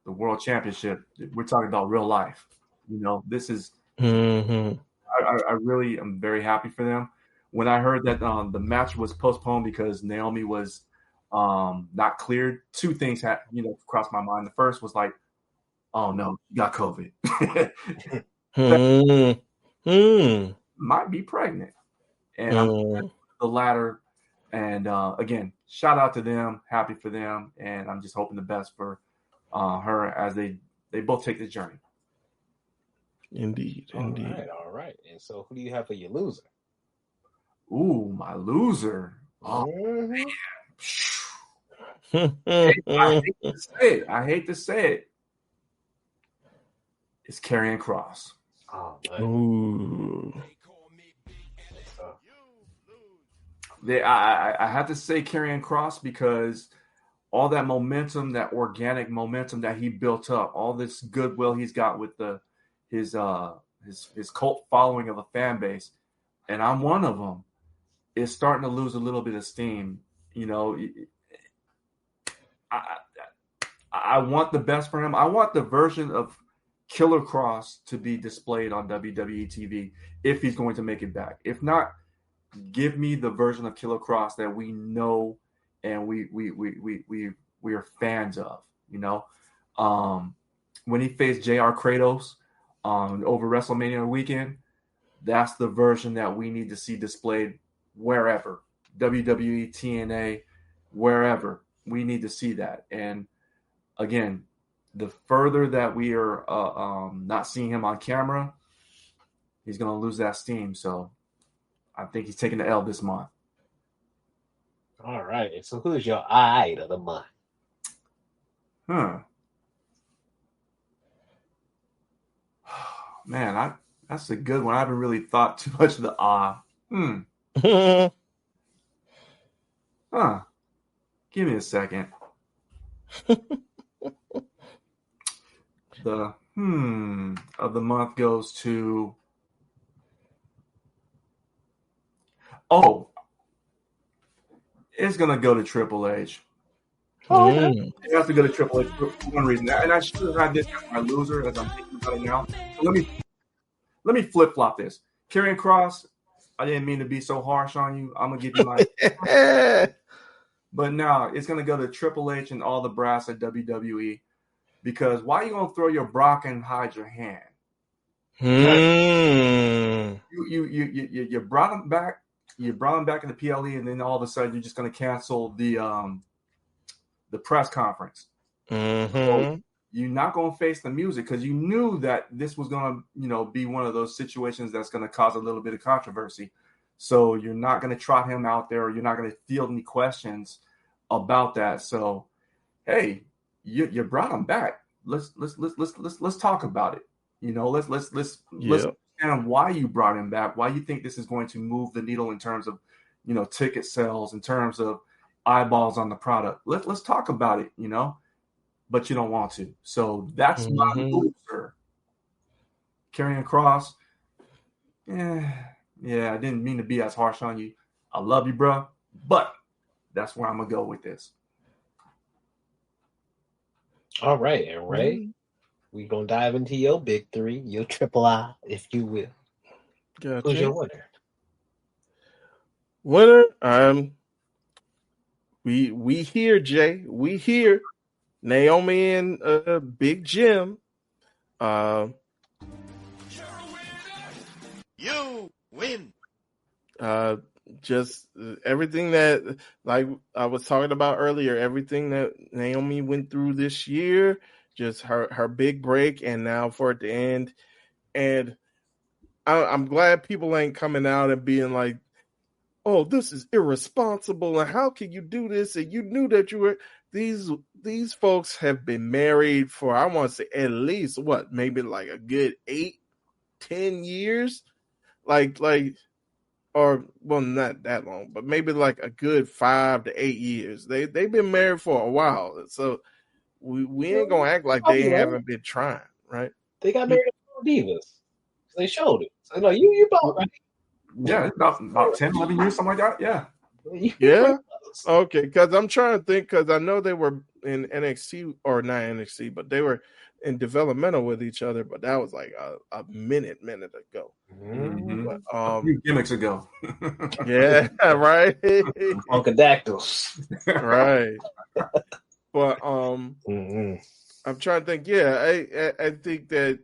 world championship. We're talking about real life. This is I really am very happy for them. When I heard that the match was postponed because Naomi was not cleared, two things had crossed my mind. The first was like, oh no, you got COVID. Might be pregnant. And I'm the latter. And again, shout out to them. Happy for them. And I'm just hoping the best for her as they both take this journey. Indeed. All right. And so who do you have for your loser? Ooh, my loser. Oh, man. I hate to say it. It's Karrion Kross. Oh, man. Ooh. I have to say Karrion Kross because all that momentum, that organic momentum that he built up, all this goodwill he's got with his cult following of a fan base, and I'm one of them, is starting to lose a little bit of steam. I want the best for him. I want the version of Killer Kross to be displayed on WWE TV if he's going to make it back. If not, give me the version of Killer Kross that we know and we are fans of. When he faced JR Kratos over WrestleMania weekend, that's the version that we need to see displayed wherever, WWE, TNA, wherever. We need to see that. And again, the further that we are not seeing him on camera, he's going to lose that steam. So I think he's taking the L this month. All right. So who's your eye of the month? Man, that's a good one. I haven't really thought too much of the Give me a second. The of the month goes to it's gonna go to Triple-Ahh. It has to go to Triple-Ahh for one reason, and I should have had this as my loser as I'm thinking about it now. So let me flip flop this. Karrion Kross, I didn't mean to be so harsh on you. I'm gonna give you my, but now it's gonna go to Triple-Ahh and all the brass at WWE. Because why are you gonna throw your Brock and hide your hand? You brought him back. You brought him back in the PLE, and then all of a sudden you're just gonna cancel the press conference. So you're not gonna face the music because you knew that this was gonna be one of those situations that's gonna cause a little bit of controversy. So you're not gonna trot him out there, or you're not gonna field any questions about that. So hey. You brought him back. Let's talk about it. Let's understand why you brought him back. Why you think this is going to move the needle in terms of ticket sales, in terms of eyeballs on the product. Let's talk about it. But you don't want to. So that's my loser. Karrion Kross. Yeah, I didn't mean to be as harsh on you. I love you, bro. But that's where I'm gonna go with this. All right, and Ray, we're going to dive into your big three, your Triple-Ahh, if you will. Gotcha. Who's your winner? We here, Jay. We here. Naomi and Big Jim. You win. Just everything that, like I was talking about earlier, everything that Naomi went through this year, just her big break, and now for it to end. And I'm glad people ain't coming out and being like, oh, this is irresponsible, and how can you do this? And you knew that you were these folks have been married for, I want to say, at least maybe like a good 8-10 years. Like or well, not that long, but maybe like a good 5 to 8 years. They've been married for a while, so we ain't gonna act like they haven't been trying, right? They got married to Divas. They showed it. So no, you bought right. Yeah, about 10, 11 years, something like that. Yeah. Yeah. Okay, because I'm trying to think, because I know they were in NXT, or not NXT, but they were in developmental with each other, but that was like a minute ago. Mm-hmm. But, a few gimmicks ago. Yeah, right. Funkadactyls. Right. But I'm trying to think. Yeah, I think that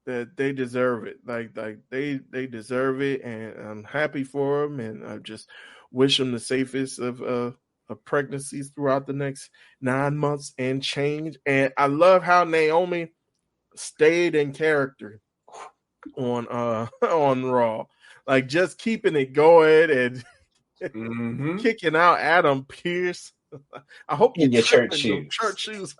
they deserve it. Like they deserve it, and I'm happy for them, and I just wish them the safest of pregnancies throughout the next 9 months and change. And I love how Naomi stayed in character on on Raw, like just keeping it going and kicking out Adam Pearce. I hope in your church shoes. shoes. Church shoes.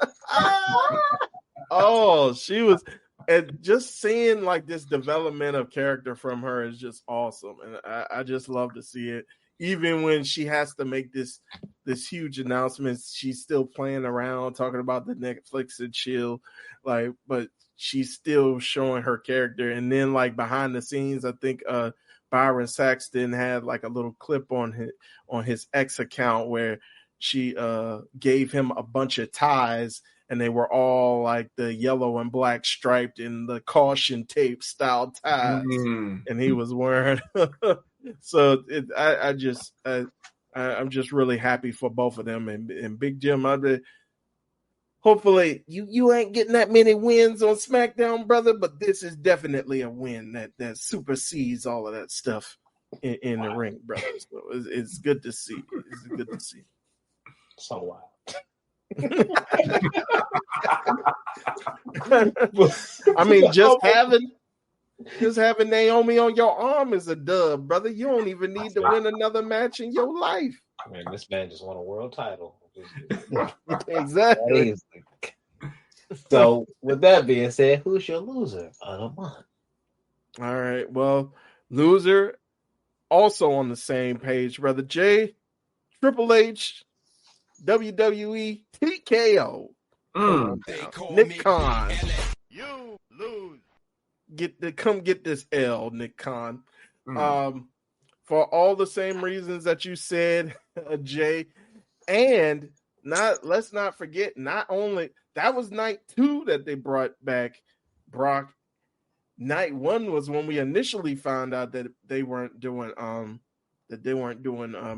Oh, she was, and just seeing like this development of character from her is just awesome, and I just love to see it. Even when she has to make this huge announcement, she's still playing around, talking about the Netflix and chill, like, but she's still showing her character. And then like behind the scenes, I think Byron Saxton had like a little clip on his X account where she gave him a bunch of ties, and they were all like the yellow and black striped and the caution tape style ties, and he was wearing. So I'm just really happy for both of them, and Big Jim. Hopefully you ain't getting that many wins on SmackDown, brother, but this is definitely a win that supersedes all of that stuff in the ring, brother. So it's good to see. It's good to see. So wild. I mean, just having Naomi on your arm is a dub, brother. You don't even need to win another match in your life. Man, this man just won a world title. Exactly. So, with that being said, who's your loser of the month? All right. Well, loser, also on the same page, brother Jay, Triple H, WWE, TKO. Nick Khan. You lose. Come get this L, Nick Khan. For all the same reasons that you said, Jay, and let's not forget, not only that was night 2 that they brought back Brock. Night 1 was when we initially found out that they weren't doing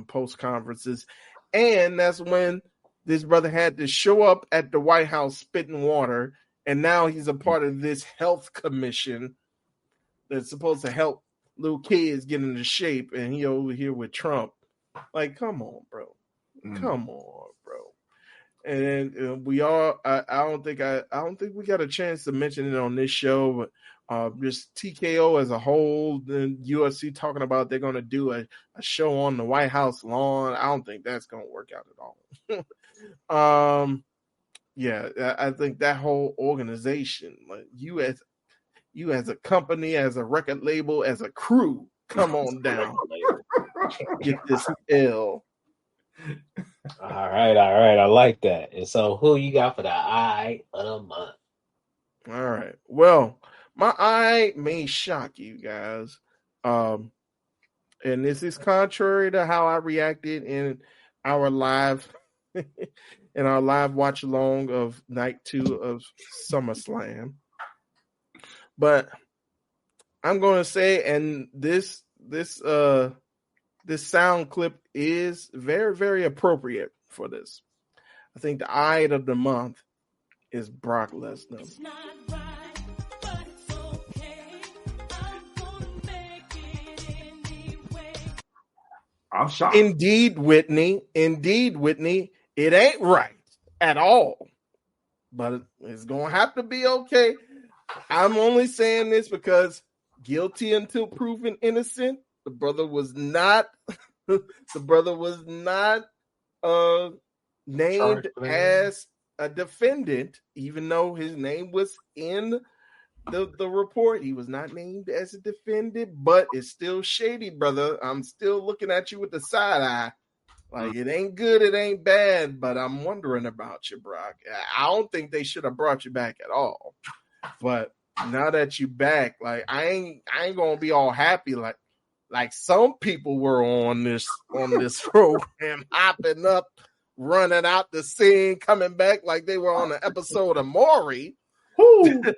post conferences, and that's when this brother had to show up at the White House spitting water, and now he's a part of this health commission that's supposed to help little kids get into shape, and he over here with Trump. Like, come on, bro. Come on, bro. And we all, I don't think we got a chance to mention it on this show, but just TKO as a whole, then UFC talking about they're going to do a show on the White House lawn. I don't think that's going to work out at all. Yeah, I think that whole organization, like you as a company, as a record label, as a crew, come on down. Get this L. All right. I like that. And so, who you got for the eye of the month? All right. Well, my eye may shock you guys. And this is contrary to how I reacted in our live watch along of night 2 of SummerSlam. But I'm going to say, and this sound clip is very, very appropriate for this. I think the eye of the month is Brock Lesnar. It's not right, but it's okay. I'm gonna make it anyway. I'm shocked. Indeed, Whitney. It ain't right at all. But it's going to have to be okay. I'm only saying this because guilty until proven innocent. The brother was not named as a defendant, even though his name was in the report. He was not named as a defendant, but it's still shady, brother. I'm still looking at you with the side eye. Like, it ain't good, it ain't bad, but I'm wondering about you, Brock. I don't think they should have brought you back at all. But now that you back, like, I ain't gonna be all happy like some people were on this program, hopping up, running out the scene, coming back like they were on an episode of Maury. I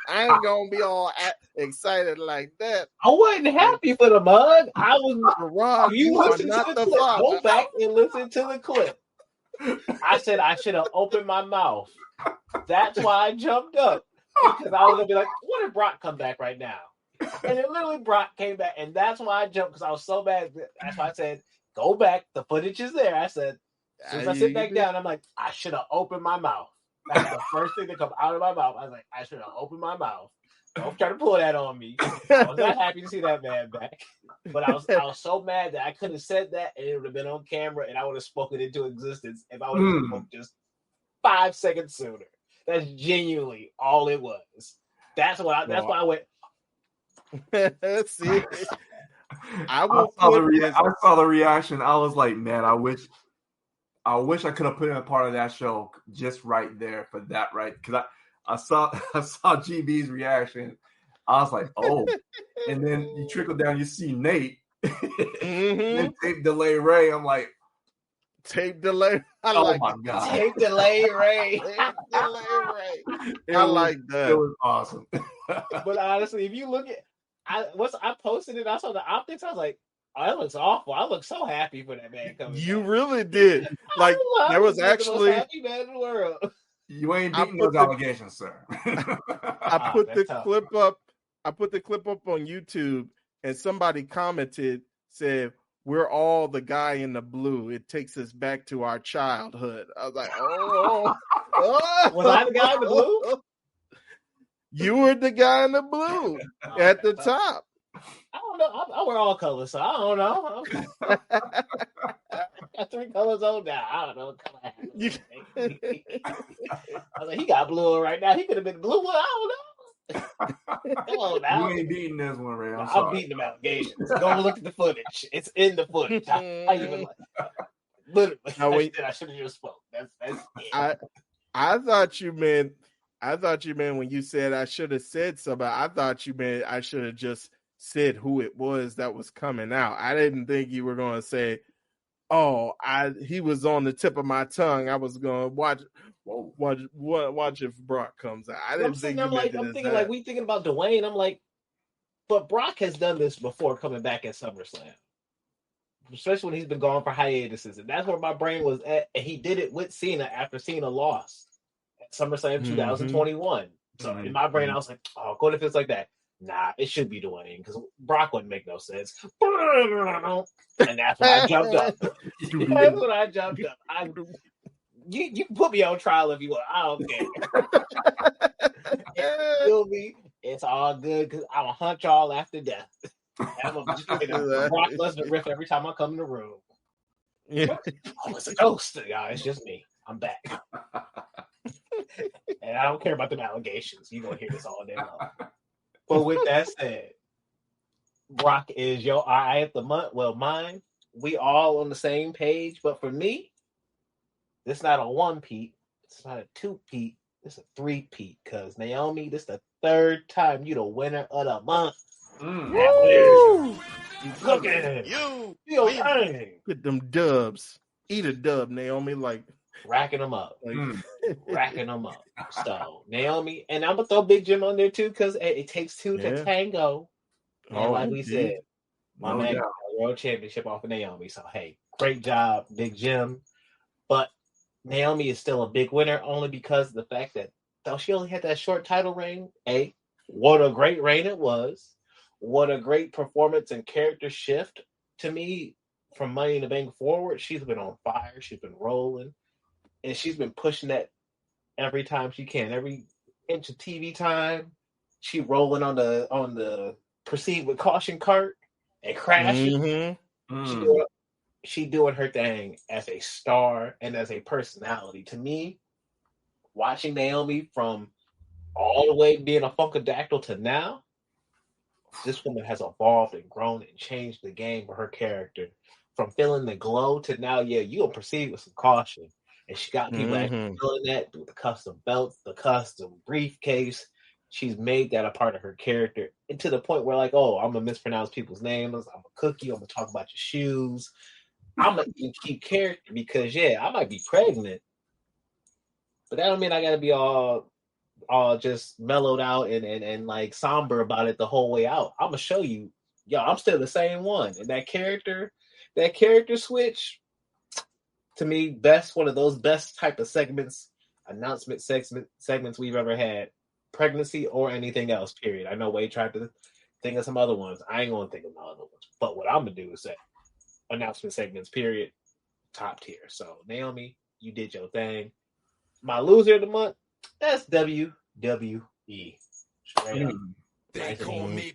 ain't gonna be all excited like that. I wasn't happy for the mug. I was. Rob, You you are listen to not the the clip. father. Go back and listen to the clip. I said I should have opened my mouth. That's why I jumped up, because I was gonna be like, "What if Brock come back right now?" And then literally Brock came back, and that's why I jumped, because I was so bad. That's why I said, "Go back. The footage is there." I said, as soon as I sit back down, I'm like, I should have opened my mouth. That's the first thing to come out of my mouth. I was like, I should have opened my mouth. Don't try to pull that on me. I was not happy to see that man back, but I was so mad that I could have said that, and it would have been on camera, and I would have spoken into existence if I would have spoken just 5 seconds sooner. That's genuinely all it was. That's why I went. See, I saw the reaction. I was like, man, I wish I could have put in a part of that show just right there for that, right? Because I saw GB's reaction. I was like, oh. And then you trickle down, you see Nate. Then tape delay Ray. I'm like, tape delay. Oh my god. Tape delay Ray. Tape delay Ray. I like that. It was awesome. But honestly, if you look at I posted it, I saw the optics, I was like, oh, that looks awful. I look so happy for that man coming You back. really did. Like, there was actually the most happy man in the world. You ain't beating those allegations, sir. I put the clip up. I put the clip up on YouTube, and somebody commented, said, "We're all the guy in the blue. It takes us back to our childhood." I was like, "Oh, was I the guy in the blue?" You were the guy in the blue at the top. I don't know. I wear all colors, so I don't know. I got 3 colors on now. I don't know what color I was like, he got blue on right now. He could have been blue one. I don't know. Come on now. You ain't beating this one, Ray. I'm beating them allegations. Go look at the footage. It's in the footage. I even literally. I should have just spoke. That's it. I thought you meant when you said I should have said something. I thought you meant I should have just said who it was that was coming out. I didn't think you were going to say, "Oh, he was on the tip of my tongue. I was going to watch if Brock comes out." I didn't think you meant I'm thinking like we thinking about Dwayne. I'm like, but Brock has done this before coming back at SummerSlam, especially when he's been gone for hiatuses, and that's where my brain was at. And he did it with Cena after Cena lost at SummerSlam 2021. So in my brain, I was like, "Oh, what if it's like that?" Nah, it should be Dwayne, because Brock wouldn't make no sense. And that's when I jumped up. That's when I jumped up. You can put me on trial if you want. I don't care. Kill me. It's all good, because I'm going to hunt y'all after death. I'm going to just give me the Brock Lesnar riff every time I come in the room. Yeah. Oh, it's a ghost. Y'all. It's just me. I'm back. And I don't care about them allegations. You're going to hear this all day long. But with that said, Brock is your eye at the month. Well, mine. We all on the same page. But for me, it's not a 1-peat. It's not a 2-peat. It's a 3-peat. Because Naomi, this is the 3rd time you the winner of the month. You cooking. You Get them dubs. Eat a dub, Naomi. Like racking them up. Racking them up. So Naomi, and I'm gonna throw Big Jim on there too, because it takes 2 to tango. And like we said, my man got a world championship off of Naomi. So hey, great job, Big Jim. But Naomi is still a big winner only because of the fact that though she only had that short title reign, what a great reign it was. What a great performance and character shift to me from Money in the Bank forward. She's been on fire. She's been rolling. And she's been pushing that every time she can. Every inch of TV time, she rolling on the proceed with caution cart and crashing. She doing her thing as a star and as a personality. To me, watching Naomi from all the way being a Funkadactyl to now, this woman has evolved and grown and changed the game for her character. From feeling the glow to now, yeah, you gonna proceed with some caution. And she got people actually feeling that through the custom belts, the custom briefcase. She's made that a part of her character, and to the point where, like, oh, I'm gonna mispronounce people's names. I'm gonna cook you. I'm gonna talk about your shoes. I'm gonna even keep character because, yeah, I might be pregnant, but that don't mean I gotta be all just mellowed out and like somber about it the whole way out. I'm gonna show you, yo, I'm still the same one. And that character switch, to me, one of those best type of announcement segments we've ever had. Pregnancy or anything else, period. I know Wade tried to think of some other ones. I ain't gonna think of no other ones. But what I'm gonna do is say announcement segments, period, top tier. So Naomi, you did your thing. My loser of the month, that's WWE. Straight up. They call me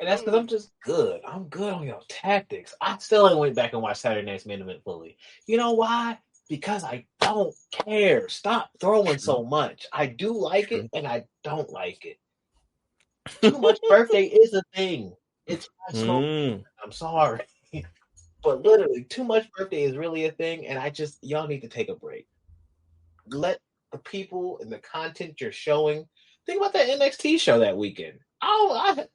And that's because I'm just good. I'm good on your tactics. I still ain't went back and watched Saturday Night's Main Event fully. You know why? Because I don't care. Stop throwing so much. I do like it, and I don't like it. Too much birthday is a thing. It's I'm sorry. But literally, too much birthday is really a thing, and y'all need to take a break. Let the people and the content you're showing. Think about that NXT show that weekend. I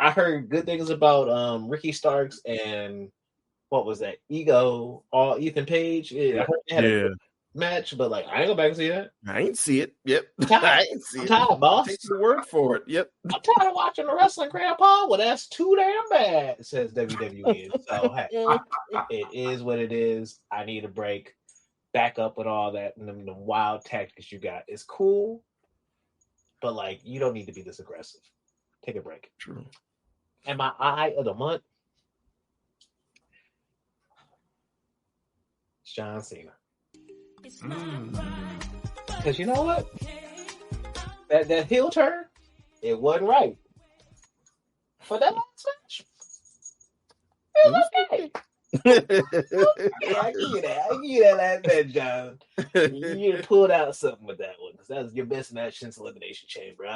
heard good things about Ricky Starks and what was that? Ethan Page. I heard they had a good match, but like I ain't go back and see that. I ain't see it. Yep. I ain't see it. I'm tired, boss. Take the word for it. Yep. I'm tired of watching the wrestling, Grandpa. Well, that's too damn bad, says WWE. So hey, it is what it is. I need a break. Back up with all that and the wild tactics you got. It's cool, but like you don't need to be this aggressive. Take a break. True. And my eye of the month, John Cena. Because you know what? That heel turn, it wasn't right. For that last match, it was okay. I give you that last match, John. You pulled out something with that one because that was your best match since Elimination Chamber.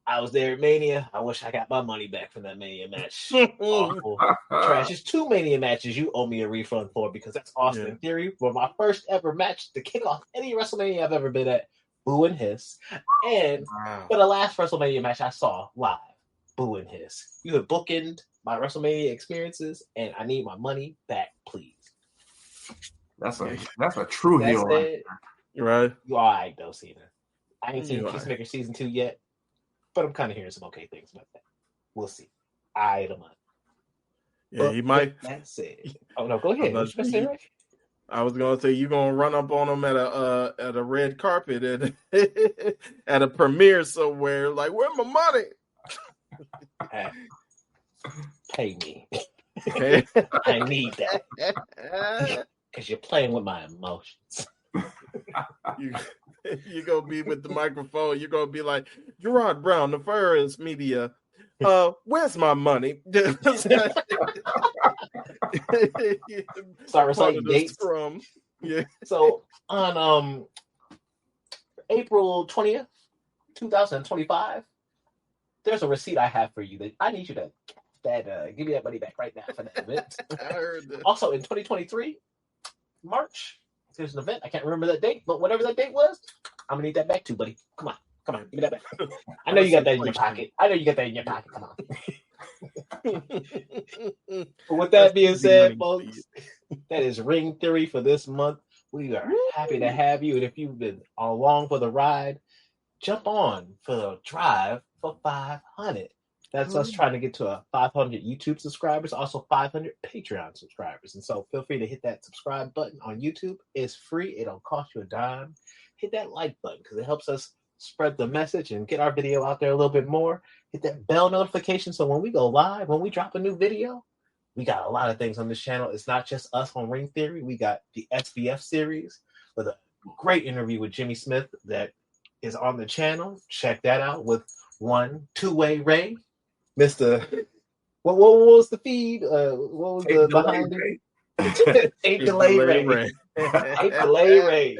I was there at Mania. I wish I got my money back from that Mania match. Awful. Trash. It's 2 Mania matches you owe me a refund for because that's Austin Theory for my first ever match to kick off any WrestleMania I've ever been at. Boo and hiss. And for the last WrestleMania match I saw live, boo and hiss. You have bookended my WrestleMania experiences, and I need my money back, please. That's a true heel. Right. You all right, though, Cena. I ain't seen Peacemaker Season 2 yet. But I'm kind of hearing some okay things about that. We'll see. I don't know. Yeah, he might. That's it. Oh no, go ahead. What you say, Rick? I was gonna say you're gonna run up on him at a red carpet at a premiere somewhere. Like, where's my money? Pay me. I need that because you're playing with my emotions. You're gonna be with the microphone. You're gonna be like, Gerard Brown, Nefarious Media. Where's my money? Start reciting dates. Yeah. So on April 20th, 2025, there's a receipt I have for you that I need you to give me that money back right now for that event. I heard that. Also in 2023, March. There's an event. I can't remember that date, but whatever that date was, I'm gonna need that back too, buddy. Come on, give me that back. I know you got that in your pocket. Come on. But with that being said, folks, that is Ring Theory for this month. We are happy to have you, and if you've been along for the ride, jump on for the drive for 500. That's us trying to get to 500 YouTube subscribers, also 500 Patreon subscribers. And so feel free to hit that subscribe button on YouTube. It's free. It don't cost you a dime. Hit that like button because it helps us spread the message and get our video out there a little bit more. Hit that bell notification so when we go live, when we drop a new video, we got a lot of things on this channel. It's not just us on Ring Theory. We got the SBF series with a great interview with Jimmy Smith that is on the channel. Check that out with two-way Ray. Mr. What was the feed? What was the behind it? Tape delay Ray. Tape delay Ray.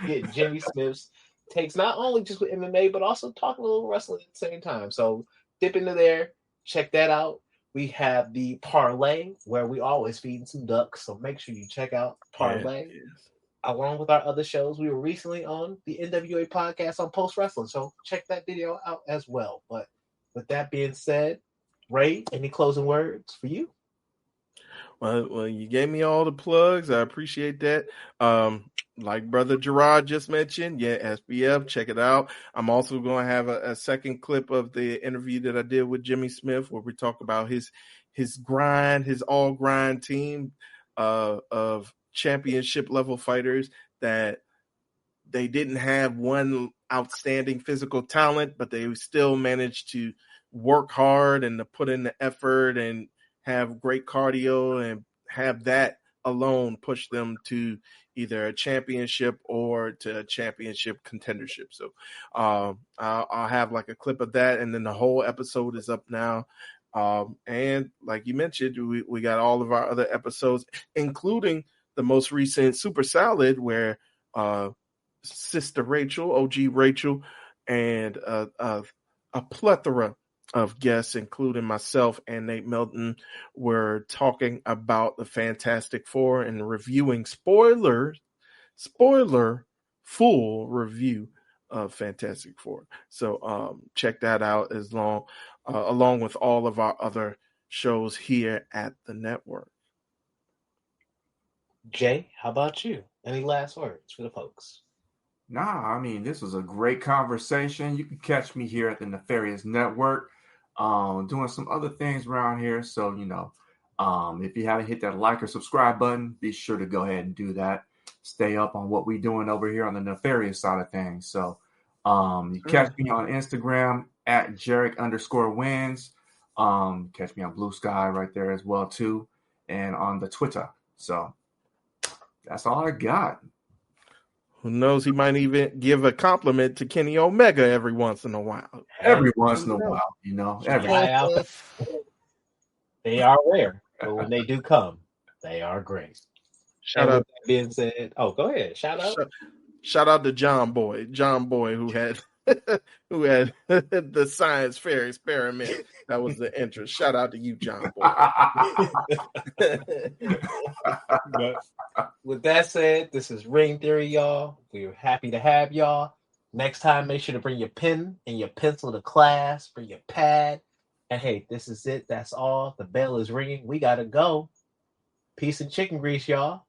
get Jimmy Smith's takes, not only just with MMA, but also talking a little wrestling at the same time. So dip into there, check that out. We have the Parlay, where we always feed some ducks. So make sure you check out Parlay. Yes. Along with our other shows, we were recently on the NWA podcast on Post Wrestling. So check that video out as well. But with that being said, Ray, any closing words for you? Well, you gave me all the plugs. I appreciate that. Like Brother Gerard just mentioned, yeah, SBF, check it out. I'm also going to have a second clip of the interview that I did with Jimmy Smith, where we talk about his grind, his all grind team of championship level fighters that they didn't have one outstanding physical talent, but they still managed to work hard and to put in the effort and have great cardio and have that alone push them to either a championship or to a championship contendership. So I'll have like a clip of that, and then the whole episode is up now. And like you mentioned, we got all of our other episodes, including the most recent Super Salad, where Sister Rachel, OG Rachel, and a plethora of guests, including myself and Nate Melton, were talking about the Fantastic Four and reviewing spoiler full review of Fantastic Four. So check that out along with all of our other shows here at the network. Jay, how about you? Any last words for the folks? Nah, I mean, this was a great conversation. You can catch me here at the Nefarious Network, doing some other things around here. So, if you haven't hit that like or subscribe button, be sure to go ahead and do that. Stay up on what we're doing over here on the Nefarious side of things. So, you catch me on Instagram at Jarek_wins. Catch me on Blue Sky right there as well, too, and on the Twitter. So, that's all I got. Who knows? He might even give a compliment to Kenny Omega every once in a while. Every once in a while, They are rare, but when they do come, they are great. Shout out. With that being said, go ahead. Shout out to John Boy, who had the science fair experiment. That was the interest. Shout out to you, John Boy. But with that said, this is Ring Theory, y'all. We're happy to have y'all. Next time, make sure to bring your pen and your pencil to class. Bring your pad. And hey, this is it. That's all. The bell is ringing. We gotta go. Peace and chicken grease, y'all.